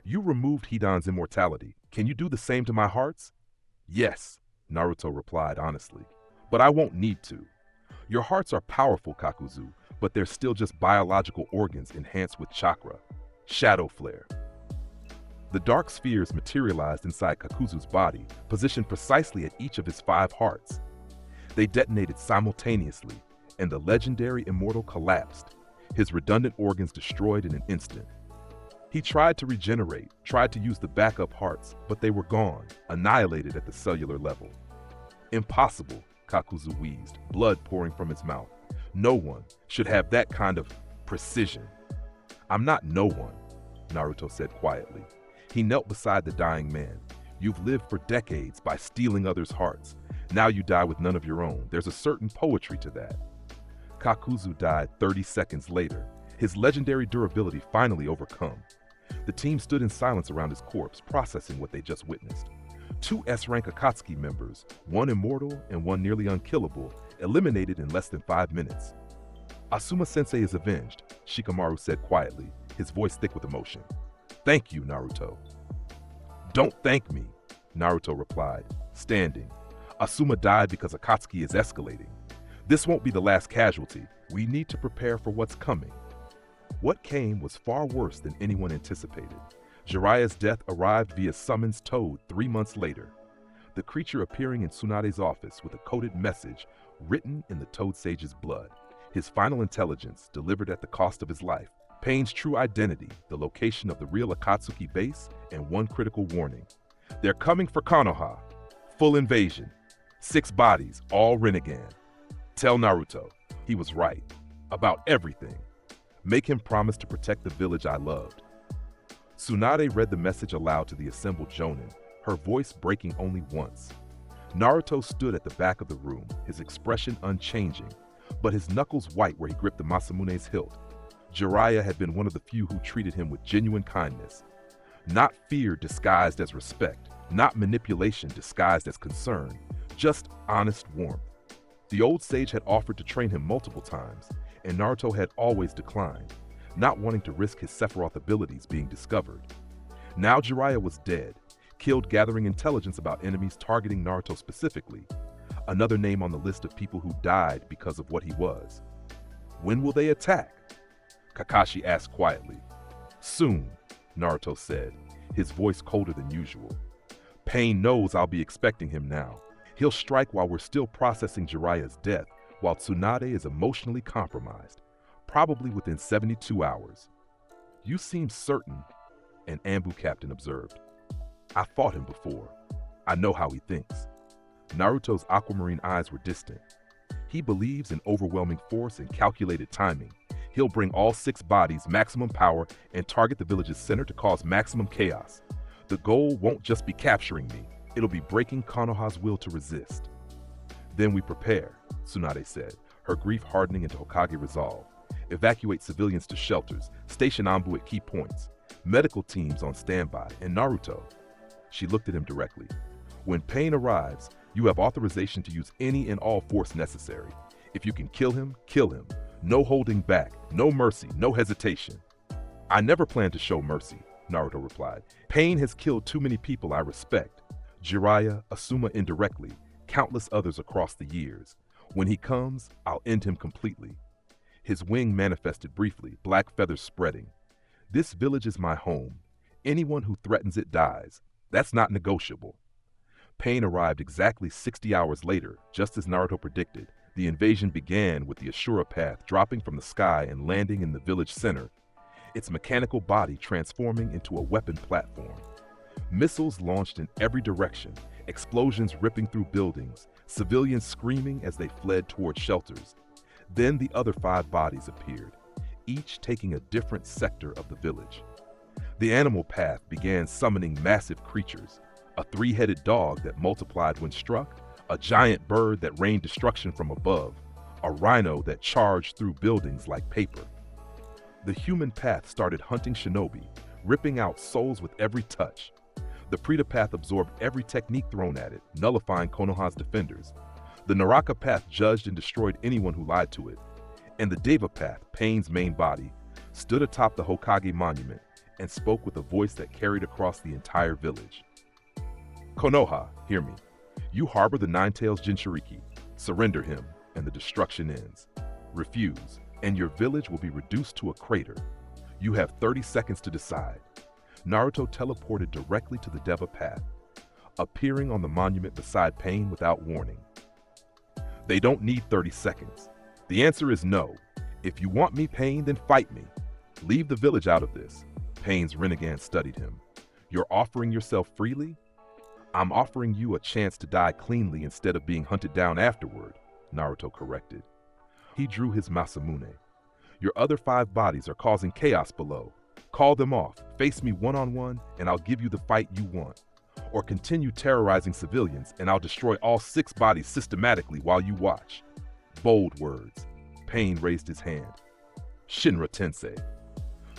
"You removed Hidan's immortality. Can you do the same to my hearts?" "Yes," Naruto replied honestly. "But I won't need to. Your hearts are powerful, Kakuzu, but they're still just biological organs enhanced with chakra. Shadow flare." The dark spheres materialized inside Kakuzu's body, positioned precisely at each of his 5 hearts. They detonated simultaneously, and the legendary immortal collapsed, his redundant organs destroyed in an instant. He tried to regenerate, tried to use the backup hearts, but they were gone, annihilated at the cellular level. "Impossible," Kakuzu wheezed, blood pouring from his mouth. No one should have that kind of precision. I'm not no one, Naruto said quietly. He knelt beside the dying man. You've lived for decades by stealing others' hearts. Now you die with none of your own. There's a certain poetry to that. Kakuzu died 30 seconds later, his legendary durability finally overcome. The team stood in silence around his corpse, processing what they just witnessed. 2 S-rank Akatsuki members, one immortal and one nearly unkillable, eliminated in less than 5 minutes. Asuma-sensei is avenged, Shikamaru said quietly, his voice thick with emotion. Thank you, Naruto. Don't thank me, Naruto replied, standing. Asuma died because Akatsuki is escalating. This won't be the last casualty. We need to prepare for what's coming. What came was far worse than anyone anticipated. Jiraiya's death arrived via summons Toad 3 months later. The creature appearing in Tsunade's office with a coded message written in the Toad Sage's blood. His final intelligence delivered at the cost of his life. Pain's true identity, the location of the real Akatsuki base, and one critical warning. They're coming for Konoha. Full invasion. 6 bodies, all Rinnegan. Tell Naruto, he was right. About everything. Make him promise to protect the village I loved. Tsunade read the message aloud to the assembled jonin, her voice breaking only once. Naruto stood at the back of the room, his expression unchanging, but his knuckles white where he gripped the Masamune's hilt. Jiraiya had been one of the few who treated him with genuine kindness. Not fear disguised as respect, not manipulation disguised as concern, just honest warmth. The old sage had offered to train him multiple times, and Naruto had always declined, not wanting to risk his Sephiroth abilities being discovered. Now Jiraiya was dead, killed gathering intelligence about enemies targeting Naruto specifically, another name on the list of people who died because of what he was. When will they attack? Kakashi asked quietly. Soon, Naruto said, his voice colder than usual. Pain knows I'll be expecting him now. He'll strike while we're still processing Jiraiya's death, while Tsunade is emotionally compromised, probably within 72 hours. You seem certain, an Anbu captain observed. I fought him before. I know how he thinks. Naruto's aquamarine eyes were distant. He believes in overwhelming force and calculated timing. He'll bring all 6 bodies maximum power and target the village's center to cause maximum chaos. The goal won't just be capturing me. It'll be breaking Konoha's will to resist. Then we prepare, Tsunade said, her grief hardening into Hokage resolve. Evacuate civilians to shelters, station Anbu at key points, medical teams on standby, and Naruto. She looked at him directly. When Pain arrives, you have authorization to use any and all force necessary. If you can kill him, kill him. No holding back, no mercy, no hesitation. I never plan to show mercy, Naruto replied. Pain has killed too many people I respect. Jiraiya, Asuma indirectly, countless others across the years. When he comes, I'll end him completely. His wing manifested briefly, black feathers spreading. This village is my home. Anyone who threatens it dies. That's not negotiable. Pain arrived exactly 60 hours later, just as Naruto predicted. The invasion began with the Ashura path dropping from the sky and landing in the village center, its mechanical body transforming into a weapon platform. Missiles launched in every direction, explosions ripping through buildings, civilians screaming as they fled toward shelters. Then the other 5 bodies appeared, each taking a different sector of the village. The animal path began summoning massive creatures, a 3-headed dog that multiplied when struck, a giant bird that rained destruction from above, a rhino that charged through buildings like paper. The human path started hunting Shinobi, ripping out souls with every touch. The Preta path absorbed every technique thrown at it, nullifying Konoha's defenders. The Naraka path judged and destroyed anyone who lied to it. And the Deva path, Pain's main body, stood atop the Hokage monument and spoke with a voice that carried across the entire village. Konoha, hear me. You harbor the Nine-Tails Jinchuriki. Surrender him, and the destruction ends. Refuse, and your village will be reduced to a crater. You have 30 seconds to decide. Naruto teleported directly to the Deva path, appearing on the monument beside Pain without warning. They don't need 30 seconds. The answer is no. If you want me, Pain, then fight me. Leave the village out of this. Pain's Rinnegan studied him. You're offering yourself freely? I'm offering you a chance to die cleanly instead of being hunted down afterward, Naruto corrected. He drew his Masamune. Your other 5 bodies are causing chaos below. Call them off, face me one-on-one, and I'll give you the fight you want. Or continue terrorizing civilians, and I'll destroy all 6 bodies systematically while you watch. Bold words. Pain raised his hand. Shinra Tensei.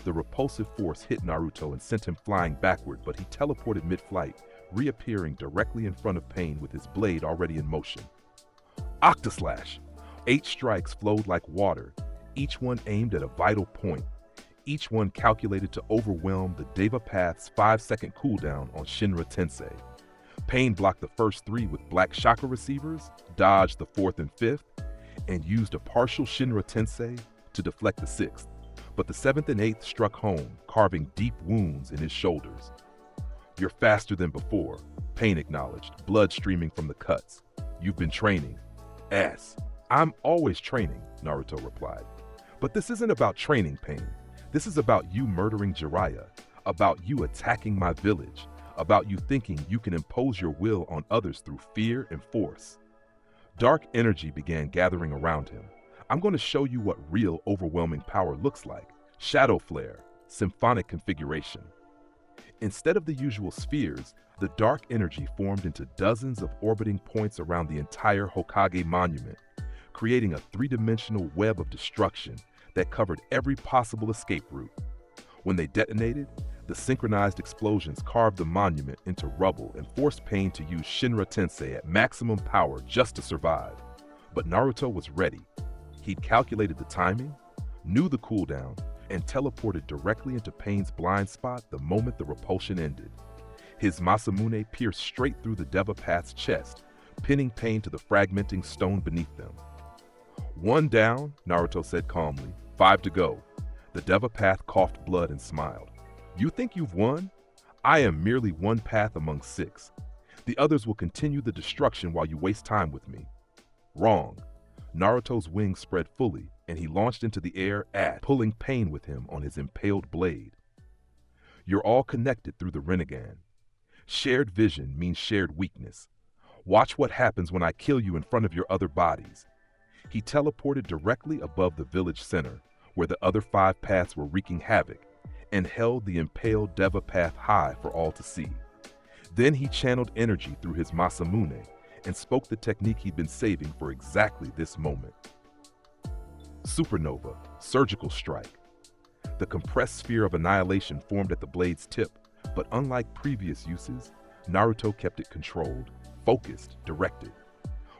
The repulsive force hit Naruto and sent him flying backward, but he teleported mid-flight, reappearing directly in front of Pain with his blade already in motion. Octaslash! 8 strikes flowed like water, each one aimed at a vital point, each one calculated to overwhelm the Deva Path's 5-second cooldown on Shinra Tensei. Pain blocked the first 3 with black chakra receivers, dodged the 4th and 5th, and used a partial Shinra Tensei to deflect the 6th. But the 7th and 8th struck home, carving deep wounds in his shoulders. You're faster than before, Pain acknowledged, blood streaming from the cuts. You've been training. Ass. I'm always training, Naruto replied. But this isn't about training, Pain. This is about you murdering Jiraiya, about you attacking my village, about you thinking you can impose your will on others through fear and force. Dark energy began gathering around him. I'm going to show you what real overwhelming power looks like. Shadow flare, symphonic configuration. Instead of the usual spheres, the dark energy formed into dozens of orbiting points around the entire Hokage monument, creating a 3-dimensional web of destruction that covered every possible escape route. When they detonated, the synchronized explosions carved the monument into rubble and forced Pain to use Shinra Tensei at maximum power just to survive. But Naruto was ready. He'd calculated the timing, knew the cooldown, and teleported directly into Pain's blind spot the moment the repulsion ended. His Masamune pierced straight through the Deva Path's chest, pinning Pain to the fragmenting stone beneath them. 1 down, Naruto said calmly. 5 to go. The Deva Path coughed blood and smiled. You think you've won? I am merely 1 path among 6. The others will continue the destruction while you waste time with me. Wrong. Naruto's wings spread fully, and he launched into the air, pulling Pain with him on his impaled blade. You're all connected through the Rinnegan. Shared vision means shared weakness. Watch what happens when I kill you in front of your other bodies. He teleported directly above the village center, where the other 5 paths were wreaking havoc, and held the impaled Deva Path high for all to see. Then he channeled energy through his Masamune and spoke the technique he'd been saving for exactly this moment. Supernova, surgical strike. The compressed sphere of annihilation formed at the blade's tip, but unlike previous uses, Naruto kept it controlled, focused, directed.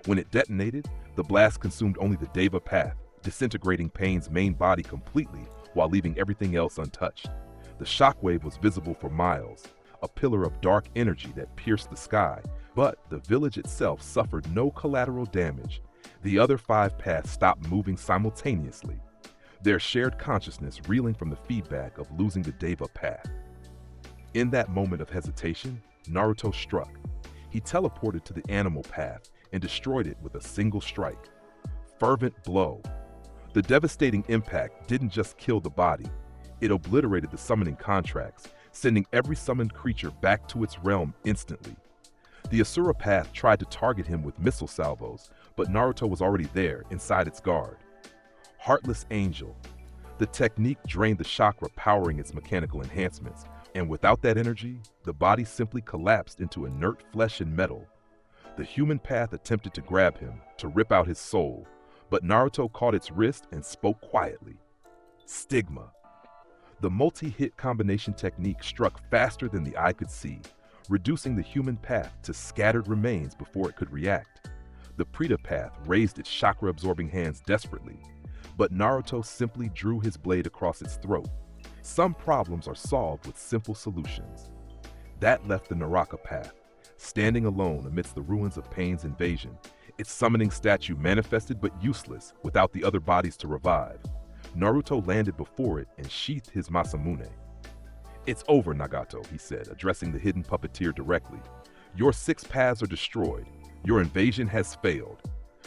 When it detonated, the blast consumed only the Deva Path, disintegrating Pain's main body completely while leaving everything else untouched. The shockwave was visible for miles, a pillar of dark energy that pierced the sky, but the village itself suffered no collateral damage. The other 5 paths stopped moving simultaneously, their shared consciousness reeling from the feedback of losing the Deva Path. In that moment of hesitation, Naruto struck. He teleported to the animal path and destroyed it with a single strike. Fervent blow. The devastating impact didn't just kill the body, it obliterated the summoning contracts, sending every summoned creature back to its realm instantly. The Asura path tried to target him with missile salvos, but Naruto was already there, inside its guard. Heartless Angel. The technique drained the chakra powering its mechanical enhancements, and without that energy, the body simply collapsed into inert flesh and metal. The human path attempted to grab him, to rip out his soul, but Naruto caught its wrist and spoke quietly. Stigma. The multi-hit combination technique struck faster than the eye could see, reducing the human path to scattered remains before it could react. The Prita path raised its chakra-absorbing hands desperately, but Naruto simply drew his blade across its throat. Some problems are solved with simple solutions. That left the Naraka path, standing alone amidst the ruins of Pain's invasion, its summoning statue manifested but useless without the other bodies to revive. Naruto landed before it and sheathed his Masamune. It's over, Nagato, he said, addressing the hidden puppeteer directly. Your 6 paths are destroyed. Your invasion has failed.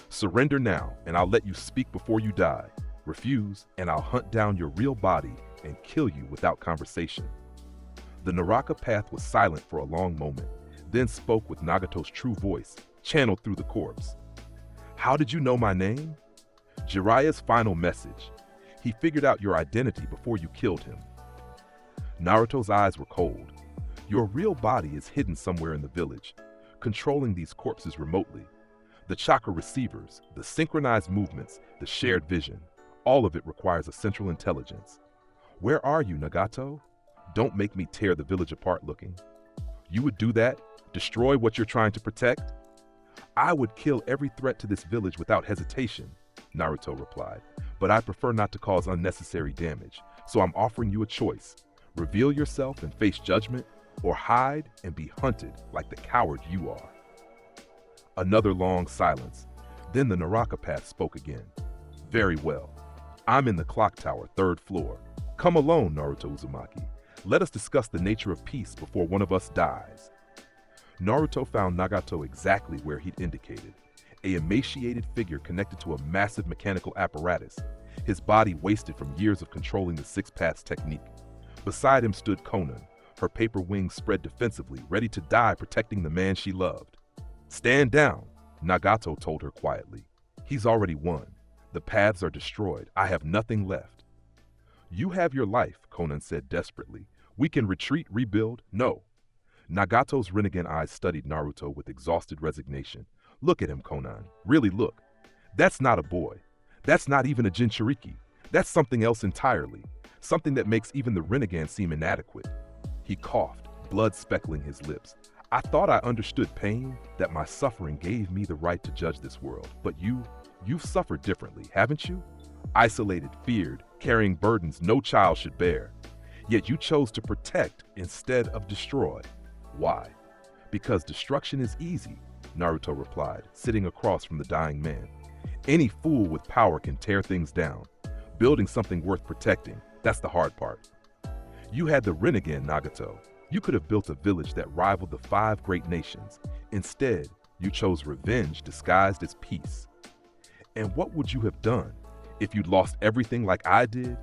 Surrender now, and I'll let you speak before you die. Refuse, and I'll hunt down your real body and kill you without conversation. The Naraka path was silent for a long moment, then spoke with Nagato's true voice, channeled through the corpse. How did you know my name? Jiraiya's final message. He figured out your identity before you killed him. Naruto's eyes were cold. Your real body is hidden somewhere in the village, controlling these corpses remotely. The chakra receivers, the synchronized movements, the shared vision, all of it requires a central intelligence. Where are you, Nagato? Don't make me tear the village apart looking. You would do that? Destroy what you're trying to protect? I would kill every threat to this village without hesitation, Naruto replied, but I prefer not to cause unnecessary damage, so I'm offering you a choice. Reveal yourself and face judgment, or hide and be hunted like the coward you are. Another long silence. Then the Naraka Path spoke again. Very well. I'm in the clock tower, 3rd floor. Come alone, Naruto Uzumaki. Let us discuss the nature of peace before one of us dies. Naruto found Nagato exactly where he'd indicated, a emaciated figure connected to a massive mechanical apparatus, his body wasted from years of controlling the Six Paths technique. Beside him stood Konan, her paper wings spread defensively, ready to die protecting the man she loved. Stand down, Nagato told her quietly. He's already won. The paths are destroyed. I have nothing left. You have your life, Konan said desperately. We can retreat, rebuild. No. Nagato's Rinnegan eyes studied Naruto with exhausted resignation. Look at him, Konan. Really look. That's not a boy. That's not even a Jinchuriki. That's something else entirely. Something that makes even the Rinnegan seem inadequate. He coughed, blood speckling his lips. I thought I understood pain, that my suffering gave me the right to judge this world. But you've suffered differently, haven't you? Isolated, feared, carrying burdens no child should bear. Yet you chose to protect instead of destroy. Why? Because destruction is easy, Naruto replied, sitting across from the dying man. Any fool with power can tear things down. Building something worth protecting, that's the hard part. You had the Rinnegan, Nagato. You could have built a village that rivaled the 5 great nations. Instead, you chose revenge disguised as peace. And what would you have done if you'd lost everything like I did?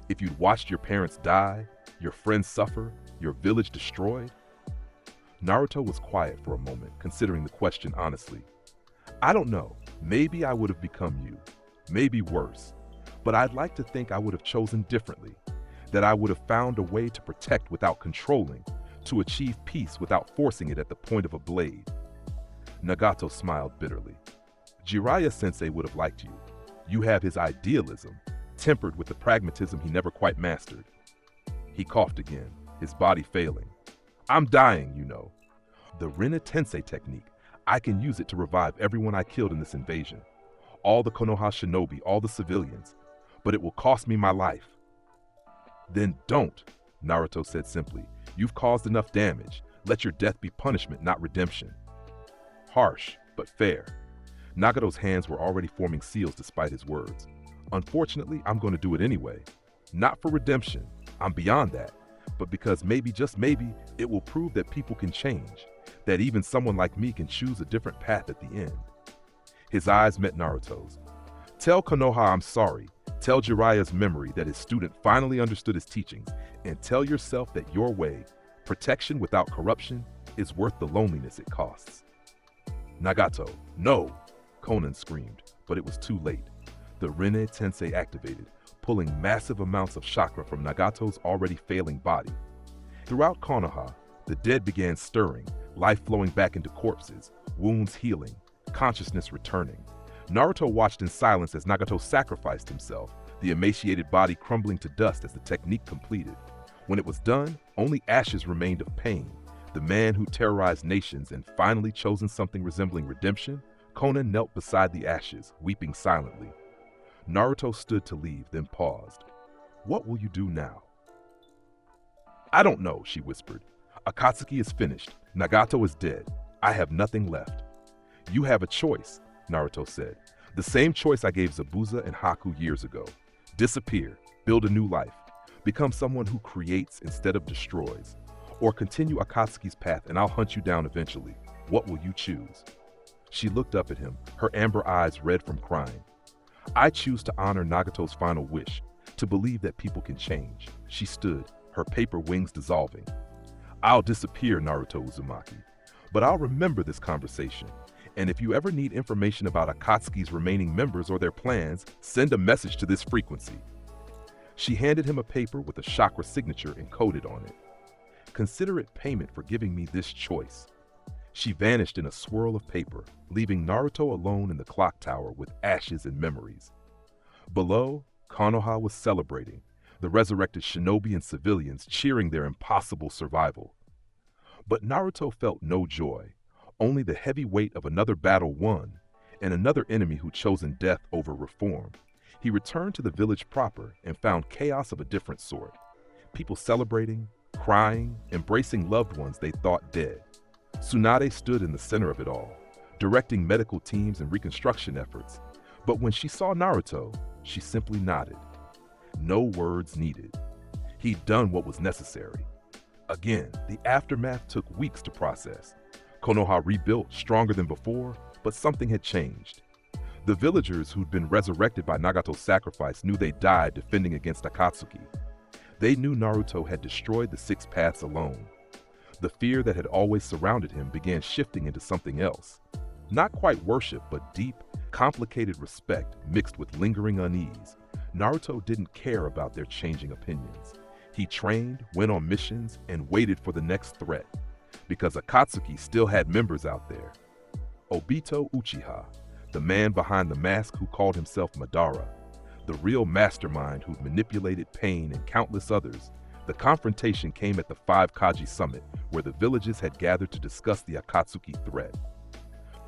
If you'd watched your parents die, your friends suffer, your village destroyed? Naruto was quiet for a moment, considering the question honestly. I don't know. Maybe I would have become you. Maybe worse. But I'd like to think I would have chosen differently. That I would have found a way to protect without controlling, to achieve peace without forcing it at the point of a blade. Nagato smiled bitterly. Jiraiya-sensei would have liked you. You have his idealism, tempered with the pragmatism he never quite mastered. He coughed again, his body failing. I'm dying, you know. The Rinne-tensei technique, I can use it to revive everyone I killed in this invasion. All the Konoha shinobi, all the civilians. But it will cost me my life. Then don't, Naruto said simply. You've caused enough damage. Let your death be punishment, not redemption. Harsh, but fair. Nagato's hands were already forming seals despite his words. Unfortunately, I'm going to do it anyway. Not for redemption. I'm beyond that. But because maybe, just maybe, it will prove that people can change. That even someone like me can choose a different path at the end. His eyes met Naruto's. Tell Konoha I'm sorry. Tell Jiraiya's memory that his student finally understood his teachings, and tell yourself that your way, protection without corruption, is worth the loneliness it costs. Nagato, no! Konan screamed, but it was too late. The Rinne-tensei activated, pulling massive amounts of chakra from Nagato's already failing body. Throughout Konoha, the dead began stirring, life flowing back into corpses, wounds healing, consciousness returning. Naruto watched in silence as Nagato sacrificed himself, the emaciated body crumbling to dust as the technique completed. When it was done, only ashes remained of pain. The man who terrorized nations and finally chosen something resembling redemption, Konan knelt beside the ashes, weeping silently. Naruto stood to leave, then paused. What will you do now? I don't know, she whispered. Akatsuki is finished. Nagato is dead. I have nothing left. You have a choice, Naruto said. The same choice I gave Zabuza and Haku years ago. Disappear, build a new life, become someone who creates instead of destroys. Or continue Akatsuki's path and I'll hunt you down eventually. What will you choose? She looked up at him, her amber eyes red from crying. I choose to honor Nagato's final wish, to believe that people can change. She stood, her paper wings dissolving. I'll disappear, Naruto Uzumaki, but I'll remember this conversation. And if you ever need information about Akatsuki's remaining members or their plans, send a message to this frequency. She handed him a paper with a chakra signature encoded on it. Consider it payment for giving me this choice. She vanished in a swirl of paper, leaving Naruto alone in the clock tower with ashes and memories. Below, Konoha was celebrating, the resurrected shinobi and civilians cheering their impossible survival. But Naruto felt no joy, only the heavy weight of another battle won, and another enemy who'd chosen death over reform. He returned to the village proper and found chaos of a different sort. People celebrating, crying, embracing loved ones they thought dead. Tsunade stood in the center of it all, directing medical teams and reconstruction efforts. But when she saw Naruto, she simply nodded. No words needed. He'd done what was necessary. Again, the aftermath took weeks to process. Konoha rebuilt stronger than before, but something had changed. The villagers who'd been resurrected by Nagato's sacrifice knew they died defending against Akatsuki. They knew Naruto had destroyed the six paths alone. The fear that had always surrounded him began shifting into something else. Not quite worship, but deep, complicated respect mixed with lingering unease. Naruto didn't care about their changing opinions. He trained, went on missions, and waited for the next threat. Because Akatsuki still had members out there. Obito Uchiha, the man behind the mask who called himself Madara, the real mastermind who'd manipulated Pain and countless others. The confrontation came at the 5 Kaji Summit, where the villages had gathered to discuss the Akatsuki threat.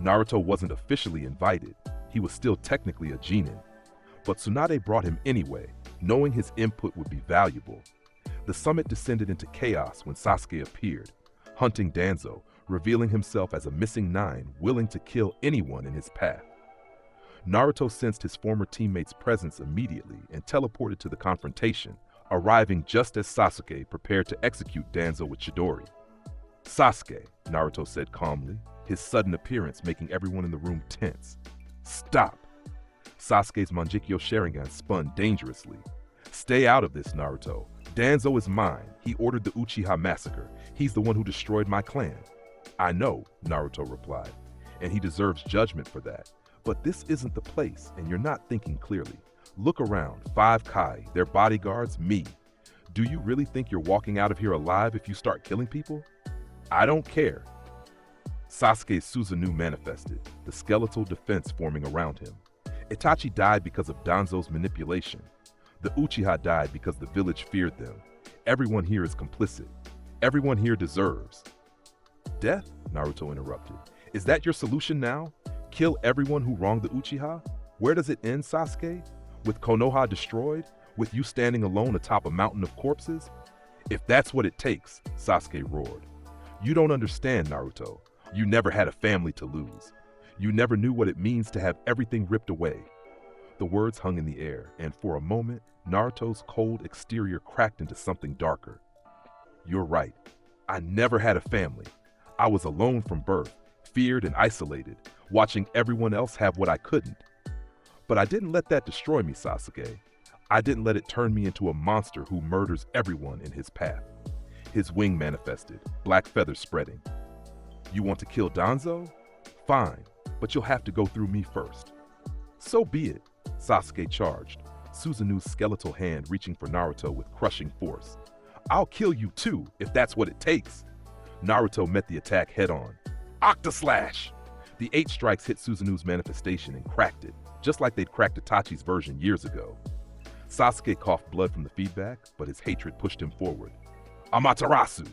Naruto wasn't officially invited. He was still technically a genin. But Tsunade brought him anyway, knowing his input would be valuable. The summit descended into chaos when Sasuke appeared, hunting Danzo, revealing himself as a missing 9 willing to kill anyone in his path. Naruto sensed his former teammate's presence immediately and teleported to the confrontation, arriving just as Sasuke prepared to execute Danzo with Chidori. "Sasuke," Naruto said calmly, his sudden appearance making everyone in the room tense. "Stop!" Sasuke's Manjikyo Sharingan spun dangerously. "Stay out of this, Naruto. Danzo is mine. He ordered the Uchiha massacre. He's the one who destroyed my clan." "I know," Naruto replied, "and he deserves judgment for that. But this isn't the place, and you're not thinking clearly. Look around, 5 Kai, their bodyguards, me. Do you really think you're walking out of here alive if you start killing people?" "I don't care." Sasuke's Susanoo manifested, the skeletal defense forming around him. Itachi died because of Danzo's manipulation. The Uchiha died because the village feared them. Everyone here is complicit. Everyone here deserves. "Death?" Naruto interrupted. "Is that your solution now? Kill everyone who wronged the Uchiha? Where does it end, Sasuke? With Konoha destroyed? With you standing alone atop a mountain of corpses?" "If that's what it takes," Sasuke roared. "You don't understand, Naruto. You never had a family to lose. You never knew what it means to have everything ripped away." The words hung in the air, and for a moment, Naruto's cold exterior cracked into something darker. "You're right. I never had a family. I was alone from birth, feared and isolated, watching everyone else have what I couldn't. But I didn't let that destroy me, Sasuke. I didn't let it turn me into a monster who murders everyone in his path." His wing manifested, black feathers spreading. "You want to kill Danzo? Fine, but you'll have to go through me first." "So be it," Sasuke charged, Susanoo's skeletal hand reaching for Naruto with crushing force. "I'll kill you too, if that's what it takes." Naruto met the attack head-on. Octaslash! The 8 strikes hit Susanoo's manifestation and cracked it, just like they'd cracked Itachi's version years ago. Sasuke coughed blood from the feedback, but his hatred pushed him forward. Amaterasu!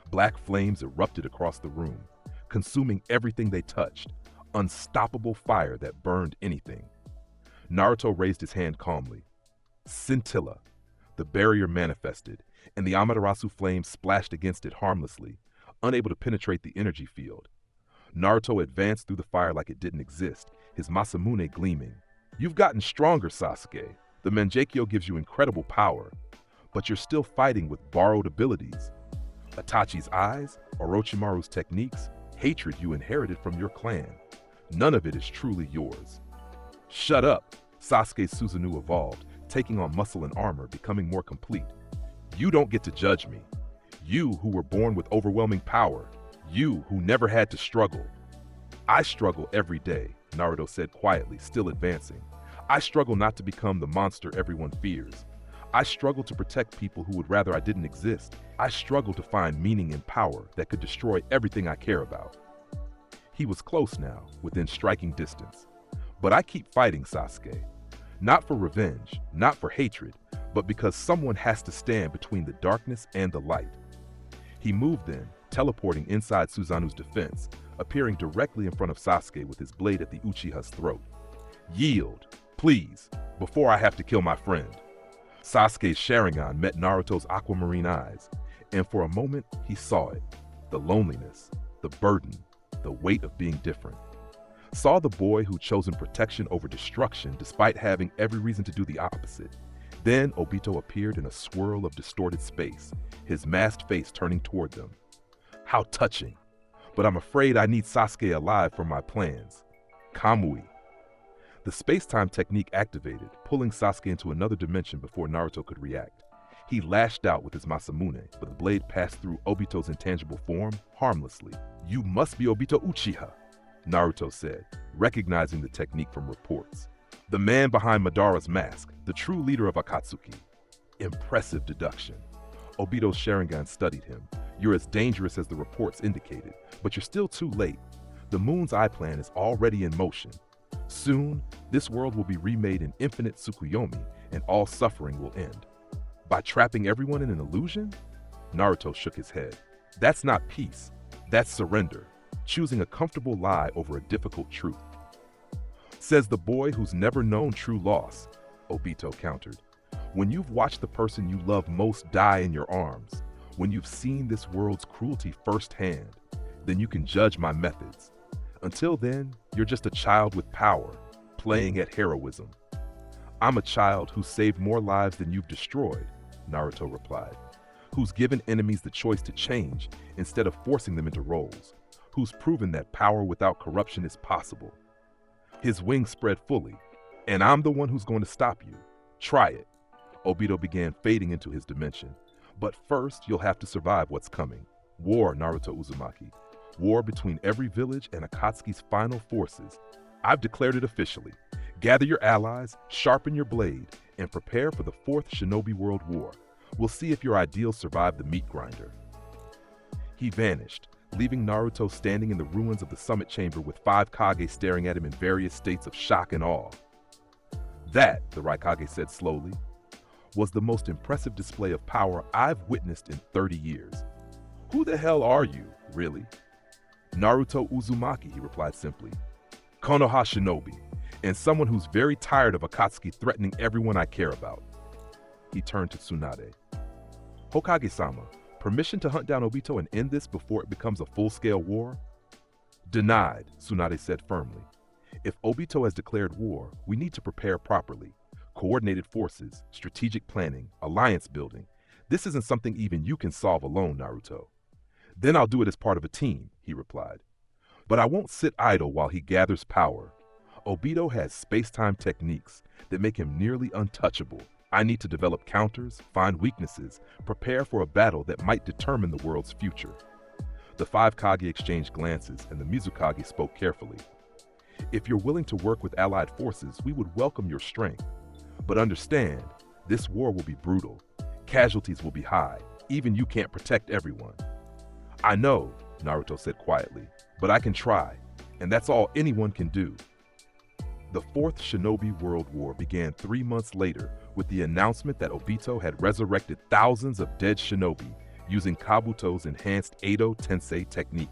Black flames erupted across the room, consuming everything they touched, unstoppable fire that burned anything. Naruto raised his hand calmly. Scintilla. The barrier manifested, and the Amaterasu flame splashed against it harmlessly, unable to penetrate the energy field. Naruto advanced through the fire like it didn't exist, his Masamune gleaming. "You've gotten stronger, Sasuke. The Mangekyou gives you incredible power, but you're still fighting with borrowed abilities. Itachi's eyes, Orochimaru's techniques, hatred you inherited from your clan. None of it is truly yours." "Shut up!" Sasuke's Susanoo evolved, taking on muscle and armor, becoming more complete. "You don't get to judge me. You who were born with overwhelming power. You who never had to struggle." I struggle every day, Naruto said quietly, still advancing. I struggle not to become the monster everyone fears. I struggle to protect people who would rather I didn't exist. I struggle to find meaning and power that could destroy everything I care about. He was close now, within striking distance. But I keep fighting, Sasuke. Not for revenge, not for hatred, but because someone has to stand between the darkness and the light. He moved then, teleporting inside Suzanu's defense, appearing directly in front of Sasuke with his blade at the Uchiha's throat. Yield, please, before I have to kill my friend. Sasuke's Sharingan met Naruto's aquamarine eyes, and for a moment he saw it. The loneliness, the burden, the weight of being different. Saw the boy who'd chosen protection over destruction despite having every reason to do the opposite. Then Obito appeared in a swirl of distorted space, his masked face turning toward them. How touching. But I'm afraid I need Sasuke alive for my plans. Kamui. The space-time technique activated, pulling Sasuke into another dimension before Naruto could react. He lashed out with his Masamune, but the blade passed through Obito's intangible form harmlessly. You must be Obito Uchiha, Naruto said, recognizing the technique from reports. The man behind Madara's mask, the true leader of Akatsuki. Impressive deduction. Obito's Sharingan studied him. You're as dangerous as the reports indicated, but you're still too late. The Moon's Eye plan is already in motion. Soon, this world will be remade in infinite Tsukuyomi, and all suffering will end. By trapping everyone in an illusion? Naruto shook his head. That's not peace. That's surrender. Choosing a comfortable lie over a difficult truth. Says the boy who's never known true loss, Obito countered. When you've watched the person you love most die in your arms, when you've seen this world's cruelty firsthand, then you can judge my methods. Until then, you're just a child with power, playing at heroism. I'm a child who's saved more lives than you've destroyed, Naruto replied, who's given enemies the choice to change instead of forcing them into roles, who's proven that power without corruption is possible. His wings spread fully, and I'm the one who's going to stop you. Try it. Obito began fading into his dimension. But first, you'll have to survive what's coming. War, Naruto Uzumaki. War between every village and Akatsuki's final forces. I've declared it officially. Gather your allies, sharpen your blade, and prepare for the Fourth Shinobi World War. We'll see if your ideals survive the meat grinder. He vanished, leaving Naruto standing in the ruins of the summit chamber with 5 Kage staring at him in various states of shock and awe. That, the Raikage said slowly, was the most impressive display of power I've witnessed in 30 years. Who the hell are you, really? Naruto Uzumaki, he replied simply. Konoha Shinobi, and someone who's very tired of Akatsuki threatening everyone I care about. He turned to Tsunade. Hokage-sama, permission to hunt down Obito and end this before it becomes a full-scale war? Denied, Tsunade said firmly. If Obito has declared war, we need to prepare properly. Coordinated forces, strategic planning, alliance building. This isn't something even you can solve alone, Naruto. Then I'll do it as part of a team, he replied. But I won't sit idle while he gathers power. Obito has space-time techniques that make him nearly untouchable. I need to develop counters, find weaknesses, prepare for a battle that might determine the world's future. The 5 Kage exchanged glances, and the Mizukage spoke carefully. If you're willing to work with allied forces, we would welcome your strength. But understand, this war will be brutal. Casualties will be high. Even you can't protect everyone. I know, Naruto said quietly, but I can try, and that's all anyone can do. The Fourth Shinobi World War began 3 months later with the announcement that Obito had resurrected thousands of dead shinobi using Kabuto's enhanced Edo Tensei technique.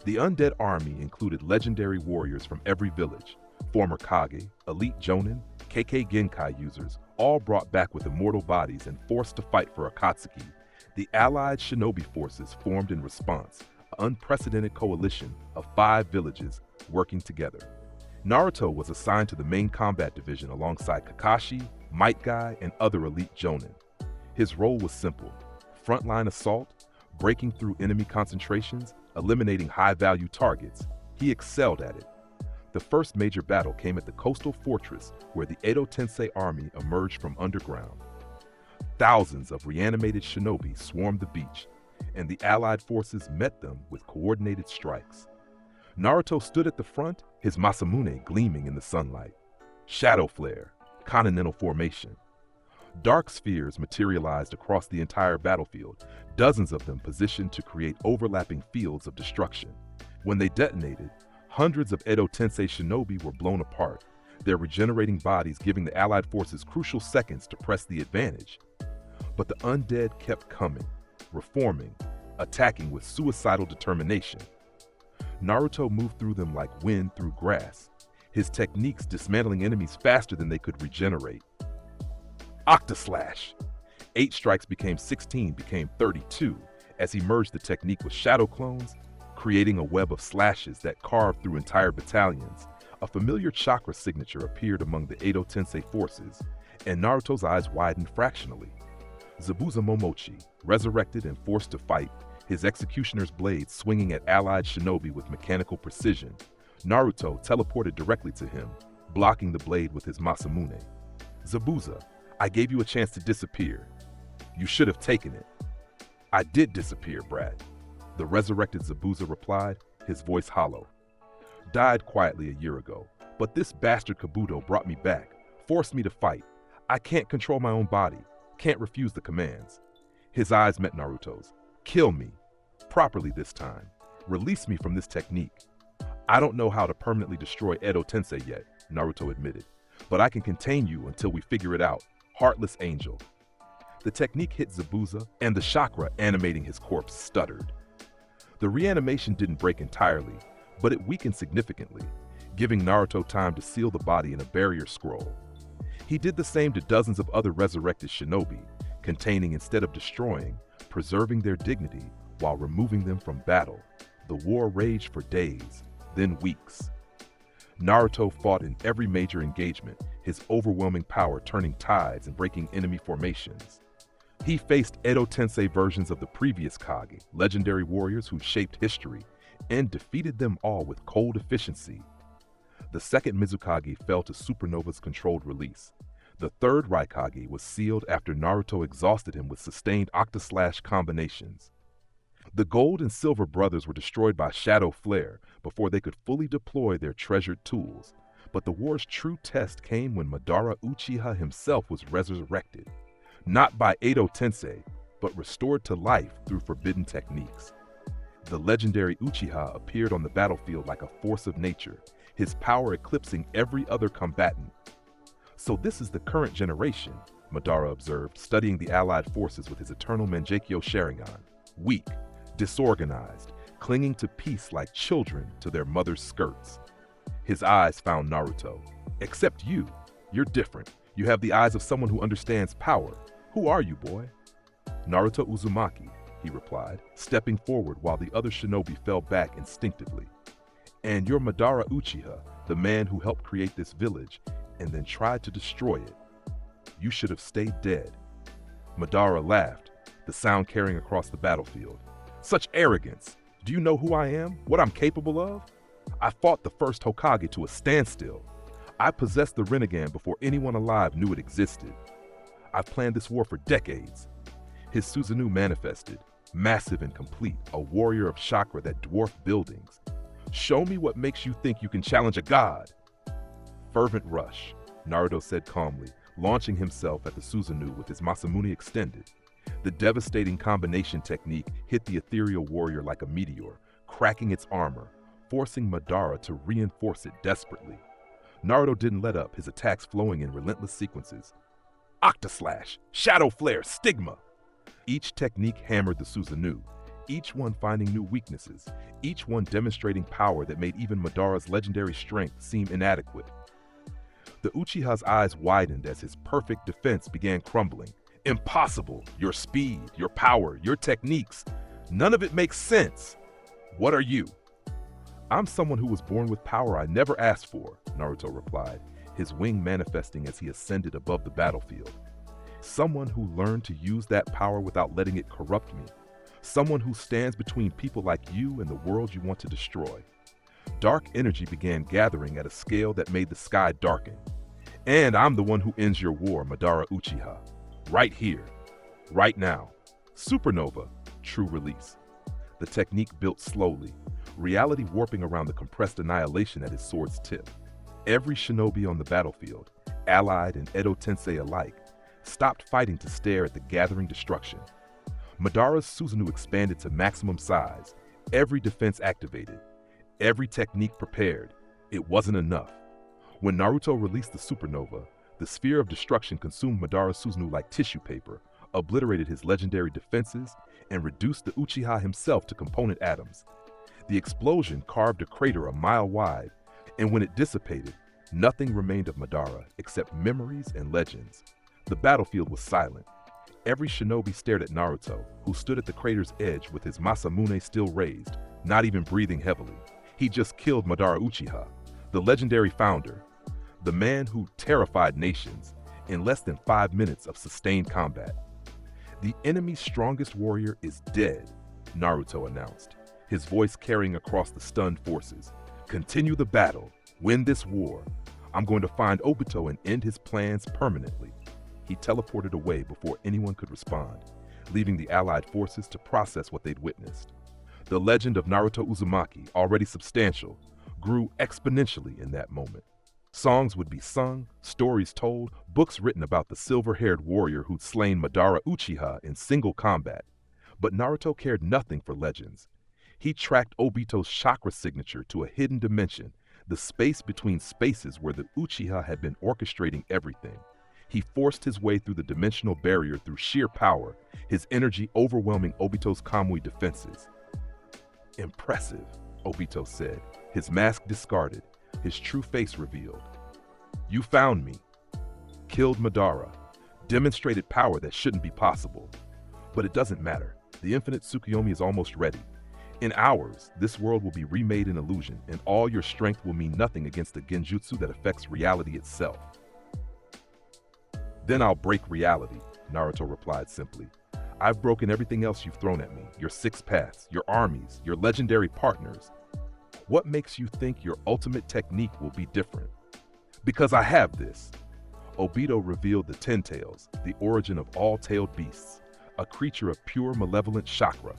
The undead army included legendary warriors from every village, former Kage, elite Jonin, KK Genkai users, all brought back with immortal bodies and forced to fight for Akatsuki. The allied shinobi forces formed in response, an unprecedented coalition of 5 villages working together. Naruto was assigned to the main combat division alongside Kakashi, Might Guy, and other elite Jonin. His role was simple: frontline assault, breaking through enemy concentrations, eliminating high-value targets. He excelled at it. The first major battle came at the coastal fortress where the Edo Tensei army emerged from underground. Thousands of reanimated shinobi swarmed the beach, and the allied forces met them with coordinated strikes. Naruto stood at the front, his Masamune gleaming in the sunlight. Shadow flare, continental formation. Dark spheres materialized across the entire battlefield, dozens of them positioned to create overlapping fields of destruction. When they detonated, hundreds of Edo Tensei shinobi were blown apart, their regenerating bodies giving the Allied forces crucial seconds to press the advantage. But the undead kept coming, reforming, attacking with suicidal determination. Naruto moved through them like wind through grass, his techniques dismantling enemies faster than they could regenerate. Octaslash! 8 strikes became 16, became 32, as he merged the technique with shadow clones, creating a web of slashes that carved through entire battalions. A familiar chakra signature appeared among the Edo Tensei forces, and Naruto's eyes widened fractionally. Zabuza Momochi, resurrected and forced to fight, his executioner's blade swinging at allied shinobi with mechanical precision. Naruto teleported directly to him, blocking the blade with his Masamune. Zabuza, I gave you a chance to disappear. You should have taken it. I did disappear, brat. The resurrected Zabuza replied, his voice hollow. Died quietly a year ago, but this bastard Kabuto brought me back, forced me to fight. I can't control my own body, can't refuse the commands. His eyes met Naruto's. Kill me. Properly this time. Release me from this technique. I don't know how to permanently destroy Edo Tensei yet, Naruto admitted, but I can contain you until we figure it out. Heartless angel. The technique hit Zabuza, and the chakra animating his corpse stuttered. The reanimation didn't break entirely, but it weakened significantly, giving Naruto time to seal the body in a barrier scroll. He did the same to dozens of other resurrected shinobi, containing instead of destroying, preserving their dignity while removing them from battle. The war raged for days, then weeks. Naruto fought in every major engagement, his overwhelming power turning tides and breaking enemy formations. He faced Edo Tensei versions of the previous Kage, legendary warriors who shaped history, and defeated them all with cold efficiency. The second Mizukage fell to Supernova's controlled release. The third Raikage was sealed after Naruto exhausted him with sustained Octaslash combinations. The Gold and Silver brothers were destroyed by Shadow Flare before they could fully deploy their treasured tools, but the war's true test came when Madara Uchiha himself was resurrected, not by Edo Tensei, but restored to life through forbidden techniques. The legendary Uchiha appeared on the battlefield like a force of nature, his power eclipsing every other combatant. So this is the current generation, Madara observed, studying the allied forces with his eternal Mangekyo Sharingan. Weak, disorganized, clinging to peace like children to their mother's skirts. His eyes found Naruto. Except you. You're different. You have the eyes of someone who understands power. Who are you, boy? Naruto Uzumaki, he replied, stepping forward while the other shinobi fell back instinctively. And you're Madara Uchiha, the man who helped create this village and then tried to destroy it. You should have stayed dead. Madara laughed, the sound carrying across the battlefield. Such arrogance! Do you know who I am? What I'm capable of? I fought the first Hokage to a standstill. I possessed the Rinnegan before anyone alive knew it existed. I've planned this war for decades. His Susanoo manifested, massive and complete, a warrior of chakra that dwarfed buildings. Show me what makes you think you can challenge a god. Fervent rush, Naruto said calmly, launching himself at the Susanoo with his Masamune extended. The devastating combination technique hit the ethereal warrior like a meteor, cracking its armor, forcing Madara to reinforce it desperately. Naruto didn't let up, his attacks flowing in relentless sequences. Octaslash, Shadow Flare, Stigma! Each technique hammered the Susanoo, each one finding new weaknesses, each one demonstrating power that made even Madara's legendary strength seem inadequate. The Uchiha's eyes widened as his perfect defense began crumbling. Impossible! Your speed, your power, your techniques. None of it makes sense. What are you? I'm someone who was born with power I never asked for, Naruto replied, his wing manifesting as he ascended above the battlefield. Someone who learned to use that power without letting it corrupt me. Someone who stands between people like you and the world you want to destroy. Dark energy began gathering at a scale that made the sky darken. And I'm the one who ends your war, Madara Uchiha. Right here. Right now. Supernova. True release. The technique built slowly, reality warping around the compressed annihilation at his sword's tip. Every shinobi on the battlefield, allied and Edo Tensei alike, stopped fighting to stare at the gathering destruction. Madara's Susanoo expanded to maximum size, every defense activated, every technique prepared. It wasn't enough. When Naruto released the supernova, the sphere of destruction consumed Madara's Susanoo like tissue paper, obliterated his legendary defenses, and reduced the Uchiha himself to component atoms. The explosion carved a crater a mile wide, and when it dissipated, nothing remained of Madara except memories and legends. The battlefield was silent. Every shinobi stared at Naruto, who stood at the crater's edge with his Masamune still raised, not even breathing heavily. He just killed Madara Uchiha, the legendary founder, the man who terrified nations, in less than 5 minutes of sustained combat. The enemy's strongest warrior is dead, Naruto announced, his voice carrying across the stunned forces. Continue the battle, win this war. I'm going to find Obito and end his plans permanently. He teleported away before anyone could respond, leaving the allied forces to process what they'd witnessed. The legend of Naruto Uzumaki, already substantial, grew exponentially in that moment. Songs would be sung, stories told, books written about the silver-haired warrior who'd slain Madara Uchiha in single combat. But Naruto cared nothing for legends. He tracked Obito's chakra signature to a hidden dimension, the space between spaces where the Uchiha had been orchestrating everything. He forced his way through the dimensional barrier through sheer power, his energy overwhelming Obito's Kamui defenses. Impressive, Obito said, his mask discarded, his true face revealed. You found me, killed Madara, demonstrated power that shouldn't be possible. But it doesn't matter. The infinite Tsukuyomi is almost ready. In hours, this world will be remade in illusion, and all your strength will mean nothing against the genjutsu that affects reality itself. Then I'll break reality, Naruto replied simply. I've broken everything else you've thrown at me, your 6 paths, your armies, your legendary partners. What makes you think your ultimate technique will be different? Because I have this. Obito revealed the Ten Tails, the origin of all tailed beasts, a creature of pure malevolent chakra.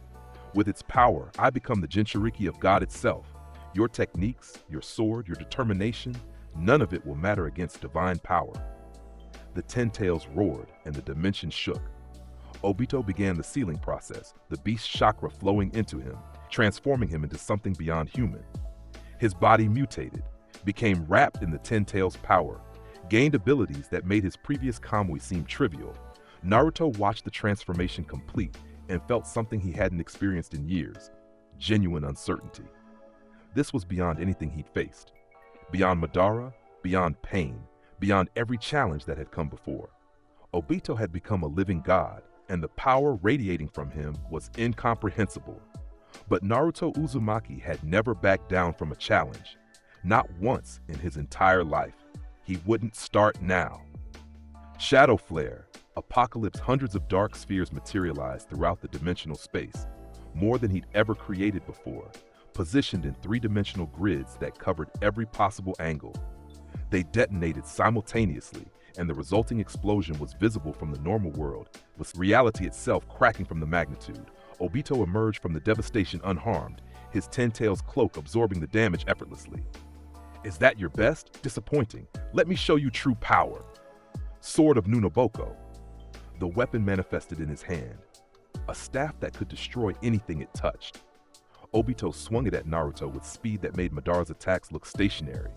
With its power, I become the Jinchuriki of God itself. Your techniques, your sword, your determination, none of it will matter against divine power. The Ten Tails roared, and the dimension shook. Obito began the sealing process, the beast's chakra flowing into him, transforming him into something beyond human. His body mutated, became wrapped in the Ten Tails' power, gained abilities that made his previous Kamui seem trivial. Naruto watched the transformation complete and felt something he hadn't experienced in years, genuine uncertainty. This was beyond anything he'd faced, beyond Madara, beyond pain, beyond every challenge that had come before. Obito had become a living god, and the power radiating from him was incomprehensible. But Naruto Uzumaki had never backed down from a challenge. Not once in his entire life. He wouldn't start now. Shadow Flare, Apocalypse, hundreds of dark spheres materialized throughout the dimensional space, more than he'd ever created before, positioned in 3-dimensional grids that covered every possible angle. They detonated simultaneously, and the resulting explosion was visible from the normal world, with reality itself cracking from the magnitude. Obito emerged from the devastation unharmed, his Ten Tails cloak absorbing the damage effortlessly. Is that your best? Disappointing. Let me show you true power. Sword of Nunoboko. The weapon manifested in his hand, a staff that could destroy anything it touched. Obito swung it at Naruto with speed that made Madara's attacks look stationary.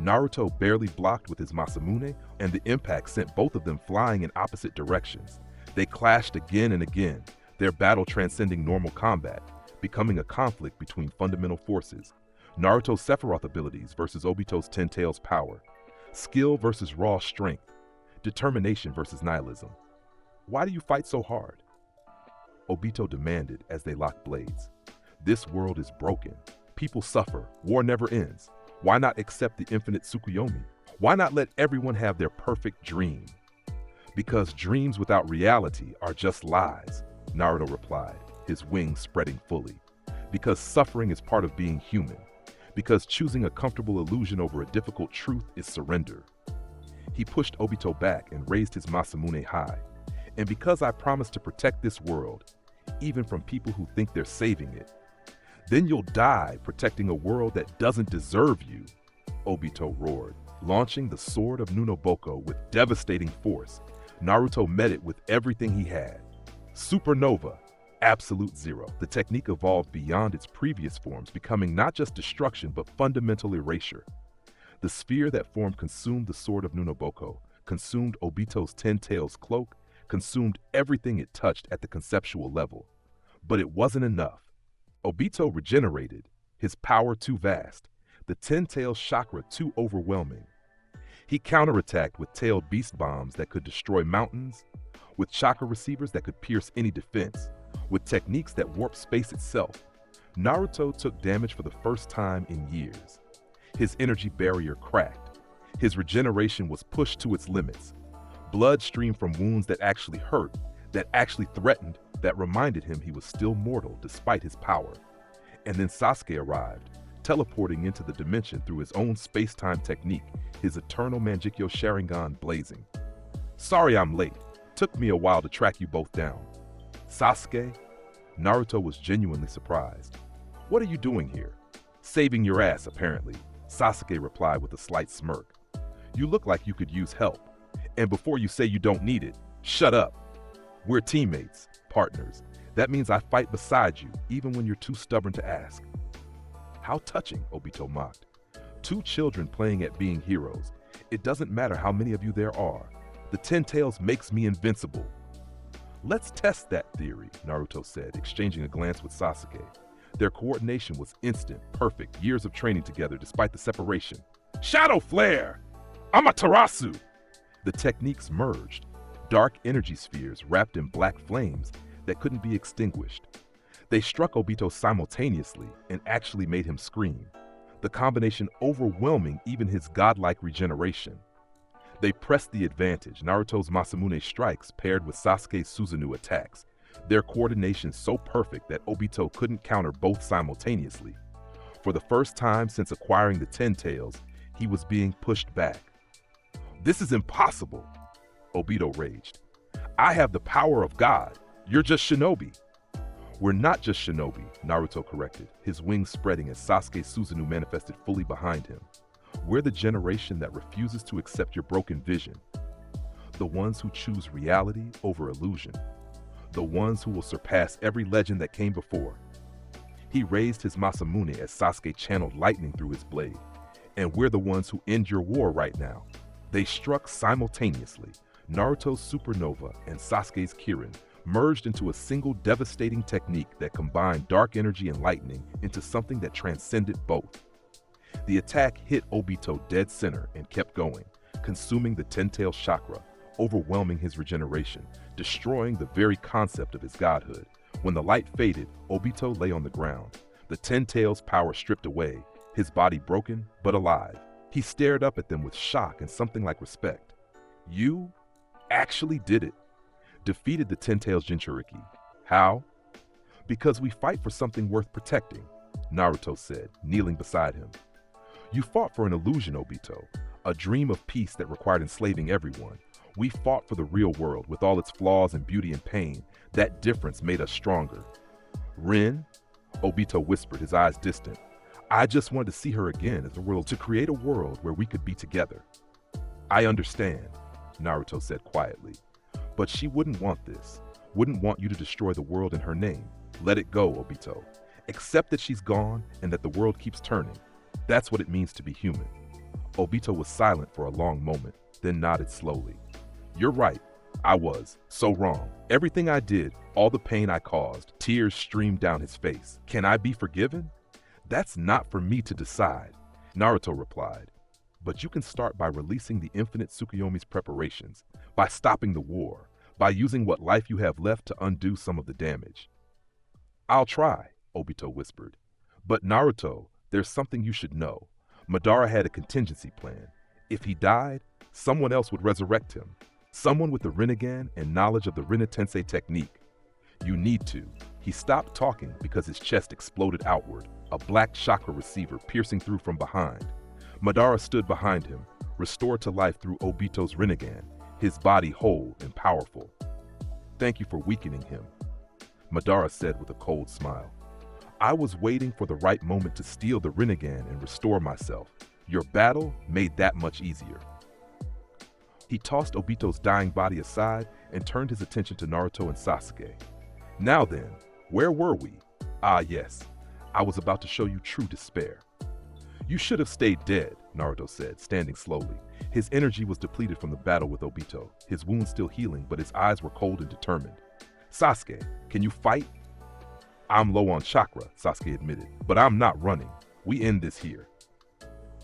Naruto barely blocked with his Masamune, and the impact sent both of them flying in opposite directions. They clashed again and again, their battle transcending normal combat, becoming a conflict between fundamental forces. Naruto's Sephiroth abilities versus Obito's Ten Tails power, skill versus raw strength, determination versus nihilism. Why do you fight so hard? Obito demanded as they locked blades. This world is broken. People suffer. War never ends. Why not accept the infinite Tsukuyomi? Why not let everyone have their perfect dream? Because dreams without reality are just lies, Naruto replied, his wings spreading fully. Because suffering is part of being human. Because choosing a comfortable illusion over a difficult truth is surrender. He pushed Obito back and raised his Masamune high. And because I promised to protect this world, even from people who think they're saving it. Then you'll die protecting a world that doesn't deserve you, Obito roared, launching the sword of Nunoboko with devastating force. Naruto met it with everything he had. Supernova, absolute zero. The technique evolved beyond its previous forms, becoming not just destruction but fundamental erasure. The sphere that formed consumed the sword of Nunoboko, consumed Obito's 10 tails cloak, consumed everything it touched at the conceptual level. But it wasn't enough. Obito regenerated, his power too vast, the 10 tails chakra too overwhelming. He counterattacked with tailed beast bombs that could destroy mountains, with chakra receivers that could pierce any defense, with techniques that warped space itself. Naruto took damage for the first time in years. His energy barrier cracked. His regeneration was pushed to its limits. Blood streamed from wounds that actually hurt, that actually threatened, that reminded him he was still mortal despite his power. And then Sasuke arrived, teleporting into the dimension through his own space-time technique, his eternal Mangekyo Sharingan blazing. Sorry I'm late. Took me a while to track you both down. Sasuke? Naruto was genuinely surprised. What are you doing here? Saving your ass, apparently, Sasuke replied with a slight smirk. You look like you could use help. And before you say you don't need it, shut up. We're teammates, partners. That means I fight beside you, even when you're too stubborn to ask. How touching, Obito mocked. Two children playing at being heroes. It doesn't matter how many of you there are. The 10 tails makes me invincible. Let's test that theory, Naruto said, exchanging a glance with Sasuke. Their coordination was instant, perfect, years of training together despite the separation. Shadow Flare! Amaterasu! The techniques merged. Dark energy spheres wrapped in black flames that couldn't be extinguished. They struck Obito simultaneously and actually made him scream, the combination overwhelming even his godlike regeneration. They pressed the advantage, Naruto's Masamune strikes paired with Sasuke's Susanoo attacks, their coordination so perfect that Obito couldn't counter both simultaneously. For the first time since acquiring the 10 tails, he was being pushed back. This is impossible, Obito raged. I have the power of God. You're just Shinobi. We're not just Shinobi, Naruto corrected, his wings spreading as Sasuke's Susanoo manifested fully behind him. We're the generation that refuses to accept your broken vision. The ones who choose reality over illusion. The ones who will surpass every legend that came before. He raised his Masamune as Sasuke channeled lightning through his blade. And we're the ones who end your war right now. They struck simultaneously. Naruto's supernova and Sasuke's Kirin merged into a single devastating technique that combined dark energy and lightning into something that transcended both. The attack hit Obito dead center and kept going, consuming the 10-tail chakra, overwhelming his regeneration, destroying the very concept of his godhood. When the light faded, Obito lay on the ground, the 10 tails' power stripped away, his body broken but alive. He stared up at them with shock and something like respect. You actually did it. Defeated the 10 tails Jinchuriki. How? Because we fight for something worth protecting, Naruto said, kneeling beside him. You fought for an illusion, Obito, a dream of peace that required enslaving everyone. We fought for the real world with all its flaws and beauty and pain. That difference made us stronger. Rin, Obito whispered, his eyes distant. I just wanted to see her again as a world, to create a world where we could be together. I understand, Naruto said quietly. But she wouldn't want this, wouldn't want you to destroy the world in her name. Let it go, Obito. Accept that she's gone and that the world keeps turning. That's what it means to be human. Obito was silent for a long moment, then nodded slowly. You're right. I was so wrong. Everything I did, all the pain I caused, tears streamed down his face. Can I be forgiven? That's not for me to decide, Naruto replied. But you can start by releasing the infinite Tsukuyomi's preparations, by stopping the war, by using what life you have left to undo some of the damage. I'll try, Obito whispered. But Naruto, there's something you should know. Madara had a contingency plan. If he died, someone else would resurrect him. Someone with the Rinnegan and knowledge of the Rinne-Tensei technique. You need to. He stopped talking because his chest exploded outward, a black chakra receiver piercing through from behind. Madara stood behind him, restored to life through Obito's Rinnegan, his body whole and powerful. Thank you for weakening him, Madara said with a cold smile. I was waiting for the right moment to steal the Rinnegan and restore myself. Your battle made that much easier. He tossed Obito's dying body aside and turned his attention to Naruto and Sasuke. Now then, where were we? Ah yes, I was about to show you true despair. You should have stayed dead, Naruto said, standing slowly. His energy was depleted from the battle with Obito, his wounds still healing, but his eyes were cold and determined. Sasuke, can you fight? I'm low on chakra, Sasuke admitted, but I'm not running. We end this here.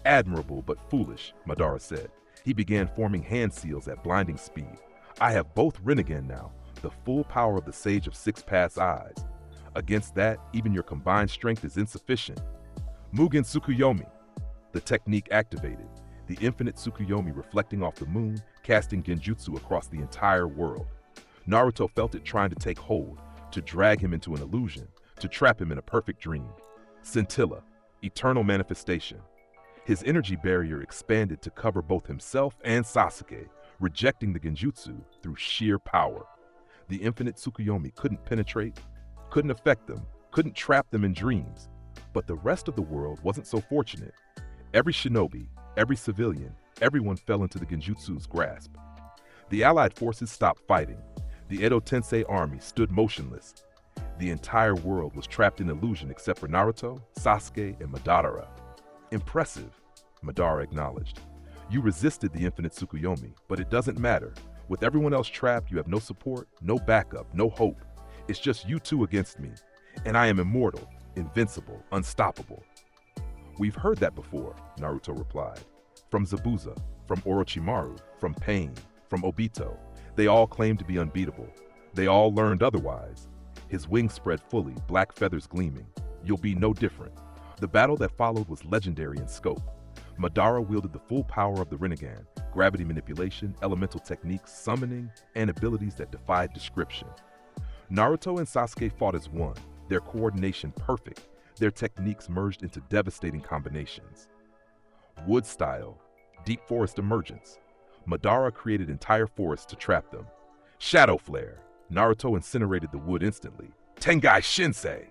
Admirable but foolish, Madara said. He began forming hand seals at blinding speed. I have both Rinnegan now, the full power of the Sage of Six Paths Eyes. Against that, even your combined strength is insufficient. Mugen Tsukuyomi. The technique activated, the infinite Tsukuyomi reflecting off the moon, casting genjutsu across the entire world. Naruto felt it trying to take hold, to drag him into an illusion, to trap him in a perfect dream. Scintilla, eternal manifestation. His energy barrier expanded to cover both himself and Sasuke, rejecting the genjutsu through sheer power. The infinite Tsukuyomi couldn't penetrate, couldn't affect them, couldn't trap them in dreams. But the rest of the world wasn't so fortunate. Every shinobi, every civilian, everyone fell into the genjutsu's grasp. The allied forces stopped fighting. The Edo Tensei army stood motionless. The entire world was trapped in illusion except for Naruto, Sasuke, and Madara. Impressive, Madara acknowledged. You resisted the infinite Tsukuyomi, but it doesn't matter. With everyone else trapped, you have no support, no backup, no hope. It's just you two against me. And I am immortal, invincible, unstoppable. We've heard that before, Naruto replied. From Zabuza, from Orochimaru, from Pain, from Obito. They all claimed to be unbeatable. They all learned otherwise. His wings spread fully, black feathers gleaming. You'll be no different. The battle that followed was legendary in scope. Madara wielded the full power of the Rinnegan, gravity manipulation, elemental techniques, summoning, and abilities that defied description. Naruto and Sasuke fought as one, their coordination perfect, their techniques merged into devastating combinations. Wood style, deep forest emergence. Madara created entire forests to trap them. Shadow flare. Naruto incinerated the wood instantly. Tengai Shinsei.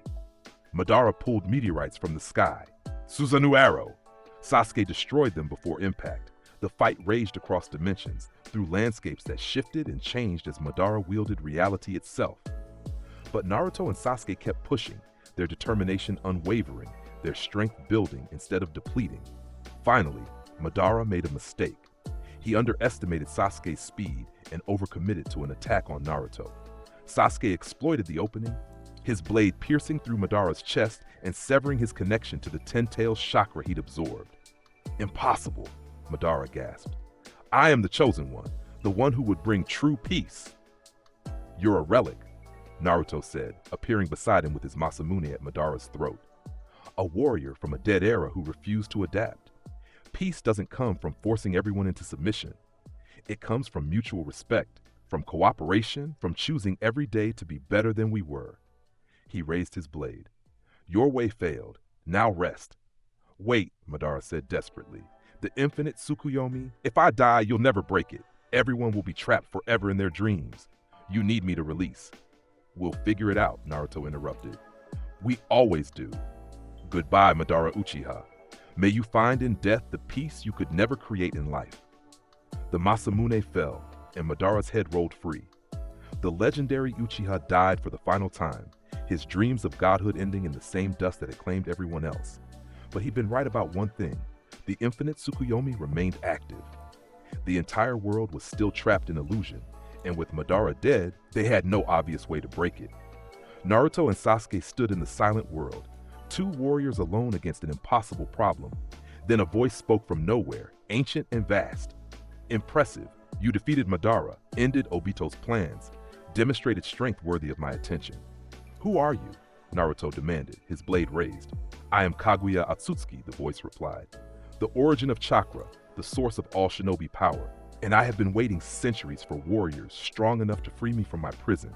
Madara pulled meteorites from the sky. Susanoo arrow. Sasuke destroyed them before impact. The fight raged across dimensions, through landscapes that shifted and changed as Madara wielded reality itself. But Naruto and Sasuke kept pushing, their determination unwavering, their strength building instead of depleting. Finally, Madara made a mistake. He underestimated Sasuke's speed and overcommitted to an attack on Naruto. Sasuke exploited the opening, his blade piercing through Madara's chest and severing his connection to the ten-tailed chakra he'd absorbed. Impossible, Madara gasped. I am the chosen one, the one who would bring true peace. You're a relic, Naruto said, appearing beside him with his Masamune at Madara's throat. A warrior from a dead era who refused to adapt. Peace doesn't come from forcing everyone into submission. It comes from mutual respect, from cooperation, from choosing every day to be better than we were. He raised his blade. Your way failed. Now rest. Wait, Madara said desperately. The infinite Tsukuyomi, if I die, you'll never break it. Everyone will be trapped forever in their dreams. You need me to release. We'll figure it out, Naruto interrupted. We always do. Goodbye, Madara Uchiha. May you find in death the peace you could never create in life. The Masamune fell, and Madara's head rolled free. The legendary Uchiha died for the final time, his dreams of godhood ending in the same dust that had claimed everyone else. But he'd been right about one thing. The infinite Tsukuyomi remained active. The entire world was still trapped in illusion, and with Madara dead, they had no obvious way to break it. Naruto and Sasuke stood in the silent world, two warriors alone against an impossible problem. Then a voice spoke from nowhere, ancient and vast. Impressive, you defeated Madara, ended Obito's plans, demonstrated strength worthy of my attention. Who are you? Naruto demanded, his blade raised. I am Kaguya Akatsuki, the voice replied. The origin of chakra, the source of all shinobi power. And I have been waiting centuries for warriors strong enough to free me from my prison.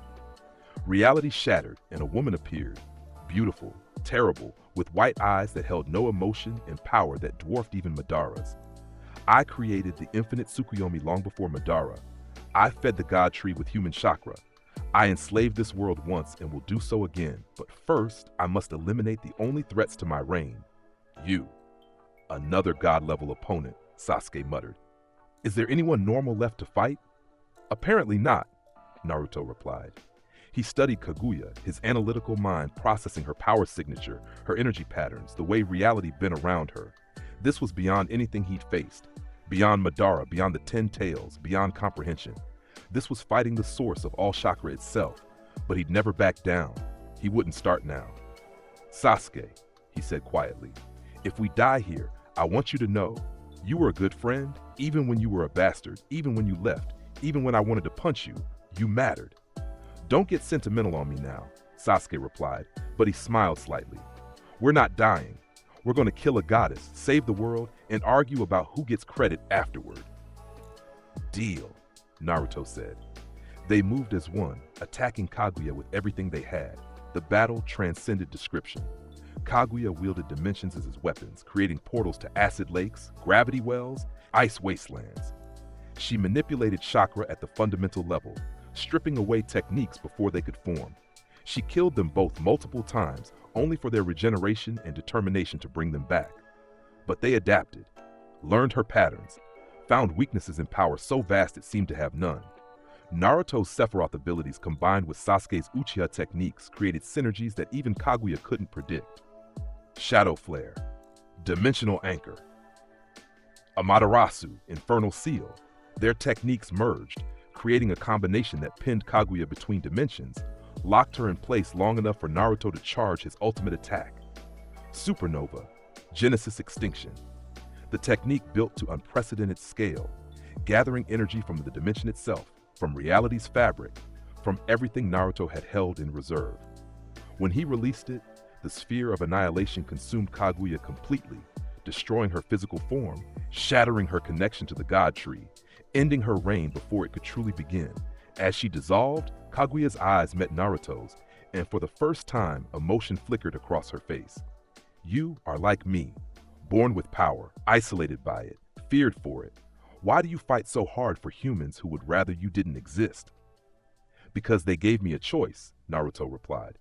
Reality shattered, and a woman appeared, beautiful, terrible, with white eyes that held no emotion and power that dwarfed even Madara's. I created the infinite Tsukuyomi long before Madara. I fed the god tree with human chakra. I enslaved this world once and will do so again, but first I must eliminate the only threats to my reign. You. Another god-level opponent, Sasuke muttered. Is there anyone normal left to fight? Apparently not, Naruto replied. He studied Kaguya, his analytical mind processing her power signature, her energy patterns, the way reality bent around her. This was beyond anything he'd faced. Beyond Madara, beyond the 10 tails, beyond comprehension. This was fighting the source of all chakra itself, but he'd never back down. He wouldn't start now. Sasuke, he said quietly, if we die here, I want you to know, you were a good friend, even when you were a bastard, even when you left, even when I wanted to punch you, you mattered. Don't get sentimental on me now, Sasuke replied, but he smiled slightly. We're not dying. We're going to kill a goddess, save the world, and argue about who gets credit afterward. Deal, Naruto said. They moved as one, attacking Kaguya with everything they had. The battle transcended description. Kaguya wielded dimensions as his weapons, creating portals to acid lakes, gravity wells, ice wastelands. She manipulated chakra at the fundamental level, stripping away techniques before they could form. She killed them both multiple times, only for their regeneration and determination to bring them back. But they adapted, learned her patterns, found weaknesses in power so vast it seemed to have none. Naruto's Sephiroth abilities combined with Sasuke's Uchiha techniques created synergies that even Kaguya couldn't predict. Shadow Flare, Dimensional Anchor, Amaterasu, Infernal Seal. Their techniques merged, creating a combination that pinned Kaguya between dimensions, locked her in place long enough for Naruto to charge his ultimate attack. Supernova, Genesis Extinction. The technique built to unprecedented scale, gathering energy from the dimension itself, from reality's fabric, from everything Naruto had held in reserve. When he released it, the sphere of annihilation consumed Kaguya completely, destroying her physical form, shattering her connection to the God Tree, ending her reign before it could truly begin. As she dissolved, Kaguya's eyes met Naruto's, and for the first time, emotion flickered across her face. You are like me, born with power, isolated by it, feared for it. Why do you fight so hard for humans who would rather you didn't exist? Because they gave me a choice, Naruto replied.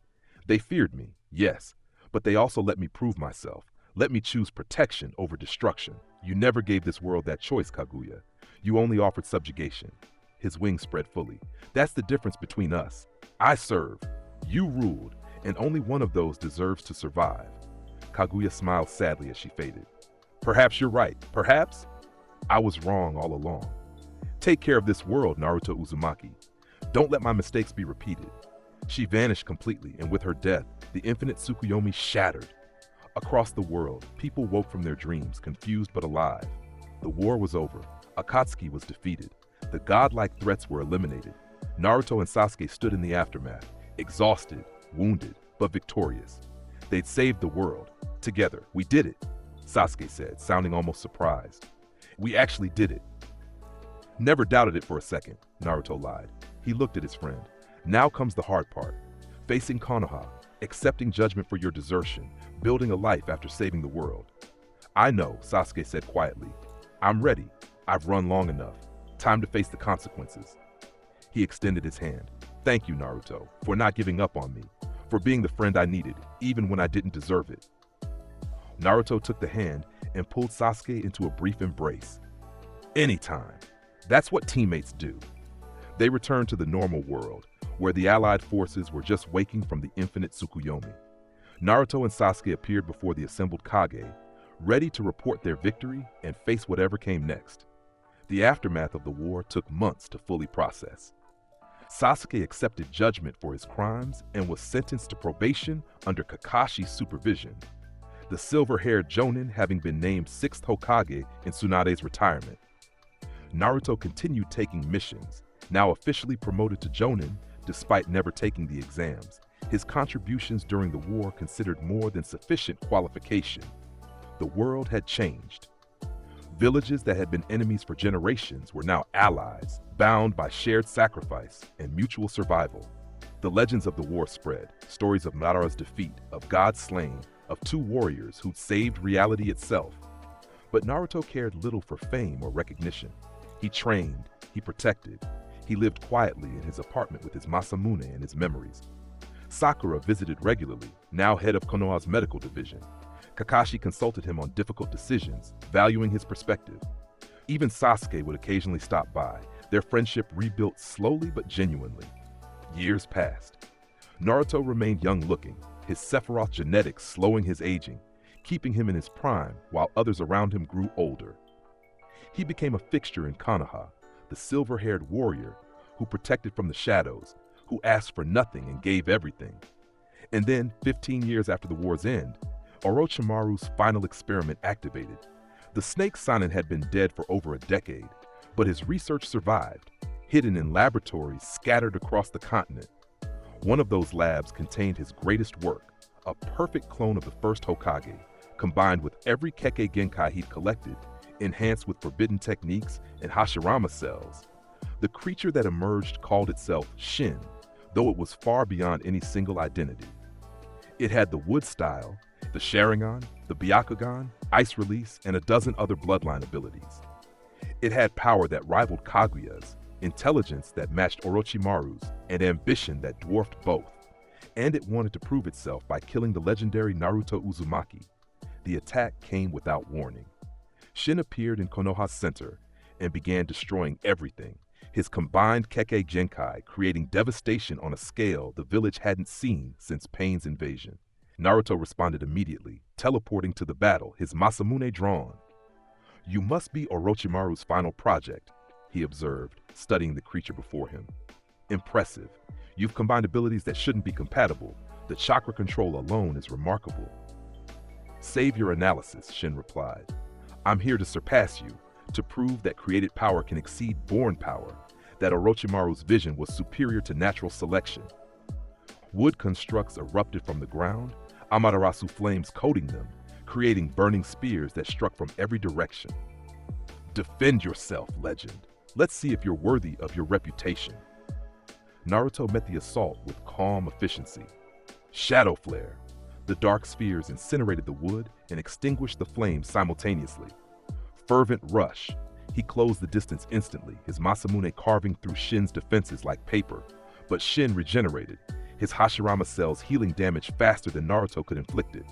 They feared me, yes, but they also let me prove myself, let me choose protection over destruction. You never gave this world that choice, Kaguya. You only offered subjugation. His wings spread fully. That's the difference between us. I served, you ruled, and only one of those deserves to survive. Kaguya smiled sadly as she faded. Perhaps you're right. Perhaps I was wrong all along. Take care of this world, Naruto Uzumaki. Don't let my mistakes be repeated. She vanished completely, and with her death, the infinite Tsukuyomi shattered. Across the world, people woke from their dreams, confused but alive. The war was over. Akatsuki was defeated. The godlike threats were eliminated. Naruto and Sasuke stood in the aftermath, exhausted, wounded, but victorious. They'd saved the world. Together, we did it, Sasuke said, sounding almost surprised. We actually did it. Never doubted it for a second, Naruto lied. He looked at his friend. Now comes the hard part. Facing Konoha, accepting judgment for your desertion, building a life after saving the world. I know, Sasuke said quietly. I'm ready. I've run long enough. Time to face the consequences. He extended his hand. Thank you, Naruto, for not giving up on me, for being the friend I needed, even when I didn't deserve it. Naruto took the hand and pulled Sasuke into a brief embrace. Anytime. That's what teammates do. They returned to the normal world, where the allied forces were just waking from the infinite Tsukuyomi. Naruto and Sasuke appeared before the assembled Kage, ready to report their victory and face whatever came next. The aftermath of the war took months to fully process. Sasuke accepted judgment for his crimes and was sentenced to probation under Kakashi's supervision, the silver-haired Jonin having been named 6th Hokage in Tsunade's retirement. Naruto continued taking missions, now officially promoted to Jonin despite never taking the exams. His contributions during the war considered more than sufficient qualification. The world had changed. Villages that had been enemies for generations were now allies, bound by shared sacrifice and mutual survival. The legends of the war spread, stories of Madara's defeat, of gods slain, of 2 warriors who'd saved reality itself. But Naruto cared little for fame or recognition. He trained, he protected, He lived quietly in his apartment with his Masamune and his memories. Sakura visited regularly, now head of Konoha's medical division. Kakashi consulted him on difficult decisions, valuing his perspective. Even Sasuke would occasionally stop by, their friendship rebuilt slowly but genuinely. Years passed. Naruto remained young-looking, his Sephiroth genetics slowing his aging, keeping him in his prime while others around him grew older. He became a fixture in Konoha, the silver-haired warrior who protected from the shadows, who asked for nothing and gave everything. And then, 15 years after the war's end, Orochimaru's final experiment activated. The snake Sanin had been dead for over a decade, but his research survived, hidden in laboratories scattered across the continent. One of those labs contained his greatest work, a perfect clone of the first Hokage, combined with every Kekkei Genkai he'd collected, enhanced with forbidden techniques and Hashirama cells. The creature that emerged called itself Shin, though it was far beyond any single identity. It had the wood style, the Sharingan, the Byakugan, ice release, and a dozen other bloodline abilities. It had power that rivaled Kaguya's, intelligence that matched Orochimaru's, and ambition that dwarfed both. And it wanted to prove itself by killing the legendary Naruto Uzumaki. The attack came without warning. Shin appeared in Konoha's center and began destroying everything, his combined Kekkei Genkai creating devastation on a scale the village hadn't seen since Pain's invasion. Naruto responded immediately, teleporting to the battle, his Masamune drawn. "You must be Orochimaru's final project," he observed, studying the creature before him. "Impressive. You've combined abilities that shouldn't be compatible. The chakra control alone is remarkable." "Save your analysis," Shin replied. "I'm here to surpass you, to prove that created power can exceed born power, that Orochimaru's vision was superior to natural selection." Wood constructs erupted from the ground, Amaterasu flames coating them, creating burning spears that struck from every direction. "Defend yourself, legend. Let's see if you're worthy of your reputation." Naruto met the assault with calm efficiency. Shadow flare. The dark spheres incinerated the wood and extinguished the flames simultaneously. Fervent rush. He closed the distance instantly, his Masamune carving through Shin's defenses like paper. But Shin regenerated, his Hashirama cells healing damage faster than Naruto could inflict it.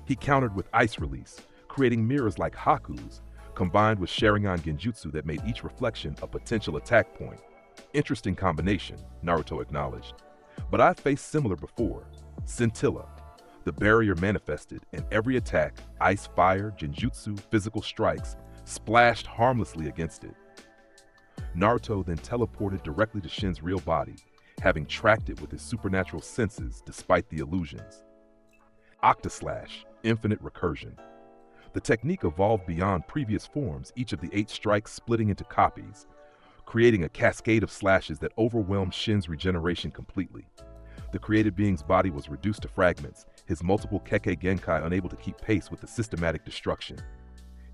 He countered with ice release, creating mirrors like Haku's, combined with Sharingan Genjutsu that made each reflection a potential attack point. Interesting combination, Naruto acknowledged. But I've faced similar before. Scintilla. The barrier manifested, and every attack, ice, fire, genjutsu, physical strikes, splashed harmlessly against it. Naruto then teleported directly to Shin's real body, having tracked it with his supernatural senses despite the illusions. Octaslash, infinite recursion. The technique evolved beyond previous forms, each of the 8 strikes splitting into copies, creating a cascade of slashes that overwhelmed Shin's regeneration completely. The created being's body was reduced to fragments, his multiple Kekkei Genkai unable to keep pace with the systematic destruction.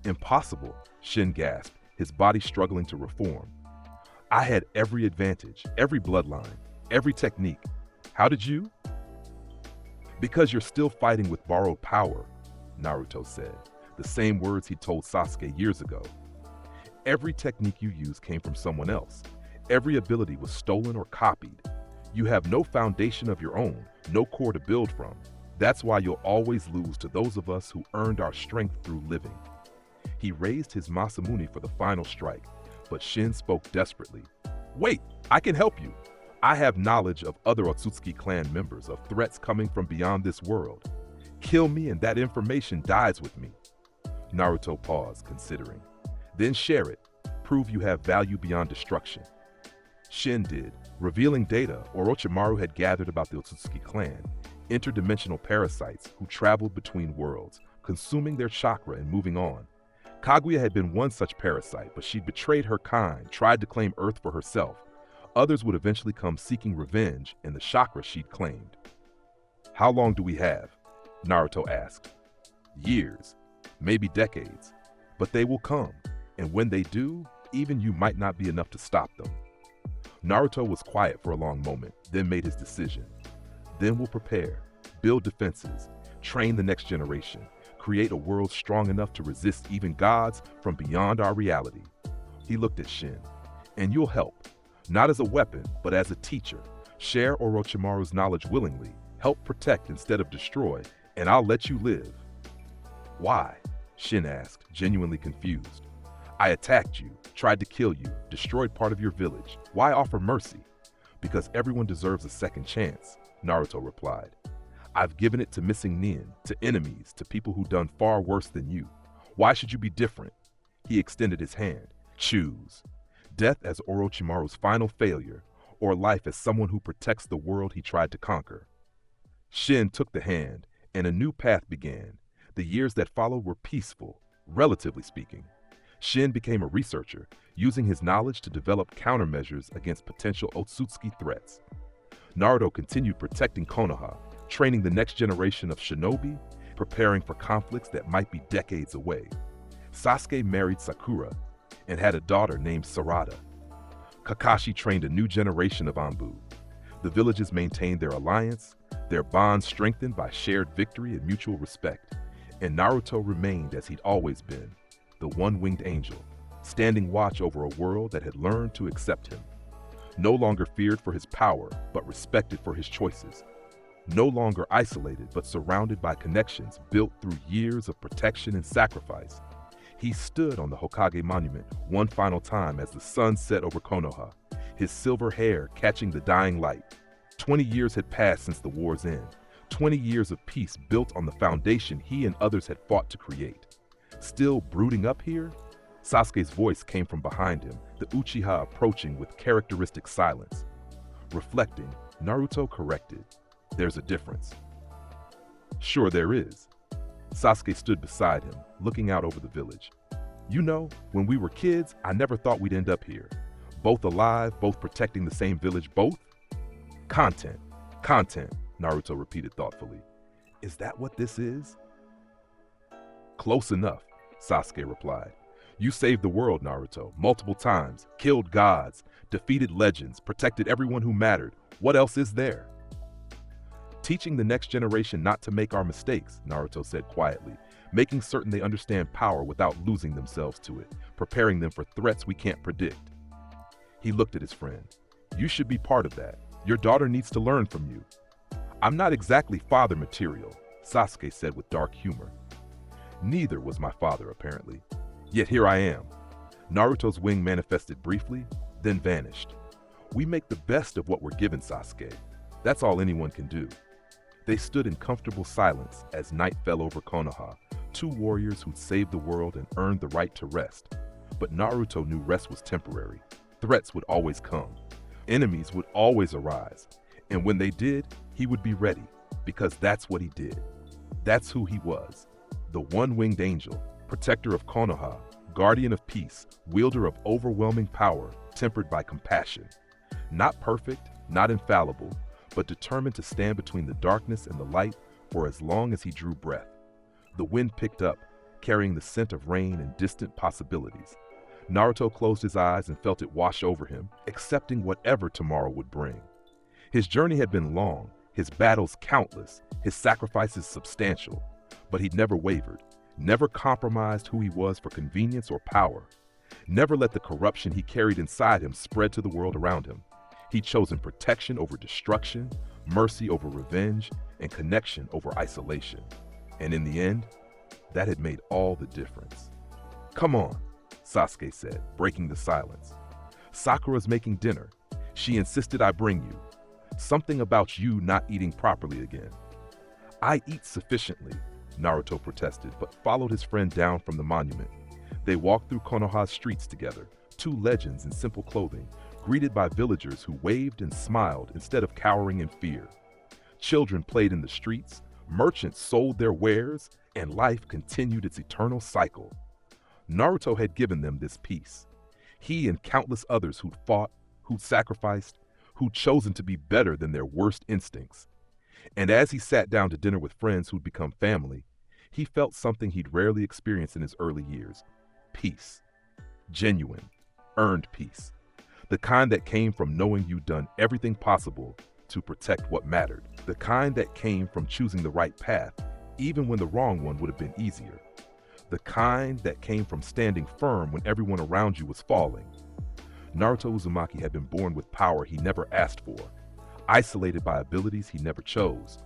"Impossible," Shin gasped, his body struggling to reform. "I had every advantage, every bloodline, every technique. How did you?" "Because you're still fighting with borrowed power," Naruto said, the same words he told Sasuke years ago. "Every technique you use came from someone else. Every ability was stolen or copied. You have no foundation of your own, no core to build from. That's why you'll always lose to those of us who earned our strength through living." He raised his Masamune for the final strike, but Shin spoke desperately. "Wait, I can help you. I have knowledge of other Otsutsuki clan members, of threats coming from beyond this world. Kill me and that information dies with me." Naruto paused, considering. "Then share it. Prove you have value beyond destruction." Shin did, revealing data Orochimaru had gathered about the Otsutsuki clan, interdimensional parasites who traveled between worlds, consuming their chakra and moving on. Kaguya had been one such parasite, but she'd betrayed her kind, tried to claim Earth for herself. Others would eventually come seeking revenge in the chakra she'd claimed. "How long do we have?" Naruto asked. "Years, maybe decades, but they will come, and when they do, even you might not be enough to stop them." Naruto was quiet for a long moment, then made his decision. "Then we'll prepare, build defenses, train the next generation, create a world strong enough to resist even gods from beyond our reality." He looked at Shin. "And you'll help. Not as a weapon, but as a teacher. Share Orochimaru's knowledge willingly, help protect instead of destroy, and I'll let you live. Why? Shin asked, genuinely confused. I attacked you, tried to kill you, destroyed part of your village. Why offer mercy? Because everyone deserves a second chance, Naruto replied. I've given it to missing nin, to enemies, to people who've done far worse than you. Why should you be different? He extended his hand. Choose. Death as Orochimaru's final failure, or life as someone who protects the world he tried to conquer. Shin took the hand, and a new path began. The years that followed were peaceful, relatively speaking. Shin became a researcher, using his knowledge to develop countermeasures against potential Otsutsuki threats. Naruto continued protecting Konoha, training the next generation of shinobi, preparing for conflicts that might be decades away. Sasuke married Sakura and had a daughter named Sarada. Kakashi trained a new generation of Anbu. The villages maintained their alliance, their bonds strengthened by shared victory and mutual respect. And Naruto remained as he'd always been, the one-winged angel, standing watch over a world that had learned to accept him. No longer feared for his power, but respected for his choices. No longer isolated, but surrounded by connections built through years of protection and sacrifice. He stood on the Hokage monument one final time as the sun set over Konoha, his silver hair catching the dying light. 20 years had passed since the war's end. 20 years of peace built on the foundation he and others had fought to create. Still brooding up here? Sasuke's voice came from behind him, the Uchiha approaching with characteristic silence. Reflecting, Naruto corrected. There's a difference. Sure there is. Sasuke stood beside him, looking out over the village. You know, when we were kids, I never thought we'd end up here. Both alive, both protecting the same village, both? Content, Naruto repeated thoughtfully. Is that what this is? Close enough, Sasuke replied. You saved the world, Naruto, multiple times, killed gods, defeated legends, protected everyone who mattered. What else is there? Teaching the next generation not to make our mistakes, Naruto said quietly, making certain they understand power without losing themselves to it, preparing them for threats we can't predict. He looked at his friend. You should be part of that. Your daughter needs to learn from you. I'm not exactly father material, Sasuke said with dark humor. Neither was my father, apparently. Yet here I am. Naruto's wing manifested briefly, then vanished. We make the best of what we're given, Sasuke. That's all anyone can do. They stood in comfortable silence as night fell over Konoha, two warriors who'd saved the world and earned the right to rest. But Naruto knew rest was temporary. Threats would always come. Enemies would always arise. And when they did, he would be ready, because that's what he did. That's who he was. The one-winged angel, protector of Konoha, guardian of peace, wielder of overwhelming power, tempered by compassion. Not perfect, not infallible, but determined to stand between the darkness and the light for as long as he drew breath. The wind picked up, carrying the scent of rain and distant possibilities. Naruto closed his eyes and felt it wash over him, accepting whatever tomorrow would bring. His journey had been long, his battles countless, his sacrifices substantial, but he'd never wavered, never compromised who he was for convenience or power, never let the corruption he carried inside him spread to the world around him. He'd chosen protection over destruction, mercy over revenge, and connection over isolation. And in the end, that had made all the difference. Come on, Sasuke said, breaking the silence. Sakura's making dinner. She insisted I bring you. Something about you not eating properly again. I eat sufficiently, Naruto protested, but followed his friend down from the monument. They walked through Konoha's streets together, two legends in simple clothing, greeted by villagers who waved and smiled instead of cowering in fear. Children played in the streets, merchants sold their wares, and life continued its eternal cycle. Naruto had given them this peace. He and countless others who'd fought, who'd sacrificed, who'd chosen to be better than their worst instincts. And as he sat down to dinner with friends who'd become family, he felt something he'd rarely experienced in his early years. Peace. Genuine, earned peace. The kind that came from knowing you'd done everything possible to protect what mattered. The kind that came from choosing the right path, even when the wrong one would have been easier. The kind that came from standing firm when everyone around you was falling. Naruto Uzumaki had been born with power he never asked for, isolated by abilities he never chose,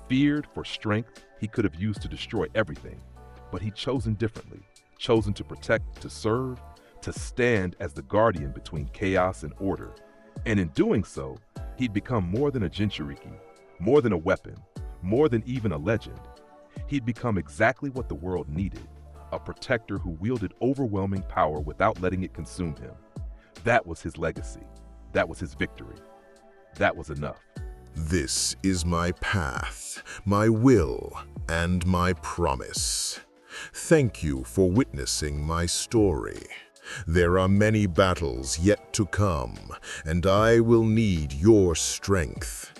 feared for strength he could have used to destroy everything, but he'd chosen differently, chosen to protect, to serve, to stand as the guardian between chaos and order. And in doing so, he'd become more than a Jinchuriki, more than a weapon, more than even a legend. He'd become exactly what the world needed, a protector who wielded overwhelming power without letting it consume him. That was his legacy. That was his victory. That was enough. This is my path, my will, and my promise. Thank you for witnessing my story. There are many battles yet to come, and I will need your strength.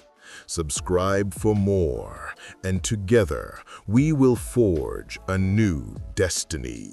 Subscribe for more, and together we will forge a new destiny.